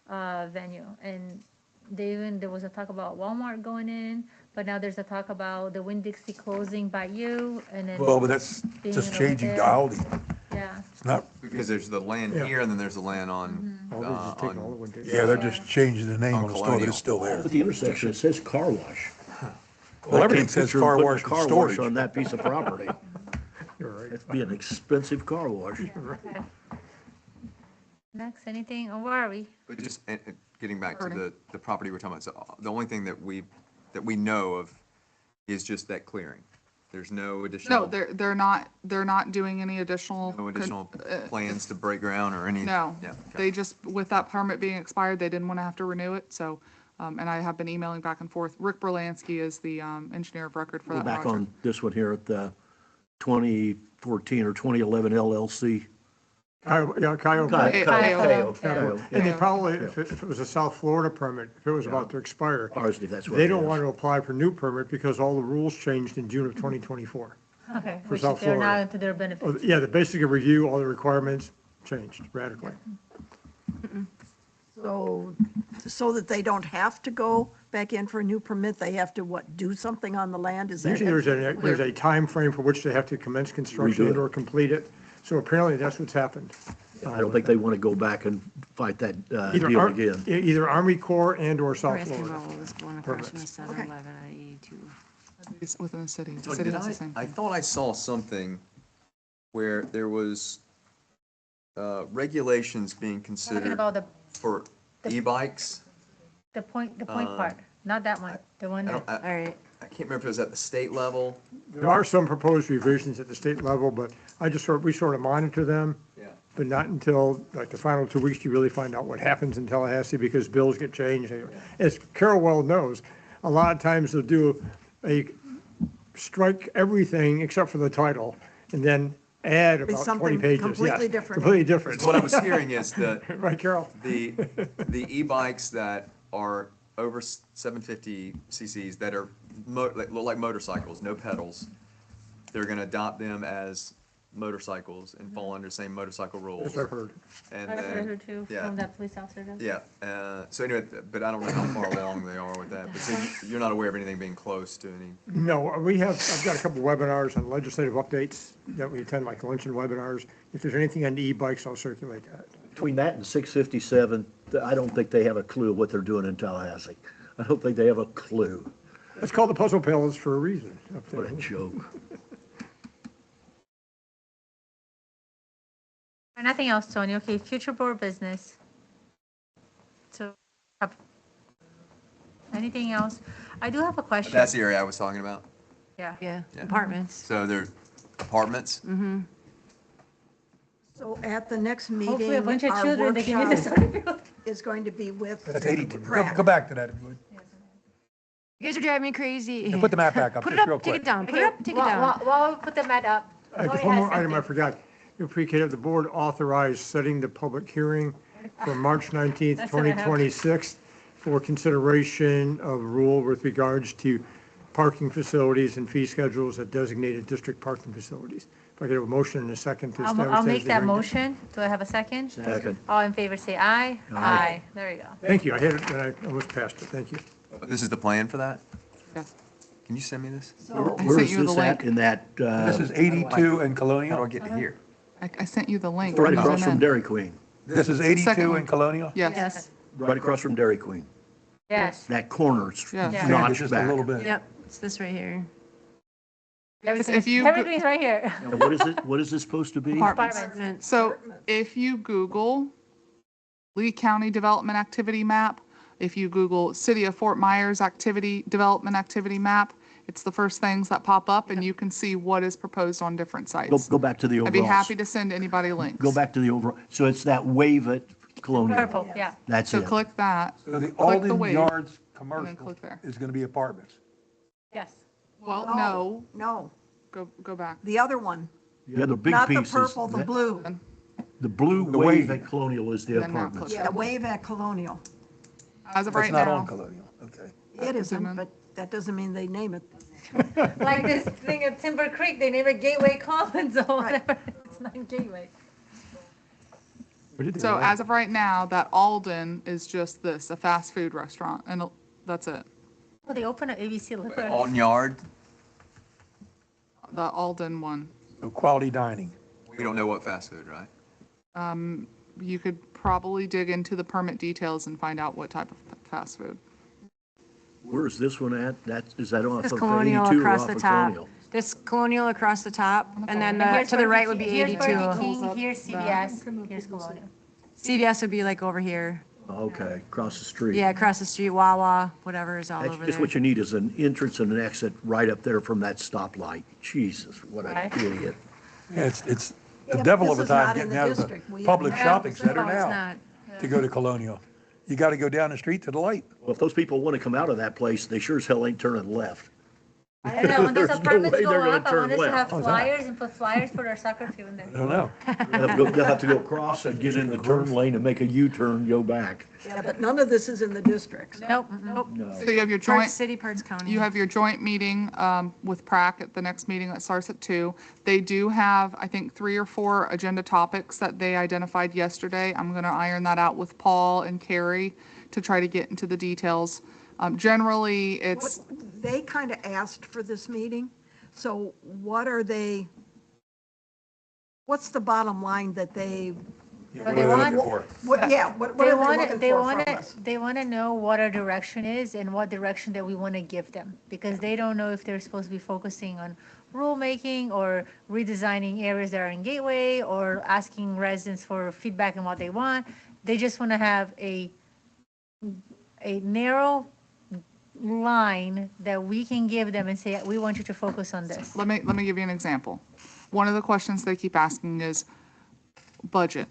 Speaker 2: venue. And there was a talk about Walmart going in, but now there's a talk about the Winn-Dixie closing by you and then.
Speaker 3: Well, but that's
Speaker 2: being
Speaker 3: just
Speaker 2: over
Speaker 3: changing to
Speaker 2: there.
Speaker 3: Aldi.
Speaker 2: Yeah,
Speaker 3: It's not,
Speaker 9: Because there's the land
Speaker 8: Yeah.
Speaker 9: here and then there's the land on,
Speaker 8: oh, they're just taking all the
Speaker 9: on,
Speaker 8: one day.
Speaker 3: yeah, they're just changing the name
Speaker 9: On
Speaker 3: on the store, but
Speaker 9: Colonial.
Speaker 3: it's still there.
Speaker 7: At the intersection, it says car wash.
Speaker 3: Well,
Speaker 7: I
Speaker 3: everything
Speaker 7: can't
Speaker 3: says
Speaker 7: picture
Speaker 3: car
Speaker 7: putting a
Speaker 3: wash and
Speaker 7: car wash
Speaker 3: storage.
Speaker 7: on that piece of property.
Speaker 8: You're right.
Speaker 7: It'd be an expensive car wash.
Speaker 2: next, anything, or where are we?
Speaker 9: but just getting back to the property we're talking about. So the only thing that we know of is just that clearing. There's no additional.
Speaker 1: no, they're not doing any additional.
Speaker 9: No additional plans to break ground or any?
Speaker 1: No,
Speaker 9: Yeah, okay.
Speaker 1: they just, with that permit being expired, they didn't want to have to renew it, so And I have been emailing back and forth. Rick Berlansky is the engineer of record for
Speaker 7: Go
Speaker 1: that
Speaker 7: back
Speaker 1: project.
Speaker 7: on this one here at the 2014 or 2011 LLC.
Speaker 8: Yeah, Coyote.
Speaker 1: Coyote.
Speaker 8: And they probably, if it was a South Florida permit, if it was about to expire,
Speaker 7: Obviously, that's what
Speaker 8: they
Speaker 7: it
Speaker 8: don't
Speaker 7: is.
Speaker 8: want to apply for new permit because all the rules changed in June of 2024.
Speaker 2: Okay,
Speaker 8: For
Speaker 2: which
Speaker 8: South
Speaker 2: they're
Speaker 8: Florida.
Speaker 2: now into their benefit.
Speaker 8: Yeah, the basic review, all the requirements changed radically.
Speaker 5: So that they don't have to go back in for a new permit, they have to, what, do something on the land? Is that
Speaker 8: Usually
Speaker 5: it?
Speaker 8: there's a time frame for which they have to commence construction
Speaker 7: Redo it.
Speaker 8: and or complete it. So apparently that's what's happened.
Speaker 7: I don't think they want to go back and fight that
Speaker 8: Either
Speaker 7: deal
Speaker 8: Ar-
Speaker 7: again.
Speaker 8: Either Army Corps and or South
Speaker 4: Rescue
Speaker 8: Florida.
Speaker 4: Roll was going across from the
Speaker 8: Permits.
Speaker 4: 7-Eleven at 82.
Speaker 1: It's within the city. The
Speaker 9: So
Speaker 1: city
Speaker 9: did
Speaker 1: does the same
Speaker 9: I
Speaker 1: thing.
Speaker 9: thought I saw something where there was regulations being
Speaker 2: Talking
Speaker 9: considered
Speaker 2: about
Speaker 9: for e-bikes.
Speaker 2: the point part, not that one, the one
Speaker 9: I
Speaker 2: that,
Speaker 9: don't,
Speaker 4: All right.
Speaker 9: I can't remember if it was at the state level.
Speaker 8: There are some proposed revisions at the state level, but we sort of monitor them.
Speaker 9: Yeah.
Speaker 8: But not until like the final 2 weeks, you really find out what happens in Tallahassee because bills get changed. As Carol well knows, a lot of times they'll do strike everything except for the title and then add about 20
Speaker 5: something
Speaker 8: pages.
Speaker 5: completely
Speaker 8: Yes,
Speaker 5: different.
Speaker 8: Completely different.
Speaker 9: What I was hearing is that
Speaker 8: Right, Carol?
Speaker 9: the e-bikes that are over 750 cc's that are look like motorcycles, no pedals, they're going to adopt them as motorcycles and fall under the same motorcycle rules.
Speaker 8: Yes, I've heard.
Speaker 9: And
Speaker 2: I heard her
Speaker 9: then,
Speaker 2: too,
Speaker 9: yeah.
Speaker 2: from that police officer. does.
Speaker 9: yeah. So anyway, but I don't know how far along they are with that. But so you're not aware of anything being close to any.
Speaker 8: No, I've got a couple webinars on legislative updates that we attend, like luncheon webinars. If there's anything on e-bikes, I'll circulate that.
Speaker 7: Between that and 657, I don't think they have a clue what they're doing in Tallahassee. I don't think they have a clue.
Speaker 8: It's called the Puzzle Palace for a reason. up there.
Speaker 7: What a joke.
Speaker 2: Nothing else, Tony. Okay, future board business. So, anything else? I do have a question.
Speaker 9: That's the area I was talking about.
Speaker 2: Yeah.
Speaker 4: Yeah,
Speaker 9: Yeah.
Speaker 4: apartments.
Speaker 9: So they're apartments.
Speaker 5: So at the next
Speaker 2: Hopefully a
Speaker 5: meeting,
Speaker 2: bunch of
Speaker 5: our
Speaker 2: children, they can use
Speaker 5: workshop
Speaker 2: this.
Speaker 5: is going to be with
Speaker 3: That's 82.
Speaker 5: Pratt.
Speaker 3: Go back to that if you would.
Speaker 4: You guys are driving me crazy.
Speaker 3: And put the map back up,
Speaker 4: Put it
Speaker 3: just real
Speaker 4: up, take
Speaker 3: quick.
Speaker 4: it down, put it up, take it down.
Speaker 2: While we put the mat up.
Speaker 8: Just
Speaker 2: Tony
Speaker 8: one
Speaker 2: has
Speaker 8: more item I
Speaker 2: something.
Speaker 8: forgot. If we could have the board authorize setting the public hearing for March 19th,
Speaker 2: That's what I have.
Speaker 8: 2026 for consideration of rule with regards to parking facilities and fee schedules at designated district parking facilities. If I could have a motion and a second to establish that
Speaker 2: I'll
Speaker 8: as
Speaker 2: make
Speaker 8: the
Speaker 2: that
Speaker 8: hearing date.
Speaker 2: motion. Do I have a second?
Speaker 7: Second.
Speaker 2: All in favor, say aye. Aye. There you go.
Speaker 8: Thank you. I had it and I almost passed it. Thank you.
Speaker 9: This is the plan for that?
Speaker 1: Yes.
Speaker 9: Can you send me this?
Speaker 7: Where
Speaker 1: sent
Speaker 7: is
Speaker 1: you the
Speaker 7: this at
Speaker 1: link.
Speaker 7: in that,
Speaker 3: This is 82 and
Speaker 9: How do I
Speaker 3: Colonial.
Speaker 9: get to here?
Speaker 1: I sent you the link.
Speaker 7: right
Speaker 1: Zoom
Speaker 7: across from
Speaker 1: in.
Speaker 7: Dairy Queen?
Speaker 3: This is
Speaker 1: second
Speaker 3: 82
Speaker 1: one.
Speaker 3: and Colonial?
Speaker 1: Yes.
Speaker 4: Yes,
Speaker 7: Right across from Dairy Queen.
Speaker 2: Yes.
Speaker 7: That corner's
Speaker 1: Yeah.
Speaker 3: Yeah,
Speaker 7: notched
Speaker 3: just a
Speaker 7: back.
Speaker 3: little bit.
Speaker 4: yep, it's this right here.
Speaker 1: If you-
Speaker 2: Everything's right here.
Speaker 7: And what is it? What is this supposed to be?
Speaker 4: Apartments.
Speaker 1: So if you Google Lee County Development Activity Map, if you Google City of Fort Myers Development Activity Map, it's the first things that pop up and you can see what is proposed on different sites.
Speaker 7: Go back to the overall.
Speaker 1: I'd be happy to send anybody links.
Speaker 7: Go back to the overall. So it's that wave at Colonial.
Speaker 2: Purple, yeah.
Speaker 7: That's
Speaker 1: So
Speaker 7: it.
Speaker 1: click that.
Speaker 3: So the
Speaker 1: Click the
Speaker 3: Alden
Speaker 1: wave.
Speaker 3: Yards
Speaker 1: then
Speaker 3: commercial
Speaker 1: click there.
Speaker 3: is going to be apartments.
Speaker 2: Yes.
Speaker 1: Well, no,
Speaker 5: No,
Speaker 1: go back.
Speaker 5: the other one,
Speaker 7: Yeah, the big
Speaker 5: not the
Speaker 7: pieces.
Speaker 5: purple, the blue.
Speaker 7: The blue
Speaker 3: The
Speaker 7: wave
Speaker 3: wave.
Speaker 7: at Colonial is the
Speaker 1: Then now
Speaker 7: apartments.
Speaker 1: click
Speaker 5: Yeah, wave at Colonial.
Speaker 1: As of
Speaker 3: That's
Speaker 1: right
Speaker 3: not on
Speaker 1: now,
Speaker 3: Colonial, okay.
Speaker 5: It
Speaker 1: Zoom in.
Speaker 5: isn't, but that doesn't mean they name it.
Speaker 2: Like this thing at Timber Creek, they name it Gateway Commons or whatever. It's not Gateway.
Speaker 1: so as of right now, that Alden is just this, a fast food restaurant, and that's it.
Speaker 2: Well, they open an ABC liquor.
Speaker 9: Alton Yard?
Speaker 1: The Alden one.
Speaker 3: So quality dining.
Speaker 9: We don't know what fast food, right?
Speaker 1: You could probably dig into the permit details and find out what type of fast food.
Speaker 7: Where is this one at? Is that off
Speaker 4: This
Speaker 7: of
Speaker 4: Colonial
Speaker 7: 82 or
Speaker 4: across
Speaker 7: off
Speaker 4: the
Speaker 7: of
Speaker 4: top.
Speaker 7: Colonial?
Speaker 4: This Colonial across the top, and then
Speaker 2: Here's
Speaker 4: to the
Speaker 2: Burger
Speaker 4: right would be
Speaker 2: King- Here's Burger
Speaker 4: 82.
Speaker 2: King, here's CVS, here's Colonial.
Speaker 4: CVS would be like over here.
Speaker 7: Okay, across the street.
Speaker 4: Yeah, across the street, Wawa, whatever is all
Speaker 7: That's
Speaker 4: over
Speaker 7: just
Speaker 4: there.
Speaker 7: what you need is an entrance and an exit right up there from that stoplight. Jesus, what an
Speaker 2: Right.
Speaker 7: idiot.
Speaker 3: Yeah, it's
Speaker 5: Yeah,
Speaker 3: the
Speaker 5: but
Speaker 3: devil
Speaker 5: this
Speaker 3: of a
Speaker 5: is not
Speaker 3: time
Speaker 5: in
Speaker 3: getting
Speaker 5: the
Speaker 3: out of the
Speaker 5: district. We
Speaker 3: public
Speaker 5: haven't-
Speaker 3: shopping center
Speaker 4: No, it's
Speaker 3: now
Speaker 4: not.
Speaker 3: to go to Colonial. you got to go down the street to the light.
Speaker 7: Well, if those people want to come out of that place, they sure as hell ain't turning left.
Speaker 2: I don't know, when those
Speaker 7: There's no
Speaker 2: apartments
Speaker 7: way
Speaker 2: go
Speaker 7: they're gonna
Speaker 2: up, I
Speaker 7: turn
Speaker 2: want us to
Speaker 7: left.
Speaker 2: have
Speaker 3: How's that?
Speaker 2: flyers and put flyers for our soccer field in
Speaker 3: I
Speaker 2: there.
Speaker 3: don't know.
Speaker 7: They'll have to go across and get in the turn lane and make a U-turn, go back.
Speaker 5: Yeah, but none of this is in the districts.
Speaker 2: Nope,
Speaker 4: Nope.
Speaker 1: So you have your
Speaker 4: Parts
Speaker 1: joint,
Speaker 4: city, parts county.
Speaker 1: you have your joint meeting with PrAC at the next meeting that starts at 2. They do have, I think, 3 or 4 agenda topics that they identified yesterday. I'm going to iron that out with Paul and Carrie to try to get into the details. Generally, it's,
Speaker 5: They kind of asked for this meeting, so what are they, what's the bottom line that they,
Speaker 3: Yeah,
Speaker 2: But
Speaker 3: what
Speaker 2: they
Speaker 3: are they
Speaker 2: want-
Speaker 3: looking for?
Speaker 5: what, yeah, what
Speaker 2: They
Speaker 5: are they
Speaker 2: want
Speaker 5: looking
Speaker 2: to, they
Speaker 5: for
Speaker 2: want
Speaker 5: from
Speaker 2: to,
Speaker 5: us?
Speaker 2: they want to know what our direction is and what direction that we want to give them. Because they don't know if they're supposed to be focusing on rulemaking or redesigning areas that are in Gateway or asking residents for feedback on what they want. They just want to have a narrow line that we can give them and say, we want you to focus on this.
Speaker 1: let me give you an example. One of the questions they keep asking is budget.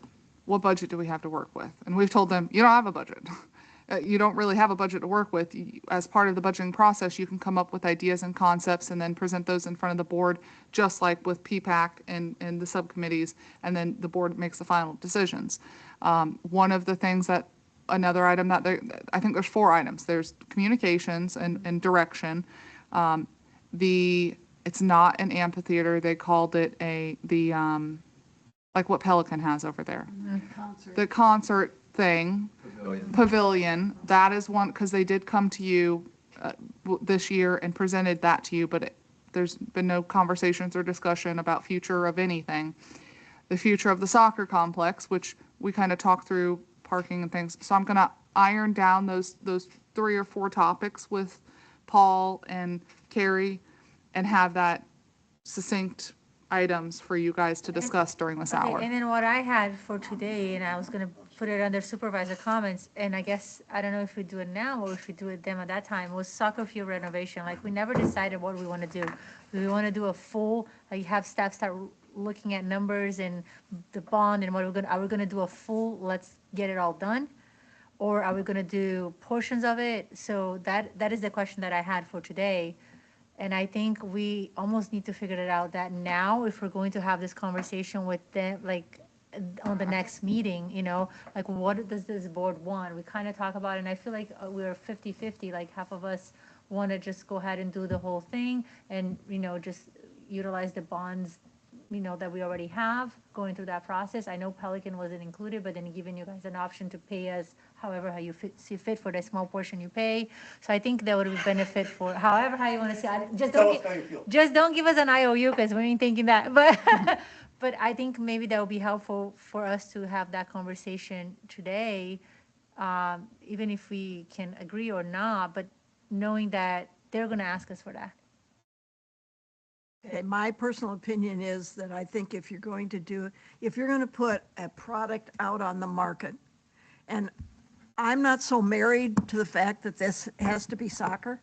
Speaker 1: What budget do we have to work with? And we've told them, you don't have a budget. You don't really have a budget to work with. As part of the budgeting process, you can come up with ideas and concepts and then present those in front of the board, just like with PPAC and the subcommittees, and then the board makes the final decisions. One of the things that, another item that I think there's 4 items. There's communications and direction. It's not an amphitheater. They called it like what Pelican has over there. The concert thing, pavilion, that is one, because they did come to you this year and presented that to you, but there's been no conversations or discussion about future of anything. The future of the soccer complex, which we kind of talked through parking and things. So I'm going to iron down those 3 or 4 topics with Paul and Carrie and have that succinct items for you guys to discuss during this
Speaker 2: Okay,
Speaker 1: hour.
Speaker 2: and then what I had for today, and I was gonna put it under supervisor comments, and I guess, I don't know if we do it now or if we do it then at that time, was soccer field renovation. Like, we never decided what we wanna do. Do we wanna do a full, like, have staff start looking at numbers and the bond and are we gonna do a full, let's get it all done? Or are we gonna do portions of it? So that is the question that I had for today. And I think we almost need to figure it out that now, if we're going to have this conversation with them, like, on the next meeting, like, what does this board want? We kind of talk about it, and I feel like we're 50-50, like, half of us want to just go ahead and do the whole thing and, just utilize the bonds, that we already have going through that process. I know Pelican wasn't included, but then giving you guys an option to pay us however how you see fit for the small portion you pay. So I think that would be benefit for however how you want to see. Just don't give us an IOU because we ain't thinking that. But but I think maybe that would be helpful for us to have that conversation today, even if we can agree or not. But knowing that they're going to ask us for that.
Speaker 5: Okay, my personal opinion is that I think if you're going to put a product out on the market, and I'm not so married to the fact that this has to be soccer.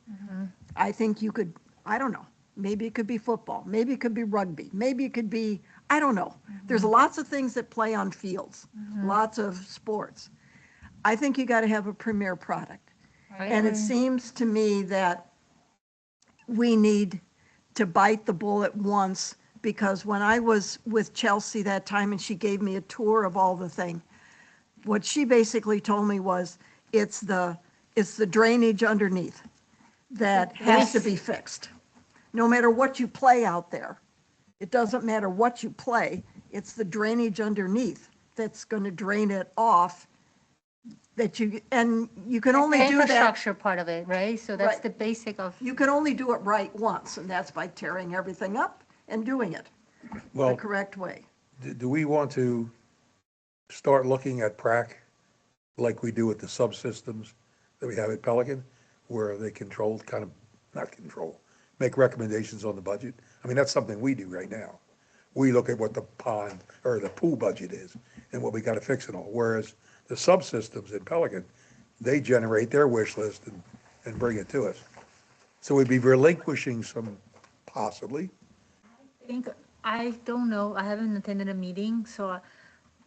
Speaker 5: I think you could, I don't know, maybe it could be football, maybe it could be rugby, maybe it could be, I don't know. There's lots of things that play on fields, lots of sports. I think you got to have a premier product. And it seems to me that we need to bite the bullet once, because when I was with Chelsea that time and she gave me a tour of all the thing, what she basically told me was it's the drainage underneath that has to be fixed. No matter what you play out there, it doesn't matter what you play, it's the drainage underneath that's going to drain it off. And you can only do that.
Speaker 2: Infrastructure part of it, right? So that's
Speaker 5: Right.
Speaker 2: the basic of.
Speaker 5: You can only do it right once, and that's by tearing everything up and doing it the
Speaker 3: Well,
Speaker 5: correct way.
Speaker 3: do we want to start looking at PrAC like we do with the subsystems that we have at Pelican, where they make recommendations on the budget? I mean, that's something we do right now. We look at what the pond or the pool budget is and what we got to fix and all. Whereas the subsystems in Pelican, they generate their wish list and bring it to us. So we'd be relinquishing some, possibly.
Speaker 2: I don't know. I haven't attended a meeting, so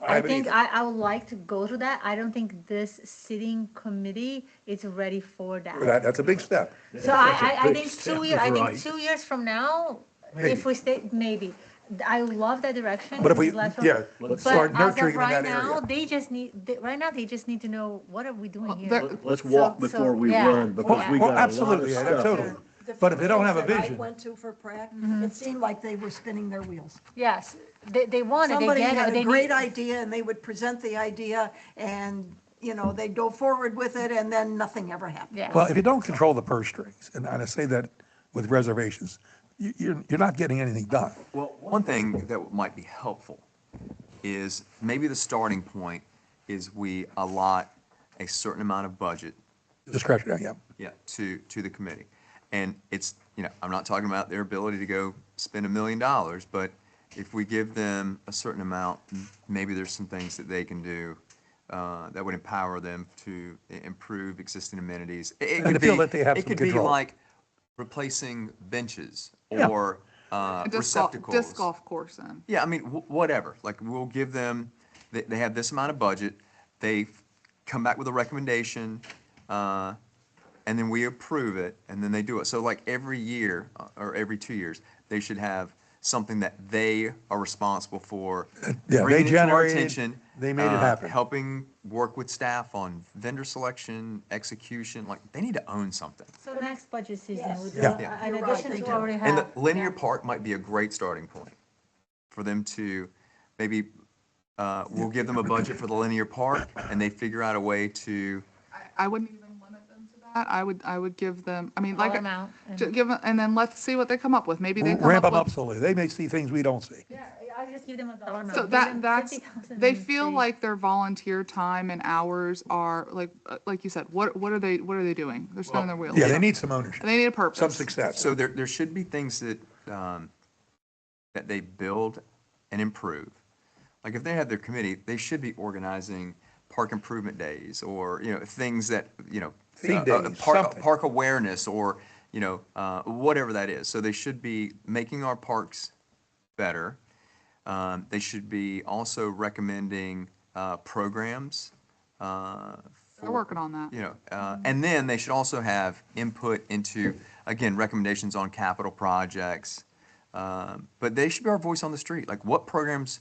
Speaker 2: I
Speaker 3: haven't
Speaker 2: think
Speaker 3: either.
Speaker 2: I would like to go to that. I don't think this sitting committee is ready for that.
Speaker 3: That's a big step.
Speaker 2: So I
Speaker 7: big
Speaker 2: think
Speaker 7: step,
Speaker 2: I think
Speaker 7: right.
Speaker 2: 2 years from now,
Speaker 3: Maybe.
Speaker 2: if we stay, maybe. I love that direction.
Speaker 3: But if we,
Speaker 2: because last one-
Speaker 3: yeah,
Speaker 2: But
Speaker 3: start
Speaker 2: as
Speaker 3: nurturing
Speaker 2: of
Speaker 3: them in
Speaker 2: right
Speaker 3: that
Speaker 2: now,
Speaker 3: area.
Speaker 2: they just need, right now, they just need to know, what are we doing here?
Speaker 1: there-
Speaker 7: Let's walk
Speaker 2: So-
Speaker 7: before we
Speaker 2: yeah.
Speaker 7: run, because we
Speaker 3: Well,
Speaker 7: got a lot of
Speaker 3: absolutely, yeah,
Speaker 7: stuff.
Speaker 3: totally.
Speaker 5: The
Speaker 3: But if they don't have a
Speaker 5: fields that I
Speaker 3: vision,
Speaker 5: went to for prac,
Speaker 2: Mm-hmm.
Speaker 5: it seemed like they were spinning their wheels.
Speaker 2: Yes, they want it, they
Speaker 5: Somebody
Speaker 2: get
Speaker 5: had
Speaker 2: it,
Speaker 5: a
Speaker 2: they
Speaker 5: great
Speaker 2: need.
Speaker 5: idea and they would present the idea and, they'd go forward with it and then nothing ever happened.
Speaker 2: Yeah.
Speaker 3: well, if you don't control the purse strings, and I say that with reservations, you're not getting anything done.
Speaker 9: Well, one thing that might be helpful is maybe the starting point is we allot a certain amount of budget,
Speaker 3: Discretionary, yeah.
Speaker 9: yeah, to the committee. And it's, I'm not talking about their ability to go spend $1 million, but if we give them a certain amount, maybe there's some things that they can do that would empower them to improve existing amenities. It
Speaker 3: And
Speaker 9: could
Speaker 3: feel
Speaker 9: be-
Speaker 3: that they have
Speaker 9: It
Speaker 3: some
Speaker 9: could be
Speaker 3: control.
Speaker 9: like replacing benches
Speaker 3: Yeah.
Speaker 9: or receptacles.
Speaker 1: Disc golf course then.
Speaker 9: Yeah, I mean, whatever. Like, we'll give them, they have this amount of budget, they come back with a recommendation, and then we approve it, and then they do it. So like every year, or every 2 years, they should have something that they are responsible for.
Speaker 3: Yeah, they
Speaker 9: bringing it to our
Speaker 3: generated,
Speaker 9: attention,
Speaker 3: they made it happen.
Speaker 9: Helping work with staff on vendor selection, execution, like, they need to own something.
Speaker 2: So next budget season,
Speaker 5: Yes.
Speaker 2: we do,
Speaker 3: Yeah.
Speaker 2: in
Speaker 5: You're right,
Speaker 2: addition
Speaker 5: they
Speaker 2: to
Speaker 5: do.
Speaker 2: already have.
Speaker 9: And the linear
Speaker 2: yeah.
Speaker 9: park might be a great starting point for them to, maybe, we'll give them a budget for the linear park, and they figure out a way to,
Speaker 1: I wouldn't even limit them to that. I would give them, I mean, like,
Speaker 2: Dollar amount and-
Speaker 1: give them, and then let's see what they come up with. Maybe they come
Speaker 3: Ramp
Speaker 1: up
Speaker 3: them up
Speaker 1: with.
Speaker 3: slowly. They may see things we don't see.
Speaker 2: Yeah, I just give them a dollar amount.
Speaker 1: So
Speaker 2: Give them
Speaker 1: that's,
Speaker 2: 50,000
Speaker 1: they
Speaker 2: and
Speaker 1: feel
Speaker 2: see.
Speaker 1: like their volunteer time and hours are, like you said, what are they doing? They're spinning their wheels.
Speaker 3: Yeah, they need some ownership,
Speaker 1: And they need a purpose.
Speaker 3: some success.
Speaker 9: so there should be things that, that they build and improve. Like, if they have their committee, they should be organizing park improvement days, or, things that,
Speaker 3: Theme days,
Speaker 9: park
Speaker 3: something.
Speaker 9: awareness, or, whatever that is. So they should be making our parks better. They should be also recommending programs.
Speaker 1: They're working on that.
Speaker 9: And then they should also have input into, again, recommendations on capital projects. But they should be our voice on the street. Like, what programs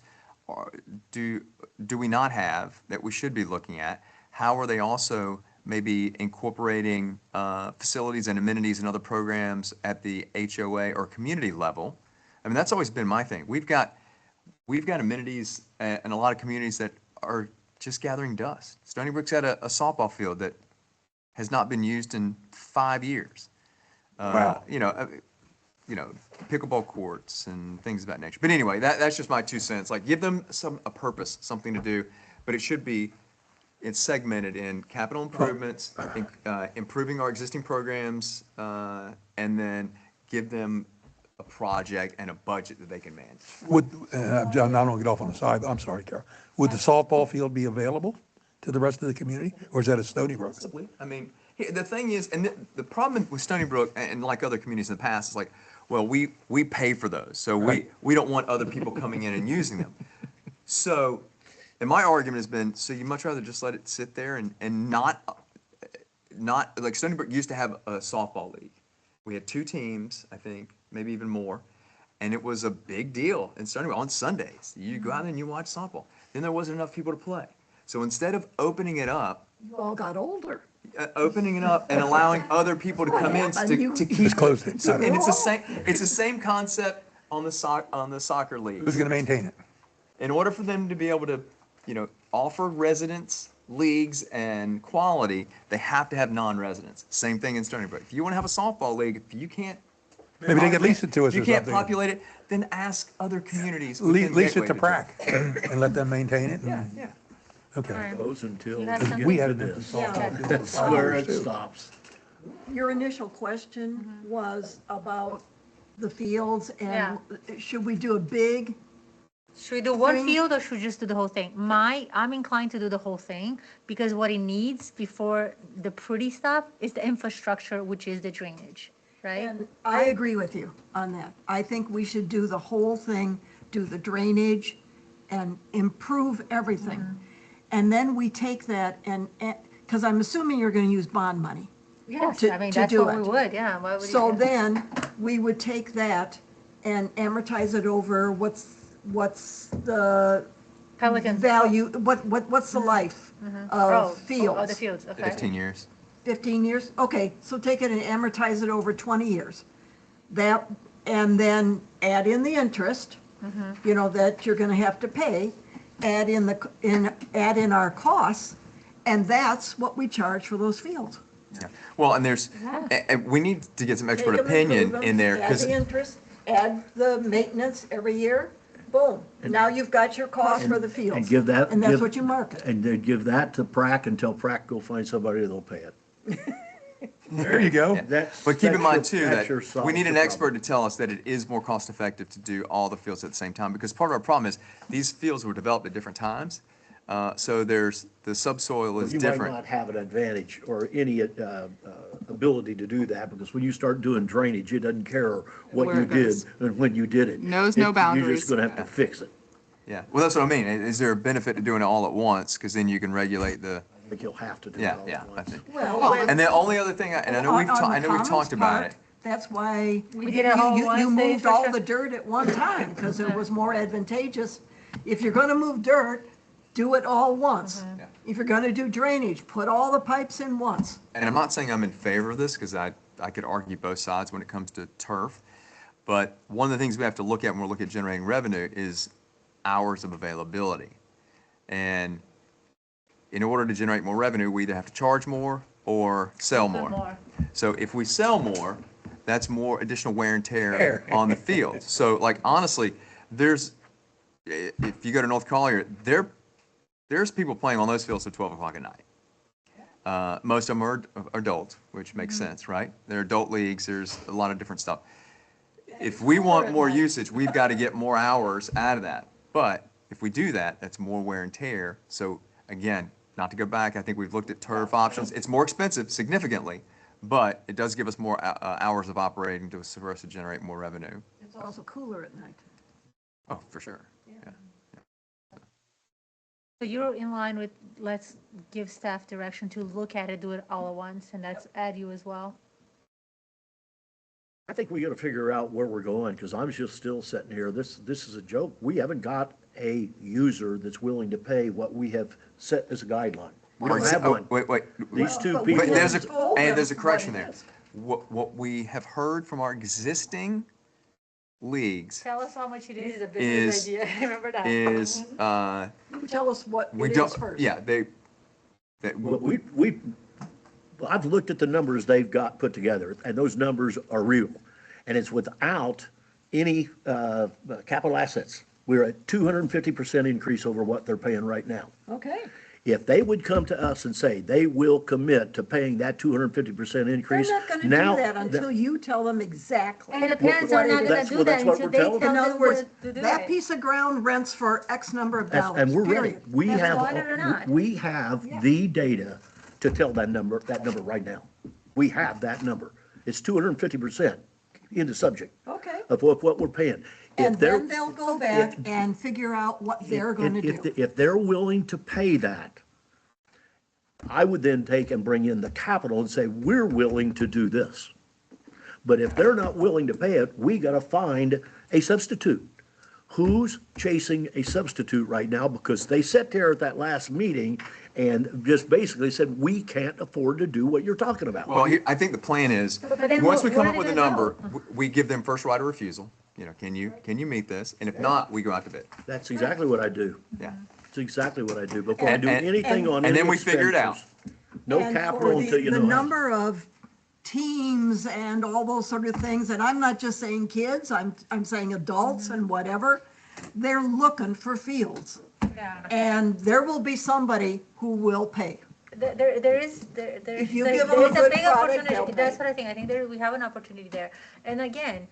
Speaker 9: do we not have that we should be looking at? How are they also maybe incorporating facilities and amenities and other programs at the HOA or community level? I mean, that's always been my thing. We've got amenities in a lot of communities that are just gathering dust. Stony Brook's got a softball field that has not been used in 5 years.
Speaker 3: Wow.
Speaker 9: Pickleball courts and things of that nature. But anyway, that's just my 2 cents. Like, give them a purpose, something to do, but it's segmented in capital improvements, improving our existing programs, and then give them a project and a budget that they can manage.
Speaker 3: John, I don't get off on the side, I'm sorry, Carol. Would the softball field be available to the rest of the community, or is that a Stony Brook?
Speaker 9: Possibly. I mean, the thing is, and the problem with Stony Brook, and like other communities in the past, is like, well, we pay for those, so we don't want other people coming in and using them. So, and my argument has been, so you much rather just let it sit there and not, like, Stony Brook used to have a softball league. We had 2 teams, I think, maybe even more, and it was a big deal in Stony Brook on Sundays. You go out there and you watch softball. Then there wasn't enough people to play. So instead of opening it up,
Speaker 5: You all got older.
Speaker 9: and allowing other people to come in to keep.
Speaker 3: Just closed it.
Speaker 9: So, and it's the same concept on the soccer league.
Speaker 3: Who's going to maintain it?
Speaker 9: In order for them to be able to, offer residents leagues and quality, they have to have non-residents. Same thing in Stony Brook. If you want to have a softball league, if you can't.
Speaker 3: Maybe they could lease it to us
Speaker 9: You
Speaker 3: or
Speaker 9: can't
Speaker 3: something.
Speaker 9: populate it, then ask other communities. within
Speaker 3: Lease it
Speaker 9: Gateway
Speaker 3: to
Speaker 9: do
Speaker 3: Prac and let them maintain it?
Speaker 9: Yeah, yeah.
Speaker 3: Okay.
Speaker 7: Goes until
Speaker 2: You have
Speaker 7: we
Speaker 2: something?
Speaker 7: get
Speaker 3: We
Speaker 7: to
Speaker 3: had
Speaker 7: this.
Speaker 3: it.
Speaker 7: That's where it stops.
Speaker 5: Your initial question was about the fields and should we do a big,
Speaker 2: Should we do one
Speaker 5: Thing-
Speaker 2: field or should we just do the whole thing? I'm inclined to do the whole thing because what it needs before the pretty stuff is the infrastructure, which is the drainage, right?
Speaker 5: and I agree with you on that. I think we should do the whole thing, do the drainage, and improve everything. And then we take that and, because I'm assuming you're going to use bond money.
Speaker 2: Yes,
Speaker 5: to-
Speaker 2: I mean,
Speaker 5: to
Speaker 2: that's
Speaker 5: do
Speaker 2: what we
Speaker 5: it.
Speaker 2: would, yeah. Why would you?
Speaker 5: So then, we would take that and amortize it over what's the
Speaker 2: Pelican.
Speaker 5: value, what's the life of
Speaker 2: Oh,
Speaker 5: fields?
Speaker 2: the fields, okay.
Speaker 9: 15 years.
Speaker 5: 15 years? Okay, so take it and amortize it over 20 years. That, and then add in the interest, you know, that you're gonna have to pay, add in our costs, and that's what we charge for those fields.
Speaker 9: Yeah. Well, and and we need to get some expert
Speaker 5: Take 'em,
Speaker 9: opinion
Speaker 5: improve 'em,
Speaker 9: in there,
Speaker 5: Add
Speaker 9: because
Speaker 5: the interest, add the maintenance every year, boom. Now you've got your cost for the fields.
Speaker 7: And give that.
Speaker 5: And that's
Speaker 7: give-
Speaker 5: what you market.
Speaker 7: And then give that to Prac and tell Prac go find somebody that'll pay it.
Speaker 3: There you go.
Speaker 7: That's-
Speaker 9: But keep in
Speaker 7: that's
Speaker 9: mind
Speaker 7: your-
Speaker 9: too,
Speaker 7: that
Speaker 9: that
Speaker 7: sure
Speaker 9: we
Speaker 7: solves
Speaker 9: need
Speaker 7: the
Speaker 9: an
Speaker 7: problem.
Speaker 9: expert to tell us that it is more cost effective to do all the fields at the same time, because part of our problem is these fields were developed at different times. So the subsoil is
Speaker 7: You might
Speaker 9: different.
Speaker 7: not have an advantage or any ability to do that, because when you start doing drainage, it doesn't care what
Speaker 1: Where
Speaker 7: you
Speaker 1: it
Speaker 7: did
Speaker 1: goes.
Speaker 7: and when you did it.
Speaker 1: Knows no
Speaker 7: You're
Speaker 1: boundaries.
Speaker 7: just gonna have to fix it.
Speaker 9: Yeah, well, that's what I mean. Is there a benefit to doing it all at once? Because then you can regulate the,
Speaker 7: I think you'll have to do it
Speaker 9: yeah,
Speaker 7: all
Speaker 9: yeah,
Speaker 7: at
Speaker 9: I
Speaker 7: once.
Speaker 9: think.
Speaker 5: Well,
Speaker 9: And the only other thing, and I know
Speaker 5: on the
Speaker 9: we've talked
Speaker 5: commons
Speaker 9: about
Speaker 5: part,
Speaker 9: it.
Speaker 5: That's why
Speaker 2: We did it all
Speaker 5: you
Speaker 2: once, Dave,
Speaker 5: moved
Speaker 2: for
Speaker 5: all
Speaker 2: sure.
Speaker 5: the dirt at one time, because it was more advantageous. If you're gonna move dirt, do it all once.
Speaker 9: Yeah.
Speaker 5: If you're gonna do drainage, put all the pipes in once.
Speaker 9: And I'm not saying I'm in favor of this, because I could argue both sides when it comes to turf. But one of the things we have to look at when we're looking at generating revenue is hours of availability. And in order to generate more revenue, we either have to charge more or sell more. So if we sell more, that's more additional wear and tear on the field. So like honestly, if you go to North Collier, there's people playing on those fields till 12 o'clock at night. Most of them are adults, which makes sense, right? They're adult leagues, there's a lot of different stuff. If we want more usage, we've got to get more hours out of that. But if we do that, that's more wear and tear. So again, not to go back, I think we've looked at turf options. It's more expensive significantly, but it does give us more hours of operating for us to generate more revenue.
Speaker 5: It's also cooler at night.
Speaker 9: Oh, for sure. Yeah.
Speaker 2: So you're in line with, let's give staff direction to look at it, do it all at once, and that's add you as well?
Speaker 7: I think we gotta figure out where we're going, because I'm just still sitting here, this is a joke. We haven't got a user that's willing to pay what we have set as a guideline. We don't have one.
Speaker 9: Wait.
Speaker 7: These two
Speaker 5: But we
Speaker 7: people.
Speaker 9: But there's
Speaker 5: haven't told
Speaker 9: and
Speaker 5: them
Speaker 9: there's a
Speaker 5: what
Speaker 9: correction
Speaker 5: it
Speaker 9: there.
Speaker 5: is.
Speaker 9: What we have heard from our existing leagues
Speaker 2: Tell us how much it is.
Speaker 4: This is a
Speaker 9: Is-
Speaker 4: business idea, I remember that.
Speaker 9: is,
Speaker 5: Tell us what
Speaker 9: we
Speaker 5: it
Speaker 9: don't,
Speaker 5: is first.
Speaker 9: yeah,
Speaker 7: Well, I've looked at the numbers they've got put together, and those numbers are real. And it's without any capital assets. We're at 250% increase over what they're paying right now.
Speaker 5: Okay.
Speaker 7: If they would come to us and say they will commit to paying that 250%
Speaker 5: They're
Speaker 7: increase,
Speaker 5: not gonna do
Speaker 7: now.
Speaker 5: that until you tell them exactly.
Speaker 2: And the parents are not gonna
Speaker 7: That's
Speaker 2: do
Speaker 7: what-
Speaker 2: that
Speaker 7: that's what
Speaker 2: until
Speaker 7: we're
Speaker 2: they
Speaker 7: telling
Speaker 2: tell
Speaker 5: In
Speaker 7: them.
Speaker 5: other
Speaker 2: them
Speaker 5: words,
Speaker 2: to do
Speaker 5: that
Speaker 2: it.
Speaker 5: piece of ground rents for X number of
Speaker 7: And
Speaker 5: dollars,
Speaker 7: we're ready.
Speaker 5: period.
Speaker 7: We
Speaker 2: Whether
Speaker 7: have,
Speaker 2: they want it or not.
Speaker 7: we have the data to tell that number right now. We have that number. It's 250% in the subject
Speaker 5: Okay.
Speaker 7: of what we're paying. If
Speaker 5: And
Speaker 7: they're-
Speaker 5: then they'll go back and figure out what they're gonna
Speaker 7: if-
Speaker 5: do.
Speaker 7: If they're willing to pay that, I would then take and bring in the capital and say, we're willing to do this. But if they're not willing to pay it, we gotta find a substitute. Who's chasing a substitute right now? Because they sat there at that last meeting and just basically said, we can't afford to do what you're talking about.
Speaker 9: well, I think the plan is,
Speaker 2: then
Speaker 9: once we
Speaker 2: what
Speaker 9: come
Speaker 2: are
Speaker 9: up
Speaker 2: they
Speaker 9: with a
Speaker 2: gonna
Speaker 9: number, we give them first right of refusal. You know, can you meet this? And if not, we go out to bid.
Speaker 7: That's exactly what I do.
Speaker 9: Yeah.
Speaker 7: That's exactly what I do. Before I do
Speaker 9: And-
Speaker 7: anything on
Speaker 9: and
Speaker 7: any
Speaker 9: then we figure it out.
Speaker 7: expenses, no
Speaker 5: And
Speaker 7: capital
Speaker 5: for
Speaker 7: until you know.
Speaker 5: the
Speaker 7: how.
Speaker 5: number of teams and all those sort of things, and I'm not just saying kids, I'm saying adults and whatever, they're looking for fields.
Speaker 2: Yeah.
Speaker 5: And there will be somebody who will pay.
Speaker 2: If
Speaker 5: you give them a good
Speaker 2: big
Speaker 5: product,
Speaker 2: opportunity.
Speaker 5: they'll
Speaker 2: That's
Speaker 5: pay.
Speaker 2: what I think. I think we have an opportunity there. And again,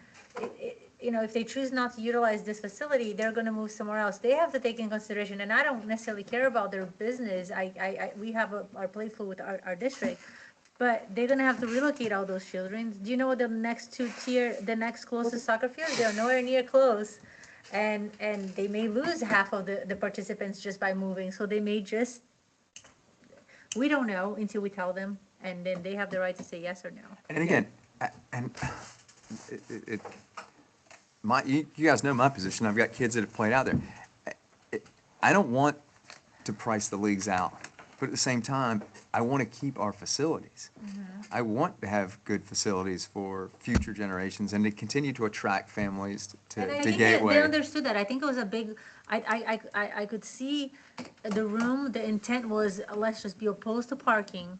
Speaker 2: if they choose not to utilize this facility, they're gonna move somewhere else. They have to take in consideration, and I don't necessarily care about their business. We have our plate full with our district. But they're gonna have to relocate all those children. Do you know what the next closest soccer field? They're nowhere near close. And they may lose half of the participants just by moving, so they may just, we don't know until we tell them, and then they have the right to say yes or no.
Speaker 9: And again, you guys know my position. I've got kids that have played out there. I don't want to price the leagues out, but at the same time, I want to keep our facilities. I want to have good facilities for future generations and to continue to attract families
Speaker 2: And I
Speaker 9: to
Speaker 2: think
Speaker 9: Gateway.
Speaker 2: they understood that. I think it was a big, I could see the room, the intent was, let's just be opposed to parking.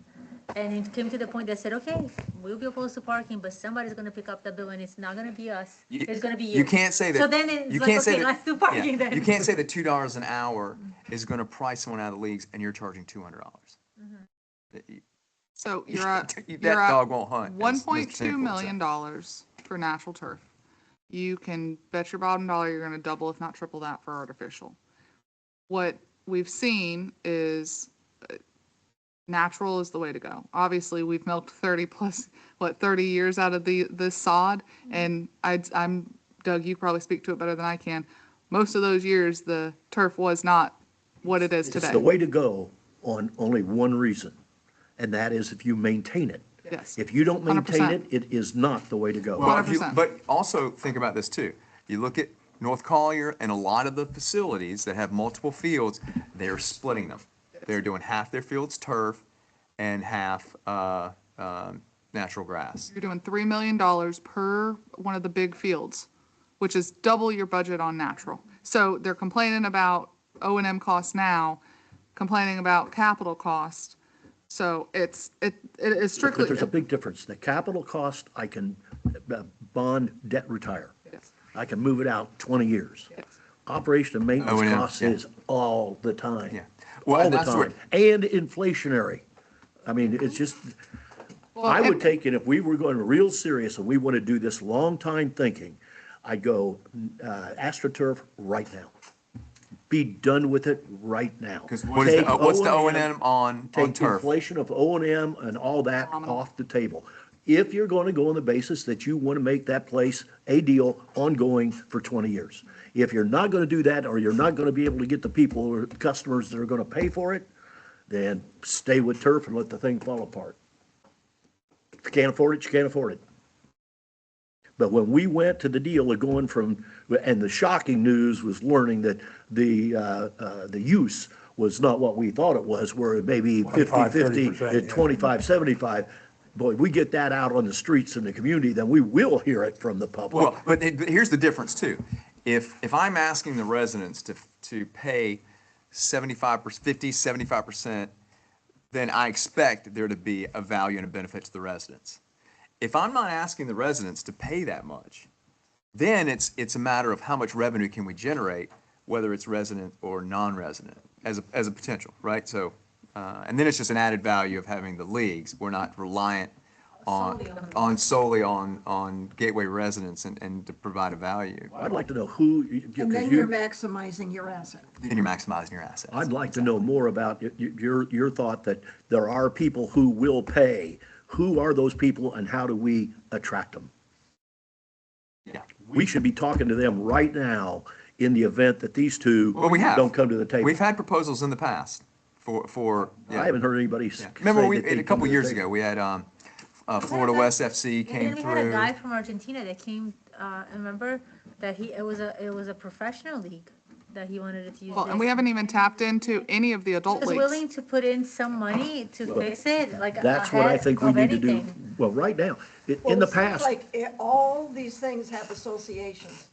Speaker 2: And it came to the point that said, okay, we'll be opposed to parking, but somebody's gonna pick up the bill and it's not gonna be us. It's gonna be you.
Speaker 9: You can't say that.
Speaker 2: So then it's
Speaker 9: you
Speaker 2: like,
Speaker 9: can't say
Speaker 2: okay,
Speaker 9: that-
Speaker 2: let's do parking
Speaker 9: yeah,
Speaker 2: then.
Speaker 9: You can't say that $2 an hour is going to price someone out of the leagues and you're charging $200.
Speaker 1: So you're at,
Speaker 9: That
Speaker 1: you're at
Speaker 9: dog won't hunt, as Mr.
Speaker 1: $1.2
Speaker 9: Sanford
Speaker 1: million for natural turf. You can bet your bottom dollar you're gonna double, if not triple that for artificial. What we've seen is natural is the way to go. Obviously, we've milked 30 years out of this sod, and I'm, Doug, you probably speak to it better than I can. Most of those years, the turf was not what it is
Speaker 7: It's the
Speaker 1: today.
Speaker 7: way to go on only one reason, and that is if you maintain it.
Speaker 1: Yes.
Speaker 7: If you don't maintain
Speaker 1: 100%.
Speaker 7: it, it is not the way to go.
Speaker 9: Well,
Speaker 1: 100%.
Speaker 9: but also think about this too. You look at North Collier and a lot of the facilities that have multiple fields, they're splitting them. They're doing half their fields turf and half natural grass.
Speaker 1: You're doing $3 million per one of the big fields, which is double your budget on natural. So they're complaining about O&M costs now, complaining about capital cost. So it is strictly.
Speaker 7: But there's a big difference. The capital cost, I can bond debt retire.
Speaker 1: Yes.
Speaker 7: I can move it out 20 years.
Speaker 1: Yes.
Speaker 7: Operation and maintenance
Speaker 9: O&M,
Speaker 7: costs
Speaker 9: yeah.
Speaker 7: is all the time.
Speaker 9: Yeah. Well,
Speaker 7: All
Speaker 9: and
Speaker 7: the
Speaker 9: that's where-
Speaker 7: time. And inflationary. I mean, it's just, I would take it, if we were going real serious and we want to do this long time thinking, I'd go AstroTurf right now. Be done with it right now.
Speaker 9: Because what's the
Speaker 7: O&M
Speaker 9: O&M on
Speaker 7: Take
Speaker 9: turf?
Speaker 7: inflation of O&M and all that off the table. If you're going to go on the basis that you want to make that place a deal ongoing for 20 years. If you're not going to do that, or you're not going to be able to get the people or customers that are going to pay for it, then stay with turf and let the thing fall apart. If you can't afford it, you can't afford it. But when we went to the deal of going from, and the shocking news was learning that the use was not what we thought it was, where it may be
Speaker 3: 25,
Speaker 7: 50/50
Speaker 3: 30%,
Speaker 7: and
Speaker 3: yeah.
Speaker 7: 25/75. Boy, we get that out on the streets in the community, then we will hear it from the public.
Speaker 9: Well, but here's the difference too. If I'm asking the residents to pay 75%, 50, 75%, then I expect there to be a value and a benefit to the residents. If I'm not asking the residents to pay that much, then it's a matter of how much revenue can we generate, whether it's resident or non-resident, as a potential, right? So, and then it's just an added value of having the leagues. We're not reliant solely on Gateway residents and to provide a value.
Speaker 7: I'd like to know who,
Speaker 5: And
Speaker 7: because
Speaker 5: then you're maximizing your asset.
Speaker 9: Then you're maximizing your assets.
Speaker 7: I'd like to know more about your thought that there are people who will pay. Who are those people and how do we attract them?
Speaker 9: Yeah.
Speaker 7: We should be talking to them right now in the event that these two
Speaker 9: Well, we have.
Speaker 7: don't come to the table.
Speaker 9: We've had proposals in the past for. Yeah.
Speaker 7: I haven't heard anybody
Speaker 9: Yeah.
Speaker 7: say
Speaker 9: Remember,
Speaker 7: that they'd
Speaker 9: a
Speaker 7: come
Speaker 9: couple
Speaker 7: to the
Speaker 9: years
Speaker 7: table.
Speaker 9: ago, we had Florida West FC came
Speaker 2: And then we had a
Speaker 9: through.
Speaker 2: guy from Argentina that came, remember, that it was a professional league that he wanted to use.
Speaker 1: Well, and we haven't even tapped into any of the adult
Speaker 2: Was
Speaker 1: leagues.
Speaker 2: willing to put in some money to fix it, like
Speaker 7: That's what I
Speaker 2: ahead
Speaker 7: think we
Speaker 2: of
Speaker 7: need to do.
Speaker 2: anything.
Speaker 7: Well, right now, in
Speaker 5: Well,
Speaker 7: the
Speaker 5: it seems
Speaker 7: past,
Speaker 5: like all these things have associations.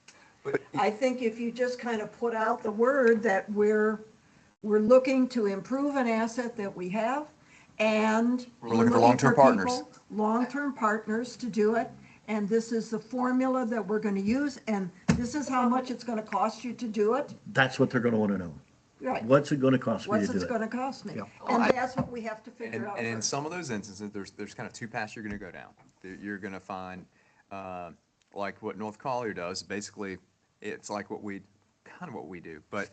Speaker 5: I think if you just kind of put out the word that we're looking to improve an asset that we have, and
Speaker 9: We're looking for long-term partners.
Speaker 5: people, long-term partners to do it, and this is the formula that we're going to use, and this is how much it's going to cost you to do it.
Speaker 7: that's what they're going to want to know.
Speaker 5: Right.
Speaker 7: What's it going to cost me
Speaker 5: What's
Speaker 7: to do
Speaker 5: it's
Speaker 7: it?
Speaker 5: going to cost me?
Speaker 7: Yeah.
Speaker 5: And that's what we have to figure out
Speaker 9: And in
Speaker 5: first.
Speaker 9: some of those instances, there's kind of two paths you're going to go down. You're going to find, like what North Collier does, basically, it's like what we do. But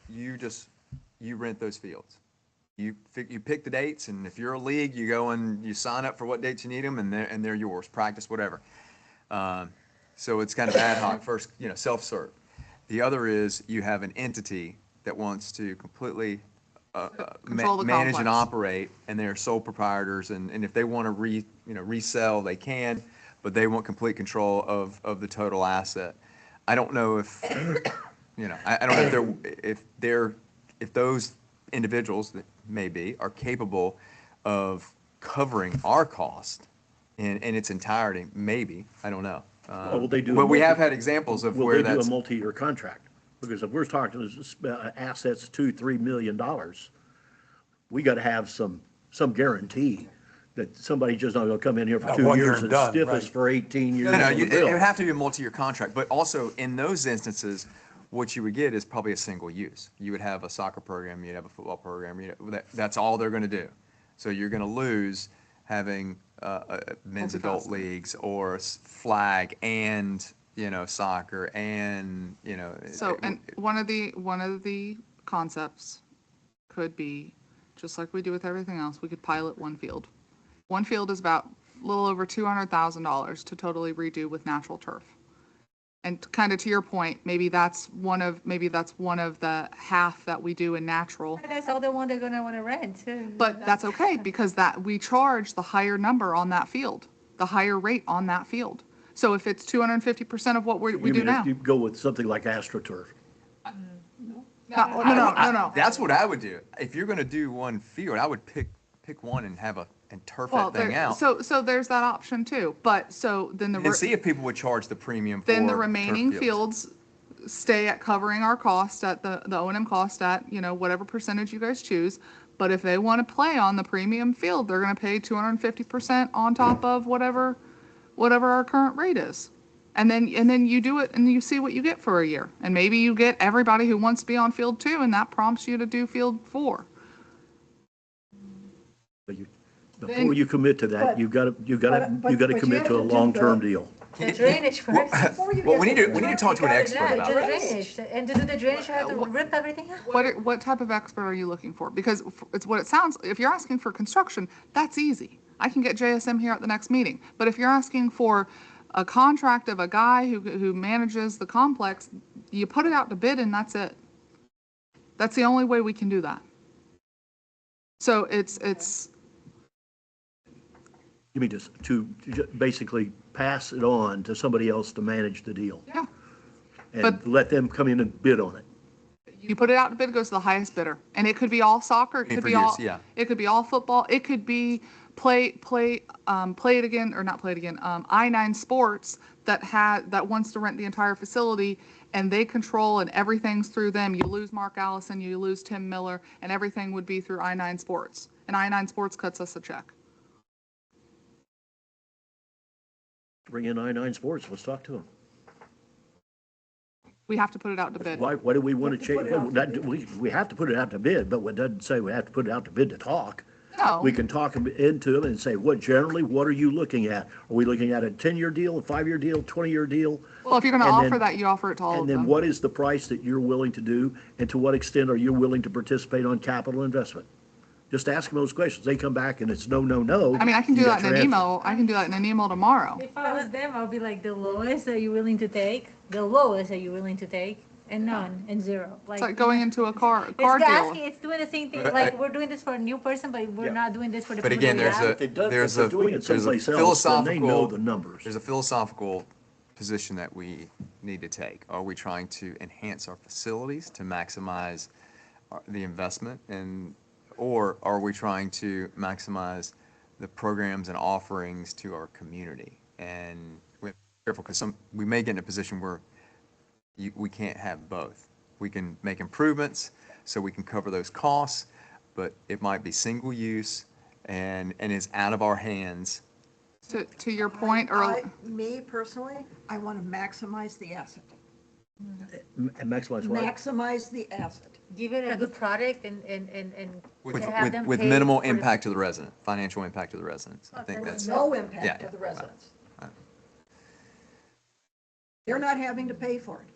Speaker 9: you rent those fields. You pick the dates, and if you're a league, you go and you sign up for what dates you need them, and they're yours, practice, whatever. So it's kind of ad hoc, first, self-serve. The other is you have an entity that wants to completely
Speaker 1: Control the
Speaker 9: manage and
Speaker 1: complex.
Speaker 9: operate, and they're sole proprietors, and if they want to resell, they can, but they want complete control of the total asset. I don't know if, I don't know if those individuals that may be are capable of covering our cost in its entirety, maybe, I don't know.
Speaker 7: Will they do a
Speaker 9: But we have
Speaker 7: multi-
Speaker 9: had examples of
Speaker 7: Will
Speaker 9: where
Speaker 7: they do a
Speaker 9: that's.
Speaker 7: multi-year contract? Because if we're talking assets, $2-3 million, we got to have some guarantee that somebody just not going to come in here for
Speaker 3: Not
Speaker 7: 2
Speaker 3: 1 year
Speaker 7: years
Speaker 3: and
Speaker 7: and
Speaker 3: done,
Speaker 7: stiff us
Speaker 3: right.
Speaker 7: for 18 years.
Speaker 9: No,
Speaker 7: on the
Speaker 9: it
Speaker 7: bill.
Speaker 9: would have to be a multi-year contract, but also in those instances, what you would get is probably a single use. You would have a soccer program, you'd have a football program, that's all they're gonna do. So you're gonna lose having men's adult
Speaker 1: Multifaceted.
Speaker 9: leagues or flag and, soccer and,
Speaker 1: So, and one of the concepts could be, just like we do with everything else, we could pilot one field. One field is about a little over $200,000 to totally redo with natural turf. And kind of to your point, maybe that's one of the half that we do in natural.
Speaker 2: That's all the one they're gonna wanna rent.
Speaker 1: But that's okay, because that, we charge the higher number on that field, the higher rate on that field. So if it's 250% of what we
Speaker 7: You
Speaker 1: do
Speaker 7: mean
Speaker 1: now.
Speaker 7: if you go with something like AstroTurf?
Speaker 1: No.
Speaker 9: That's what I would do. If you're gonna do one field, I would pick one and and turf
Speaker 1: Well,
Speaker 9: that thing out.
Speaker 1: so there's that option too, but so then
Speaker 9: And see if people would charge the premium for
Speaker 1: then the
Speaker 9: turf
Speaker 1: remaining fields stay at covering our cost at the O&M cost at, whatever percentage you guys choose. But if they want to play on the premium field, they're going to pay 250% on top of whatever our current rate is. And then you do it and you see what you get for a year. And maybe you get everybody who wants to be on field 2 and that prompts you to do field 4.
Speaker 7: Before you commit to that,
Speaker 5: But-
Speaker 7: you got to
Speaker 5: but you
Speaker 7: commit
Speaker 5: have
Speaker 7: to a
Speaker 5: to do
Speaker 7: long-term
Speaker 5: the-
Speaker 7: deal.
Speaker 2: The drainage first.
Speaker 9: Well, we need to talk to an expert
Speaker 2: Yeah,
Speaker 9: about
Speaker 2: the
Speaker 9: that.
Speaker 2: drainage, and to do the drainage, you have to rip everything out.
Speaker 1: What type of expert are you looking for? Because it's what it sounds, if you're asking for construction, that's easy. I can get JSM here at the next meeting. But if you're asking for a contract of a guy who manages the complex, you put it out to bid and that's it. That's the only way we can do that. So it's,
Speaker 7: You mean to basically pass it on to somebody else to manage the deal?
Speaker 1: yeah.
Speaker 7: And
Speaker 1: But-
Speaker 7: let them come in and bid on it?
Speaker 1: You put it out to bid, it goes to the highest bidder. And it could be all soccer, it could
Speaker 9: For
Speaker 1: be all,
Speaker 9: use, yeah.
Speaker 1: it could be all football, it could be play it again, or not play it again, I-9 Sports that wants to rent the entire facility and they control and everything's through them. You lose Mark Allison, you lose Tim Miller, and everything would be through I-9 Sports. And I-9 Sports cuts us a check.
Speaker 7: Bring in I-9 Sports, let's talk to them.
Speaker 1: We have to put it out to bid.
Speaker 7: Why do we want to change? We have to put it out to bid, but it doesn't say we have to put it out to bid to talk.
Speaker 1: No.
Speaker 7: We can talk into them and say, what are you looking at? Are we looking at a 10-year deal, a 5-year deal, 20-year deal?
Speaker 1: Well, if you're going to
Speaker 7: And
Speaker 1: offer
Speaker 7: then-
Speaker 1: that, you offer it to all of
Speaker 7: And then
Speaker 1: them.
Speaker 7: what is the price that you're willing to do? And to what extent are you willing to participate on capital investment? Just ask them those questions. They come back and it's no.
Speaker 1: I mean, I can do
Speaker 7: You
Speaker 1: that
Speaker 7: got
Speaker 1: in
Speaker 7: your
Speaker 1: an
Speaker 7: answer.
Speaker 1: email. I can do that in an email tomorrow.
Speaker 2: If I was them, I'll be like, the lowest are you willing to take? The lowest are you willing to take? And none, and zero.
Speaker 1: It's like going into a car
Speaker 2: It's
Speaker 1: deal.
Speaker 2: asking, it's doing the same thing, like, we're doing this for a new person, but we're not doing this for the
Speaker 9: But
Speaker 2: people
Speaker 9: again,
Speaker 2: that we have.
Speaker 7: If they're
Speaker 9: there's a
Speaker 7: doing it someplace else, then they know the numbers.
Speaker 9: There's a philosophical position that we need to take. Are we trying to enhance our facilities to maximize the investment, or are we trying to maximize the programs and offerings to our community? And we have to be careful, because we may get in a position where we can't have both. We can make improvements so we can cover those costs, but it might be single use and it's out of our hands.
Speaker 1: To your point, or
Speaker 5: Me personally, I want to maximize the asset.
Speaker 7: And maximize what?
Speaker 5: Maximize the asset.
Speaker 2: Give it a good product and have them
Speaker 9: With
Speaker 2: pay
Speaker 9: minimal
Speaker 2: for the-
Speaker 9: impact to the resident, financial impact to the residents. I think that's,
Speaker 5: No impact
Speaker 9: yeah,
Speaker 5: to the residents.
Speaker 9: right.
Speaker 5: They're not having to pay for it.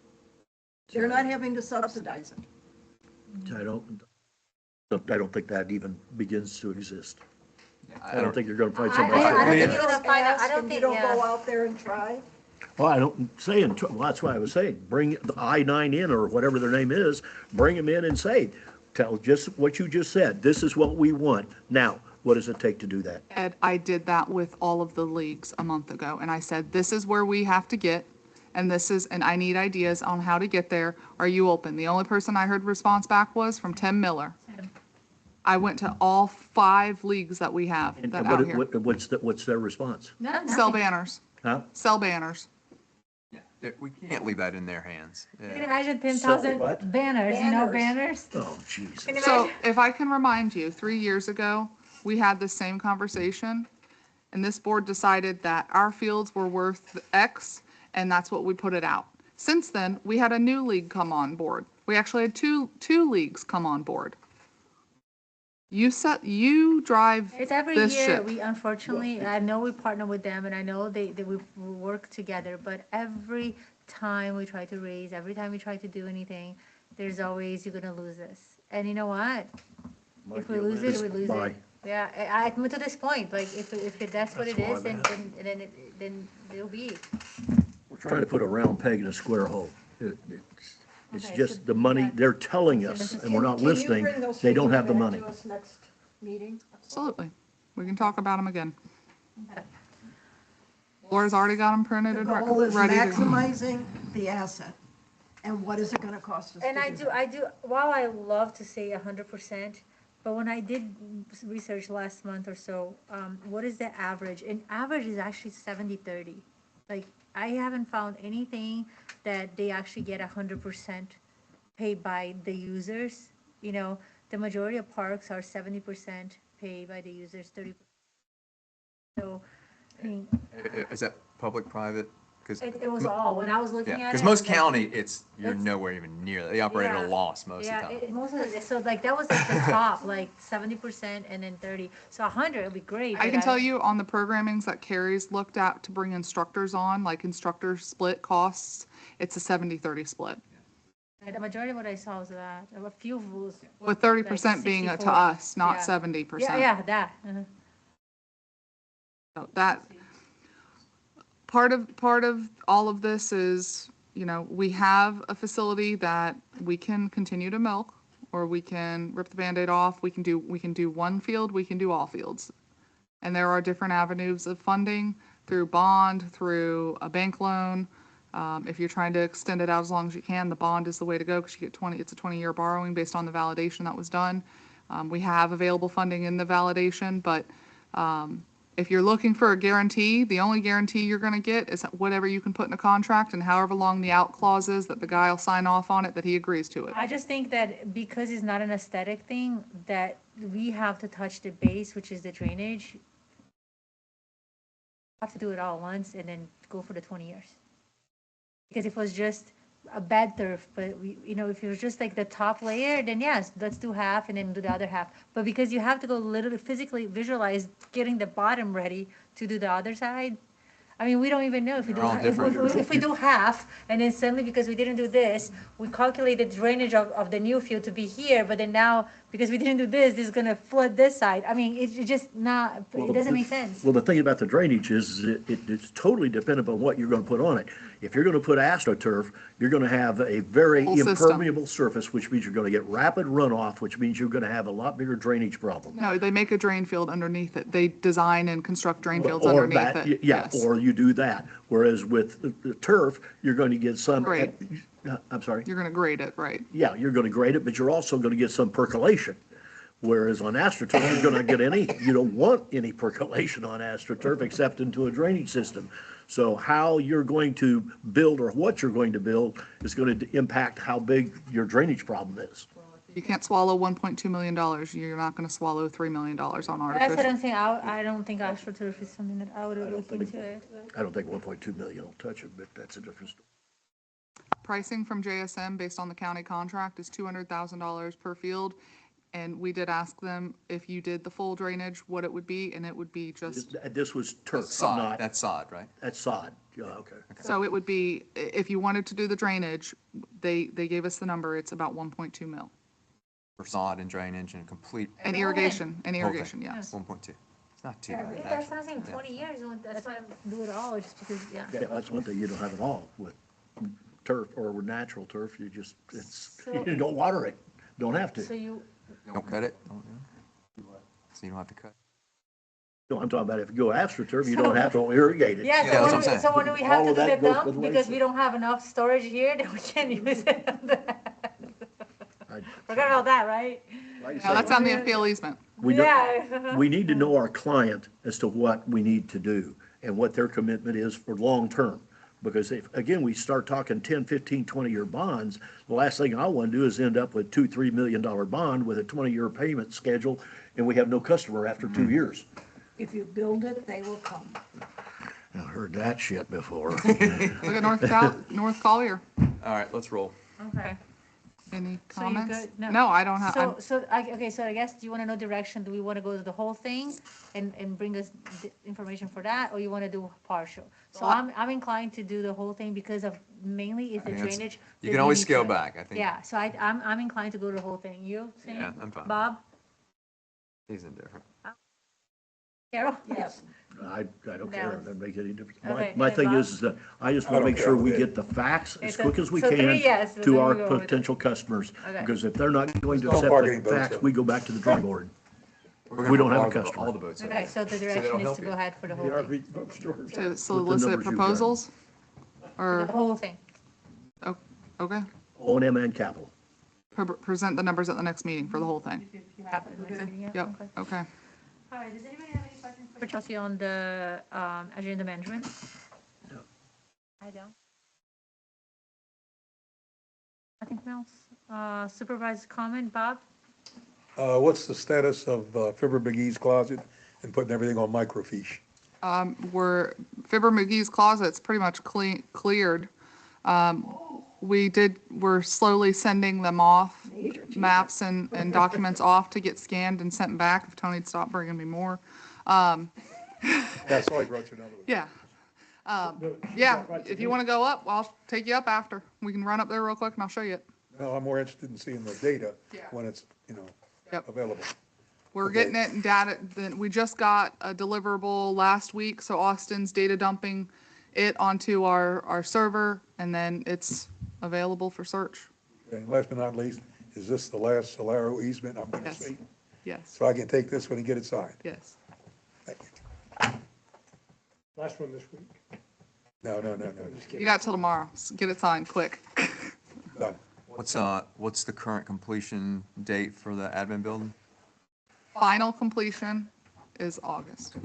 Speaker 5: They're not having to subsidize it.
Speaker 7: I don't think that even begins to exist. I
Speaker 9: don't-
Speaker 7: don't think you're going to find
Speaker 2: I
Speaker 7: somebody.
Speaker 2: don't think
Speaker 7: that-
Speaker 2: you're gonna find out, I
Speaker 5: Ask
Speaker 2: don't
Speaker 5: and
Speaker 2: think,
Speaker 5: you don't go
Speaker 2: yeah.
Speaker 5: out there and try.
Speaker 7: Well, I don't, saying, well, that's why I was saying, bring the I-9 in or whatever their name is, bring them in and say, tell just what you just said, this is what we want. Now, what does it take to do that?
Speaker 1: Ed, I did that with all of the leagues a month ago, and I said, this is where we have to get, and and I need ideas on how to get there. Are you open? The only person I heard response back was from Tim Miller. I went to all 5 leagues that we have
Speaker 7: And
Speaker 1: that out here.
Speaker 7: what's their response?
Speaker 1: Sell banners,
Speaker 7: Huh?
Speaker 1: sell banners.
Speaker 9: We can't leave that in their hands.
Speaker 2: You can
Speaker 9: Yeah.
Speaker 2: imagine
Speaker 7: So
Speaker 2: 10,000
Speaker 7: what?
Speaker 2: banners, banners.
Speaker 7: Oh, Jesus.
Speaker 1: So if I can remind you, 3 years ago, we had this same conversation, and this board decided that our fields were worth X, and that's what we put it out. Since then, we had a new league come on board. We actually had two leagues come on board. You drive
Speaker 2: It's every
Speaker 1: this
Speaker 2: year,
Speaker 1: ship.
Speaker 2: we unfortunately, I know we partner with them and I know we work together, but every time we try to raise, every time we try to do anything, there's always, you're gonna lose this. And you know what? If we lose it, we lose
Speaker 7: Bye.
Speaker 2: it. Yeah, I'm to this point, like, if that's what it
Speaker 7: That's all
Speaker 2: is,
Speaker 7: I'm at.
Speaker 2: then it'll be.
Speaker 7: We're trying to put a round peg in a square hole. It's
Speaker 2: Okay,
Speaker 7: just
Speaker 2: so
Speaker 7: the money,
Speaker 2: that-
Speaker 7: they're telling us, and we're not listening, they don't have the money.
Speaker 5: Can you bring those figures back to us next meeting?
Speaker 1: Absolutely. We can talk about them again. Laura's already got them printed
Speaker 5: The
Speaker 1: and
Speaker 5: goal is
Speaker 1: ready to.
Speaker 5: maximizing the asset. And what is it gonna cost us to
Speaker 2: And
Speaker 5: do that?
Speaker 2: I do, while I love to say 100%, but when I did research last month or so, what is the average? And average is actually 70-30. Like, I haven't found anything that they actually get 100% paid by the users. You know, the majority of parks are 70% paid by the users, 30%. So, I mean,
Speaker 9: Is that public, private? Because
Speaker 2: it was all, when I was looking
Speaker 9: yeah,
Speaker 2: at it.
Speaker 9: because
Speaker 2: I
Speaker 9: most
Speaker 2: was like,
Speaker 9: county, you're
Speaker 2: It's-
Speaker 9: nowhere even near that. They operate at
Speaker 2: Yeah.
Speaker 9: a loss most of the
Speaker 2: Yeah,
Speaker 9: time.
Speaker 2: most of it, so like, that was like the top, like 70% and then 30. So 100 would be great.
Speaker 1: I
Speaker 2: but
Speaker 1: can tell you on the programmings that Carrie's looked at to bring instructors on, like instructor split costs, it's a 70-30 split.
Speaker 2: The majority of what I saw was that, a few was.
Speaker 1: With 30% being to
Speaker 2: 60-40.
Speaker 1: us, not
Speaker 2: Yeah.
Speaker 1: 70%.
Speaker 2: Yeah, that.
Speaker 1: So that, part of all of this is, you know, we have a facility that we can continue to milk, or we can rip the Band-Aid off. We can do one field, we can do all fields. And there are different avenues of funding through bond, through a bank loan. If you're trying to extend it out as long as you can, the bond is the way to go, because you get it's a 20-year borrowing based on the validation that was done. We have available funding in the validation, but if you're looking for a guarantee, the only guarantee you're going to get is whatever you can put in a contract and however long the out clause is that the guy will sign off on it, that he agrees to it.
Speaker 2: I just think that because it's not an aesthetic thing, that we have to touch the base, which is the drainage. Have to do it all at once and then go for the 20 years. Because if it was just a bed turf, but if it was just like the top layer, then yes, let's do half and then do the other half. But because you have to go literally physically visualize getting the bottom ready to do the other side. I mean, we don't even know if we do,
Speaker 9: They're all different.
Speaker 2: if we do half, and then suddenly because we didn't do this, we calculated drainage of the new field to be here, but then now, because we didn't do this is gonna flood this side. I mean, it's just not, it doesn't make sense.
Speaker 7: Well, the thing about the drainage is it's totally dependent on what you're gonna put on it. If you're gonna put AstroTurf, you're gonna have a very
Speaker 1: Whole system.
Speaker 7: impermeable surface, which means you're gonna get rapid runoff, which means you're gonna have a lot bigger drainage problem.
Speaker 1: No, they make a drain field underneath it. They design and construct drain fields
Speaker 7: Or
Speaker 1: underneath
Speaker 7: that,
Speaker 1: it.
Speaker 7: yeah,
Speaker 1: Yes.
Speaker 7: or you do that. Whereas with the turf, you're going to get some,
Speaker 1: Grade.
Speaker 7: I'm sorry,
Speaker 1: You're going to grade it, right?
Speaker 7: yeah, you're going to grade it, but you're also going to get some percolation. Whereas on AstroTurf, you're going to get you don't want any percolation on AstroTurf except into a drainage system. So how you're going to build or what you're going to build is going to impact how big your drainage problem is.
Speaker 1: You can't swallow $1.2 million. You're not going to swallow $3 million on
Speaker 2: That's what
Speaker 1: artificial.
Speaker 2: I'm saying, I don't think AstroTurf is something that I would look into it.
Speaker 7: I don't think 1.2 million will touch it, but that's a different story.
Speaker 1: Pricing from JSM based on the county contract is $200,000 per field. And we did ask them if you did the full drainage, what it would be, and it would be just,
Speaker 7: This was turf,
Speaker 9: Sod,
Speaker 7: not,
Speaker 9: that's sod, right?
Speaker 7: that's sod. Yeah, okay.
Speaker 1: so it would be, if you wanted to do the drainage, they gave us the number, it's about 1.2 mil.
Speaker 9: For sod and drainage and complete
Speaker 1: And
Speaker 2: whole thing.
Speaker 1: irrigation,
Speaker 9: whole thing.
Speaker 1: yes.
Speaker 9: 1.2. It's not too bad,
Speaker 2: That's what I'm
Speaker 9: actually.
Speaker 2: saying, 20 years, that's why I do it all, just because, yeah.
Speaker 7: Yeah, that's one thing you don't have at all with turf or with natural turf. You just,
Speaker 2: So-
Speaker 7: you don't water it. Don't have
Speaker 2: So
Speaker 7: to.
Speaker 2: you,
Speaker 9: Don't cut it? So you don't have to cut?
Speaker 7: No, I'm talking about if you go AstroTurf, you don't have to irrigate it.
Speaker 2: yeah,
Speaker 9: Yeah, that's what I'm saying.
Speaker 2: so when do we have
Speaker 7: All
Speaker 2: to
Speaker 7: of
Speaker 2: do the
Speaker 7: that goes
Speaker 2: dump,
Speaker 7: both ways.
Speaker 2: because we don't have enough storage here, then we can't use it.
Speaker 7: I-
Speaker 2: Forgot about that, right?
Speaker 7: like I
Speaker 1: No,
Speaker 7: say,
Speaker 1: that's on the appeal easement.
Speaker 7: We don't-
Speaker 2: Yeah.
Speaker 7: We need to know our client as to what we need to do and what their commitment is for long-term. Because if, again, we start talking 10, 15, 20-year bonds, the last thing I want to do is end up with $2-3 million bond with a 20-year payment schedule, and we have no customer after 2 years.
Speaker 5: If you build it, they will come.
Speaker 7: I've heard that shit before.
Speaker 1: Look at North Collier.
Speaker 9: All right, let's roll.
Speaker 2: Okay.
Speaker 1: Any
Speaker 2: So you
Speaker 1: comments?
Speaker 2: good?
Speaker 1: No, I don't have,
Speaker 2: Okay, so I guess, do you want to know direction? Do we want to go to the whole thing and bring us the information for that, or you want to do partial? So I'm inclined to do the whole thing because of mainly is the
Speaker 9: think that's-
Speaker 2: drainage.
Speaker 9: you
Speaker 2: that
Speaker 9: can always
Speaker 2: need
Speaker 9: scale
Speaker 2: to-
Speaker 9: back, I think.
Speaker 2: Yeah, so I'm inclined to go to the whole thing. You, Sam?
Speaker 9: Yeah, I'm fine.
Speaker 2: Bob?
Speaker 9: He's indifferent.
Speaker 2: Carol?
Speaker 5: Yes.
Speaker 7: I don't care, it doesn't make any difference.
Speaker 2: Okay,
Speaker 7: My
Speaker 2: and
Speaker 7: thing
Speaker 2: Bob?
Speaker 7: is that I just
Speaker 3: I
Speaker 7: want to
Speaker 3: don't
Speaker 7: make
Speaker 3: care
Speaker 7: sure
Speaker 3: what
Speaker 7: we
Speaker 3: it
Speaker 7: get
Speaker 3: is.
Speaker 7: the facts as
Speaker 2: Okay,
Speaker 7: quick as we
Speaker 2: so
Speaker 7: can
Speaker 2: three yes, so
Speaker 7: to
Speaker 2: then
Speaker 7: our
Speaker 2: we go with it.
Speaker 7: potential customers.
Speaker 2: Okay.
Speaker 7: Because if they're not going to
Speaker 3: Don't
Speaker 7: accept
Speaker 3: park
Speaker 7: the
Speaker 3: any boats
Speaker 7: facts,
Speaker 3: up.
Speaker 7: we go back to the drawing board.
Speaker 9: We're
Speaker 7: We
Speaker 9: gonna
Speaker 7: don't have a
Speaker 9: all the-
Speaker 7: customer.
Speaker 9: All the boats.
Speaker 2: Okay, so the
Speaker 9: that'll
Speaker 2: direction is
Speaker 9: help
Speaker 2: to
Speaker 9: you.
Speaker 2: go ahead for the
Speaker 8: The
Speaker 2: whole thing.
Speaker 8: RV bookstores.
Speaker 1: to
Speaker 7: numbers
Speaker 1: solicit
Speaker 7: you've got.
Speaker 1: proposals?
Speaker 2: The
Speaker 1: Or,
Speaker 2: whole thing.
Speaker 1: oh, okay,
Speaker 7: O&M and capital.
Speaker 1: present the numbers at the next meeting for the whole thing.
Speaker 2: You have it, next meeting, yeah?
Speaker 1: Yep,
Speaker 2: Okay.
Speaker 1: okay.
Speaker 2: All right, does anybody have any questions for Chelsea on the agenda management?
Speaker 7: No.
Speaker 2: I don't. Nothing else? Supervisor comment, Bob?
Speaker 3: What's the status of Fibber McGee's closet and putting everything on microfiche?
Speaker 1: Fibber McGee's closet's pretty much cleared. We're slowly sending them off, maps and documents off to get scanned and sent back if Tony'd stop bringing me more.
Speaker 3: That's all I brought you another one.
Speaker 1: Yeah. Yeah, if you want to go up, I'll take you up after. We can run up there real quick and I'll show you it.
Speaker 3: No, I'm more interested in seeing the data
Speaker 1: Yeah.
Speaker 3: when it's,
Speaker 1: Yep.
Speaker 3: available.
Speaker 1: We're
Speaker 3: Okay.
Speaker 1: getting it in data, then we just got a deliverable last week, so Austin's data dumping it onto our server, and then it's available for search.
Speaker 3: And last but not least, is this the last Solaro easement I'm going to
Speaker 1: Yes.
Speaker 3: see?
Speaker 1: Yes,
Speaker 3: So I can take this one and get it signed?
Speaker 1: yes.
Speaker 3: Thank you.
Speaker 8: Last one this week.
Speaker 3: No.
Speaker 1: You got till tomorrow. Get it signed quick.
Speaker 3: Done.
Speaker 9: What's the current completion date for the admin building?
Speaker 1: Final completion is August.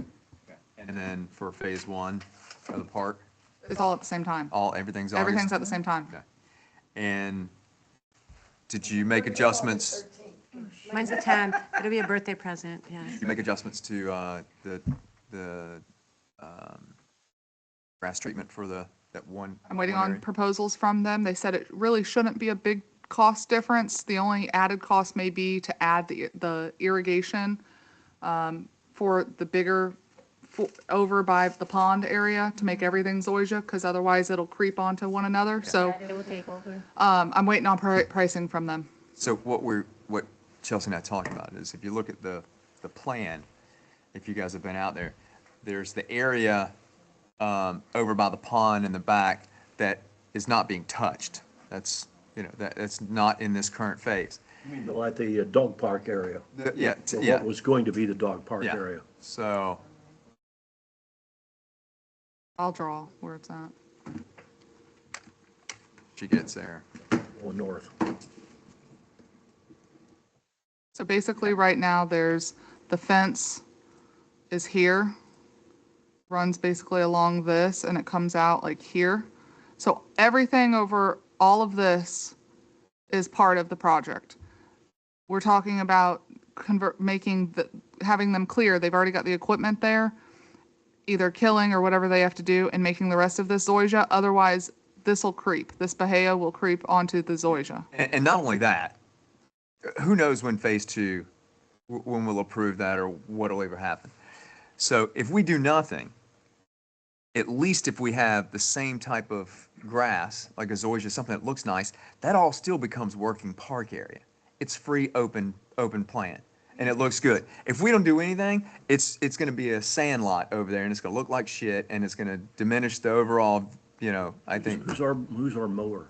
Speaker 9: And then for phase one of the park,
Speaker 1: It's all at the same time.
Speaker 9: everything's August?
Speaker 1: Everything's at the same time.
Speaker 9: Okay. And did you make adjustments,
Speaker 4: Mine's the 10th. It'll be a birthday present, yes.
Speaker 9: you make adjustments to the grass treatment for that one?
Speaker 1: I'm waiting
Speaker 9: one
Speaker 1: on
Speaker 9: area?
Speaker 1: proposals from them. They said it really shouldn't be a big cost difference. The only added cost may be to add the irrigation for the bigger, over by the pond area to make everything zoysia, because otherwise it'll creep onto one another. So
Speaker 2: It will take over.
Speaker 1: I'm waiting on pricing from them.
Speaker 9: So what Chelsea and I talked about is if you look at the plan, if you guys have been out there, there's the area over by the pond in the back that is not being touched. That's not in this current phase.
Speaker 7: Like the dog park area.
Speaker 9: Yeah,
Speaker 7: Or
Speaker 9: yeah,
Speaker 7: What was going to be the dog park
Speaker 9: yeah.
Speaker 7: area.
Speaker 9: So,
Speaker 1: I'll draw where it's at.
Speaker 9: she gets there.
Speaker 7: Going north.
Speaker 1: So basically, right now, there's, the fence is here, runs basically along this, and it comes out like here. So everything over all of this is part of the project. We're talking about having them clear, they've already got the equipment there, either killing or whatever they have to do, and making the rest of this zoysia, otherwise this will creep, this bahia will creep onto the zoysia.
Speaker 9: And not only that, who knows when phase two, when we'll approve that or what'll ever happen. So if we do nothing, at least if we have the same type of grass, like a zoysia, something that looks nice, that all still becomes working park area. It's free, open plan. and it looks good. If we don't do anything, it's going to be a sand lot over there, and it's going to look like shit, and it's going to diminish the overall, I think.
Speaker 7: Who's our mower?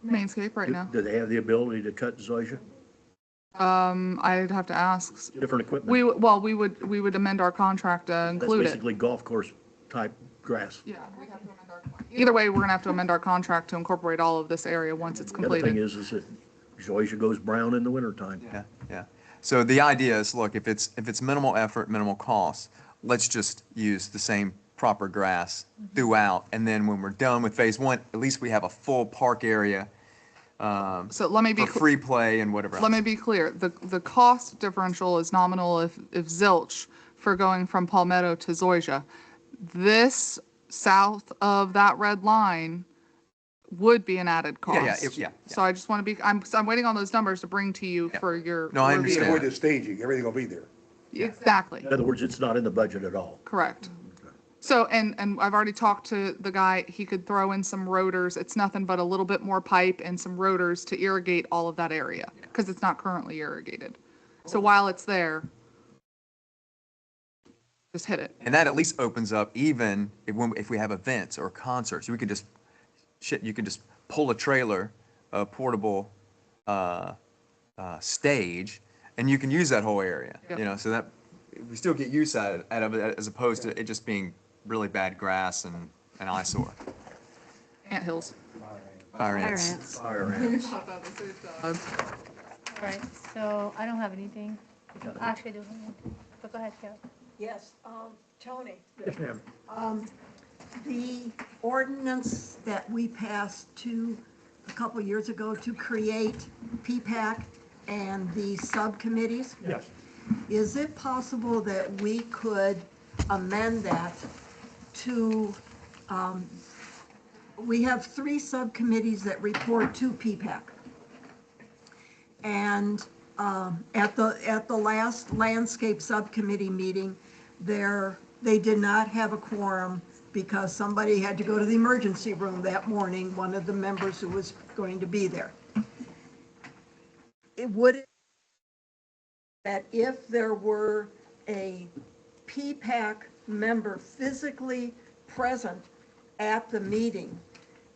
Speaker 1: Mainscape right now.
Speaker 7: Do they have the ability to cut zoysia?
Speaker 1: I'd have to ask.
Speaker 7: Different equipment?
Speaker 1: We would amend our contract to
Speaker 7: That's
Speaker 1: include it.
Speaker 7: basically golf course type grass.
Speaker 1: Yeah, we'd have to amend our. Either way, we're gonna have to amend our contract to incorporate all of this area once it's
Speaker 7: The other thing
Speaker 1: completed.
Speaker 7: is that zoysia goes brown in the wintertime.
Speaker 9: Yeah. So the idea is, look, if it's minimal effort, minimal cost, let's just use the same proper grass throughout. And then when we're done with phase one, at least we have a full park area
Speaker 1: So let me be.
Speaker 9: for free play and whatever
Speaker 1: Let me
Speaker 9: else.
Speaker 1: be clear, the cost differential is nominal if zilch for going from Palmetto to Zoysia. This south of that red line would be an added cost.
Speaker 9: Yeah.
Speaker 1: So I just want to be, I'm waiting on those numbers to bring to you for your
Speaker 9: No, I
Speaker 1: review.
Speaker 9: understand.
Speaker 3: Avoid the staging, everything will be there.
Speaker 1: Exactly,
Speaker 7: In other words, it's not in the budget at all.
Speaker 1: correct. So, and I've already talked to the guy, he could throw in some rotors. It's nothing but a little bit more pipe and some rotors to irrigate all of that area, because it's not currently irrigated. So while it's there, just hit it.
Speaker 9: And that at least opens up, even if we have events or concerts, you can just pull a trailer, a portable stage, and you can use that whole area.
Speaker 1: Yep.
Speaker 9: So that we still get use out of it, as opposed to it just being really bad grass and an eyesore.
Speaker 1: Anthills.
Speaker 9: Fire
Speaker 4: Fire
Speaker 9: ants.
Speaker 4: ants.
Speaker 7: Fire ants.
Speaker 2: All right, so I don't have anything. Actually, I do have anything. But go ahead, Carol.
Speaker 5: Yes, Tony,
Speaker 8: Yes, ma'am.
Speaker 5: the ordinance that we passed a couple years ago to create P-PAC and the subcommittees,
Speaker 8: Yes.
Speaker 5: is it possible that we could amend that to, we have 3 subcommittees that report to P-PAC. And at the last landscape subcommittee meeting, they did not have a quorum because somebody had to go to the emergency room that morning, one of the members who was going to be there. That if there were a P-PAC member physically present at the meeting,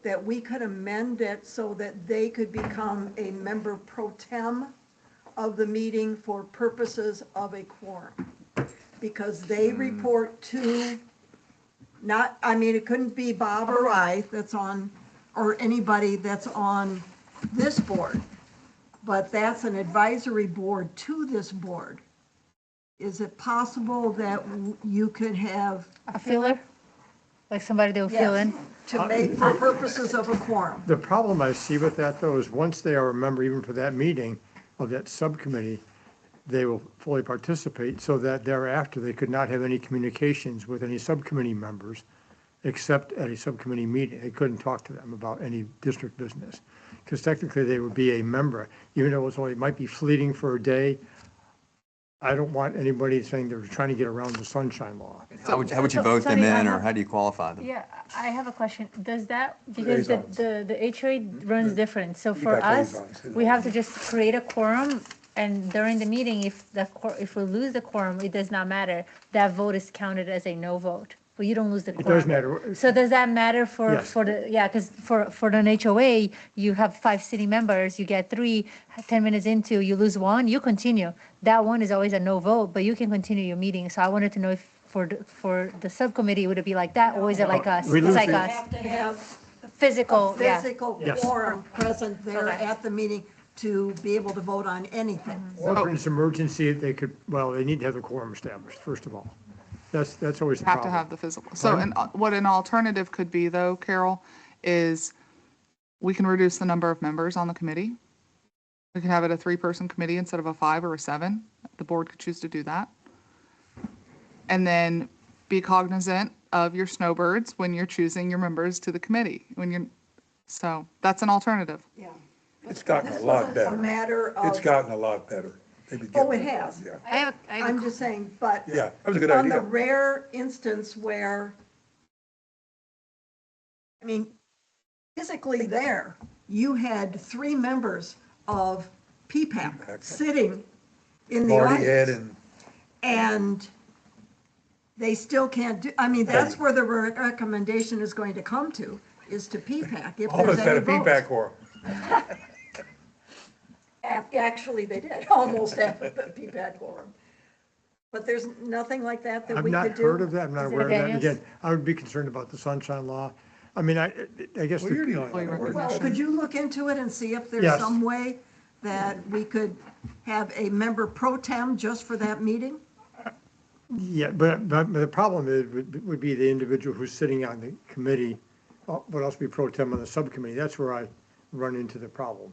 Speaker 5: that we could amend it so that they could become a member pro tem of the meeting for purposes of a quorum. Because they report to, it couldn't be Bob or I that's on, or anybody that's on this board, but that's an advisory board to this board. Is it possible that you could have?
Speaker 2: A filler? Like somebody that will fill in?
Speaker 5: To make, for purposes of a quorum.
Speaker 8: The problem I see with that, though, is once they are a member, even for that meeting of that subcommittee, they will fully participate, so that thereafter, they could not have any communications with any subcommittee members, except at a subcommittee meeting. They couldn't talk to them about any district business, because technically they would be a member, even though it might be fleeting for a day. I don't want anybody saying they're trying to get around the sunshine law.
Speaker 9: How would you vote them
Speaker 2: Tony, I
Speaker 9: in, or
Speaker 2: have-
Speaker 9: how do you qualify them?
Speaker 2: Yeah, I have a question. Does that, because the HOA runs different, so for
Speaker 3: Feedback
Speaker 2: us,
Speaker 3: liaisons.
Speaker 2: we have to just create a quorum, and during the meeting, if we lose the quorum, it does not matter. That vote is counted as a no vote, but you don't lose the
Speaker 8: It
Speaker 2: quorum.
Speaker 8: does matter.
Speaker 2: So does that matter for,
Speaker 8: Yes.
Speaker 2: because for an HOA, you have 5 city members, you get 3, 10 minutes into, you lose 1, you continue. That one is always a no vote, but you can continue your meeting. So I wanted to know if for the subcommittee, would it be like that, or is it like us?
Speaker 8: We
Speaker 2: It's
Speaker 8: lose
Speaker 2: like
Speaker 8: the-
Speaker 2: us,
Speaker 5: Have to have
Speaker 2: physical,
Speaker 5: a
Speaker 2: yeah.
Speaker 5: physical
Speaker 8: Yes.
Speaker 5: quorum present there
Speaker 2: Okay.
Speaker 5: at the meeting to be able to vote on anything.
Speaker 8: Or if it's emergency, they need to have the quorum established, first of all. That's always the
Speaker 1: Have
Speaker 8: problem.
Speaker 1: to have the physical. So, what an alternative could be though, Carol, is we can reduce the number of members on the committee. We can have it a 3-person committee instead of a 5 or a 7. The board could choose to do that. And then be cognizant of your snowbirds when you're choosing your members to the committee, so that's an alternative.
Speaker 5: Yeah.
Speaker 3: It's gotten a
Speaker 5: This
Speaker 3: lot
Speaker 5: wasn't
Speaker 3: better.
Speaker 5: a matter of.
Speaker 3: It's gotten a lot better. They've been
Speaker 5: Oh, it
Speaker 3: getting-
Speaker 5: has.
Speaker 3: Yeah,
Speaker 4: I have a
Speaker 5: I'm just saying, but.
Speaker 3: yeah, that was a good
Speaker 5: On the
Speaker 3: idea.
Speaker 5: rare instance where, physically there, you had 3 members of P-PAC
Speaker 3: P-PAC.
Speaker 5: in the
Speaker 3: Marty, Ed,
Speaker 5: audience.
Speaker 3: and
Speaker 5: And they still can't do, I mean, that's where the recommendation is going to come to, is to P-PAC, if there's
Speaker 3: almost had
Speaker 5: any
Speaker 3: a feedback
Speaker 5: votes.
Speaker 3: quorum.
Speaker 5: Actually, they did, almost have a P-PAC quorum. But there's nothing like that that
Speaker 8: I've
Speaker 5: we
Speaker 8: not
Speaker 5: could do?
Speaker 8: heard of that, I'm not
Speaker 2: Is it
Speaker 8: aware of that. And
Speaker 2: Daniels?
Speaker 8: again, I would be concerned about the sunshine law. I mean, I guess.
Speaker 3: Well, you're the only
Speaker 1: Employee
Speaker 3: one that works.
Speaker 5: Well, could you look into it and see if there's
Speaker 8: Yes.
Speaker 5: some way that we could have a member pro tem just for that meeting?
Speaker 8: Yeah, but the problem is, would be the individual who's sitting on the committee, but also be pro tem on the subcommittee. That's where I run into the problem.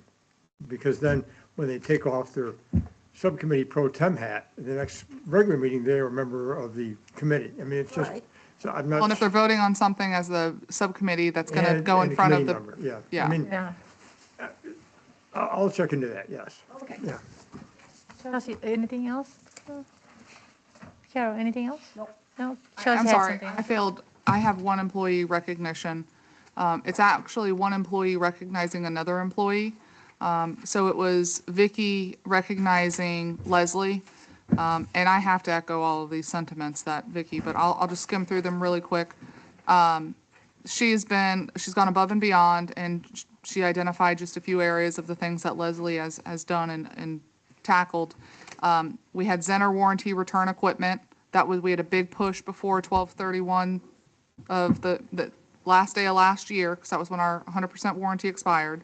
Speaker 8: Because then, when they take off their subcommittee pro tem hat, the next regular meeting, they're a member of the committee. I mean, it's just,
Speaker 5: Right.
Speaker 8: so I'm
Speaker 1: Well, and
Speaker 8: not.
Speaker 1: if they're voting on something as the subcommittee, that's going to go
Speaker 8: and
Speaker 1: in
Speaker 8: the
Speaker 1: front of
Speaker 8: committee
Speaker 1: the,
Speaker 8: member, Yeah,
Speaker 1: yeah.
Speaker 8: I mean,
Speaker 2: Yeah.
Speaker 8: I'll check into that, yes.
Speaker 5: Okay.
Speaker 8: Yeah.
Speaker 2: Chelsea, anything else? Carol, anything else?
Speaker 5: Nope.
Speaker 2: No? Chelsea
Speaker 1: I'm
Speaker 2: had
Speaker 1: sorry,
Speaker 2: something.
Speaker 1: I failed. I have one employee recognition. It's actually one employee recognizing another employee. So it was Vicky recognizing Leslie. And I have to echo all of these sentiments that Vicky, but I'll just skim through them really quick. She's gone above and beyond, and she identified just a few areas of the things that Leslie has done and tackled. We had Zenner warranty return equipment. We had a big push before 12/31 of the last day of last year, because that was when our 100% warranty expired.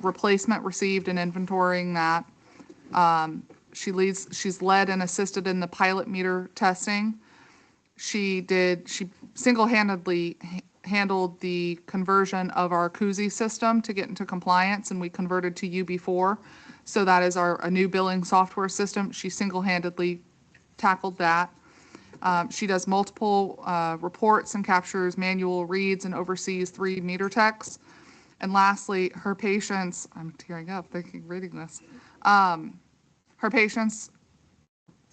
Speaker 1: Replacement received and inventorying that. She's led and assisted in the pilot meter testing. She single-handedly handled the conversion of our Koozie system to get into compliance, and we converted to UB4. So that is a new billing software system. She single-handedly tackled that. She does multiple reports and captures manual reads and oversees 3 meter techs. And lastly, her patience, I'm tearing up reading this. Her patience,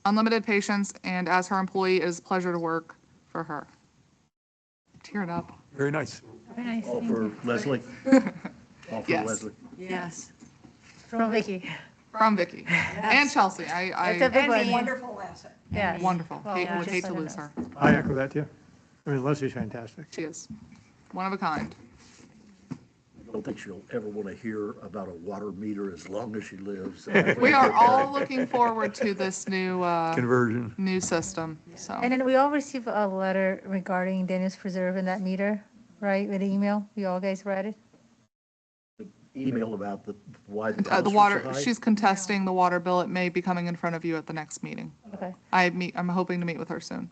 Speaker 1: unlimited patience, and as her employee, it is a pleasure to work for her. Tearing up.
Speaker 3: Very nice.
Speaker 2: Very nice.
Speaker 7: All
Speaker 2: Thank
Speaker 7: for
Speaker 2: you.
Speaker 7: Leslie? All for
Speaker 1: Yes.
Speaker 7: Leslie?
Speaker 4: Yes.
Speaker 2: From Vicky.
Speaker 1: From Vicky and Chelsea.
Speaker 2: It's a
Speaker 1: I
Speaker 2: big one.
Speaker 5: Wonderful asset.
Speaker 2: Yes.
Speaker 1: wonderful.
Speaker 2: Well,
Speaker 1: Would
Speaker 2: just
Speaker 1: hate to
Speaker 2: let her
Speaker 1: lose
Speaker 2: know.
Speaker 1: her.
Speaker 8: I echo that too. I mean, Leslie's fantastic.
Speaker 1: She is one of a kind.
Speaker 7: I don't think she'll ever want to hear about a water meter as long as she lives.
Speaker 1: We are all looking forward to this
Speaker 3: Conversion.
Speaker 1: new system. So
Speaker 2: And then we all received a letter regarding Daniels Preserve and that meter, right, with the email? You all guys read it?
Speaker 7: Email about why the
Speaker 1: the
Speaker 7: costs are
Speaker 1: water.
Speaker 7: so high.
Speaker 1: She's contesting the water bill. It may be coming in front of you at the next meeting.
Speaker 2: Okay.
Speaker 1: I'm hoping to meet with her soon.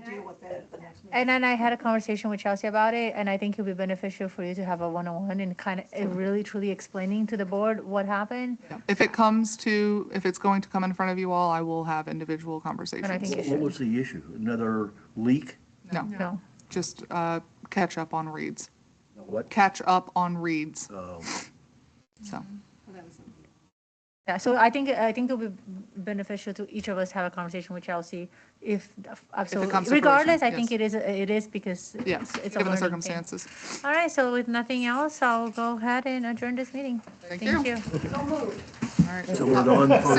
Speaker 5: Deal with that at the next meeting.
Speaker 2: And then I had a conversation with Chelsea about it, and I think it would be beneficial for you to have a one-on-one and kind of really truly explaining to the board what happened.
Speaker 1: If it's going to come in front of you all, I will have individual conversations.
Speaker 2: And I think it
Speaker 7: What
Speaker 2: should.
Speaker 7: was the issue? Another leak?
Speaker 2: No.
Speaker 1: Just catch up on reads.
Speaker 7: What?
Speaker 1: Catch up on reads.
Speaker 7: Oh,
Speaker 1: So
Speaker 2: Yeah, so I think it'll be beneficial to each of us have a conversation with Chelsea if absolutely.
Speaker 1: comes to
Speaker 2: Regardless, I
Speaker 1: fruition,
Speaker 2: think it is because
Speaker 1: yes,
Speaker 2: it's a
Speaker 1: given the
Speaker 2: learning thing.
Speaker 1: circumstances.
Speaker 2: All right, so with nothing else, I'll go ahead and adjourn this meeting.
Speaker 1: Thank you.
Speaker 5: So moved.
Speaker 1: All right.
Speaker 7: so we're on for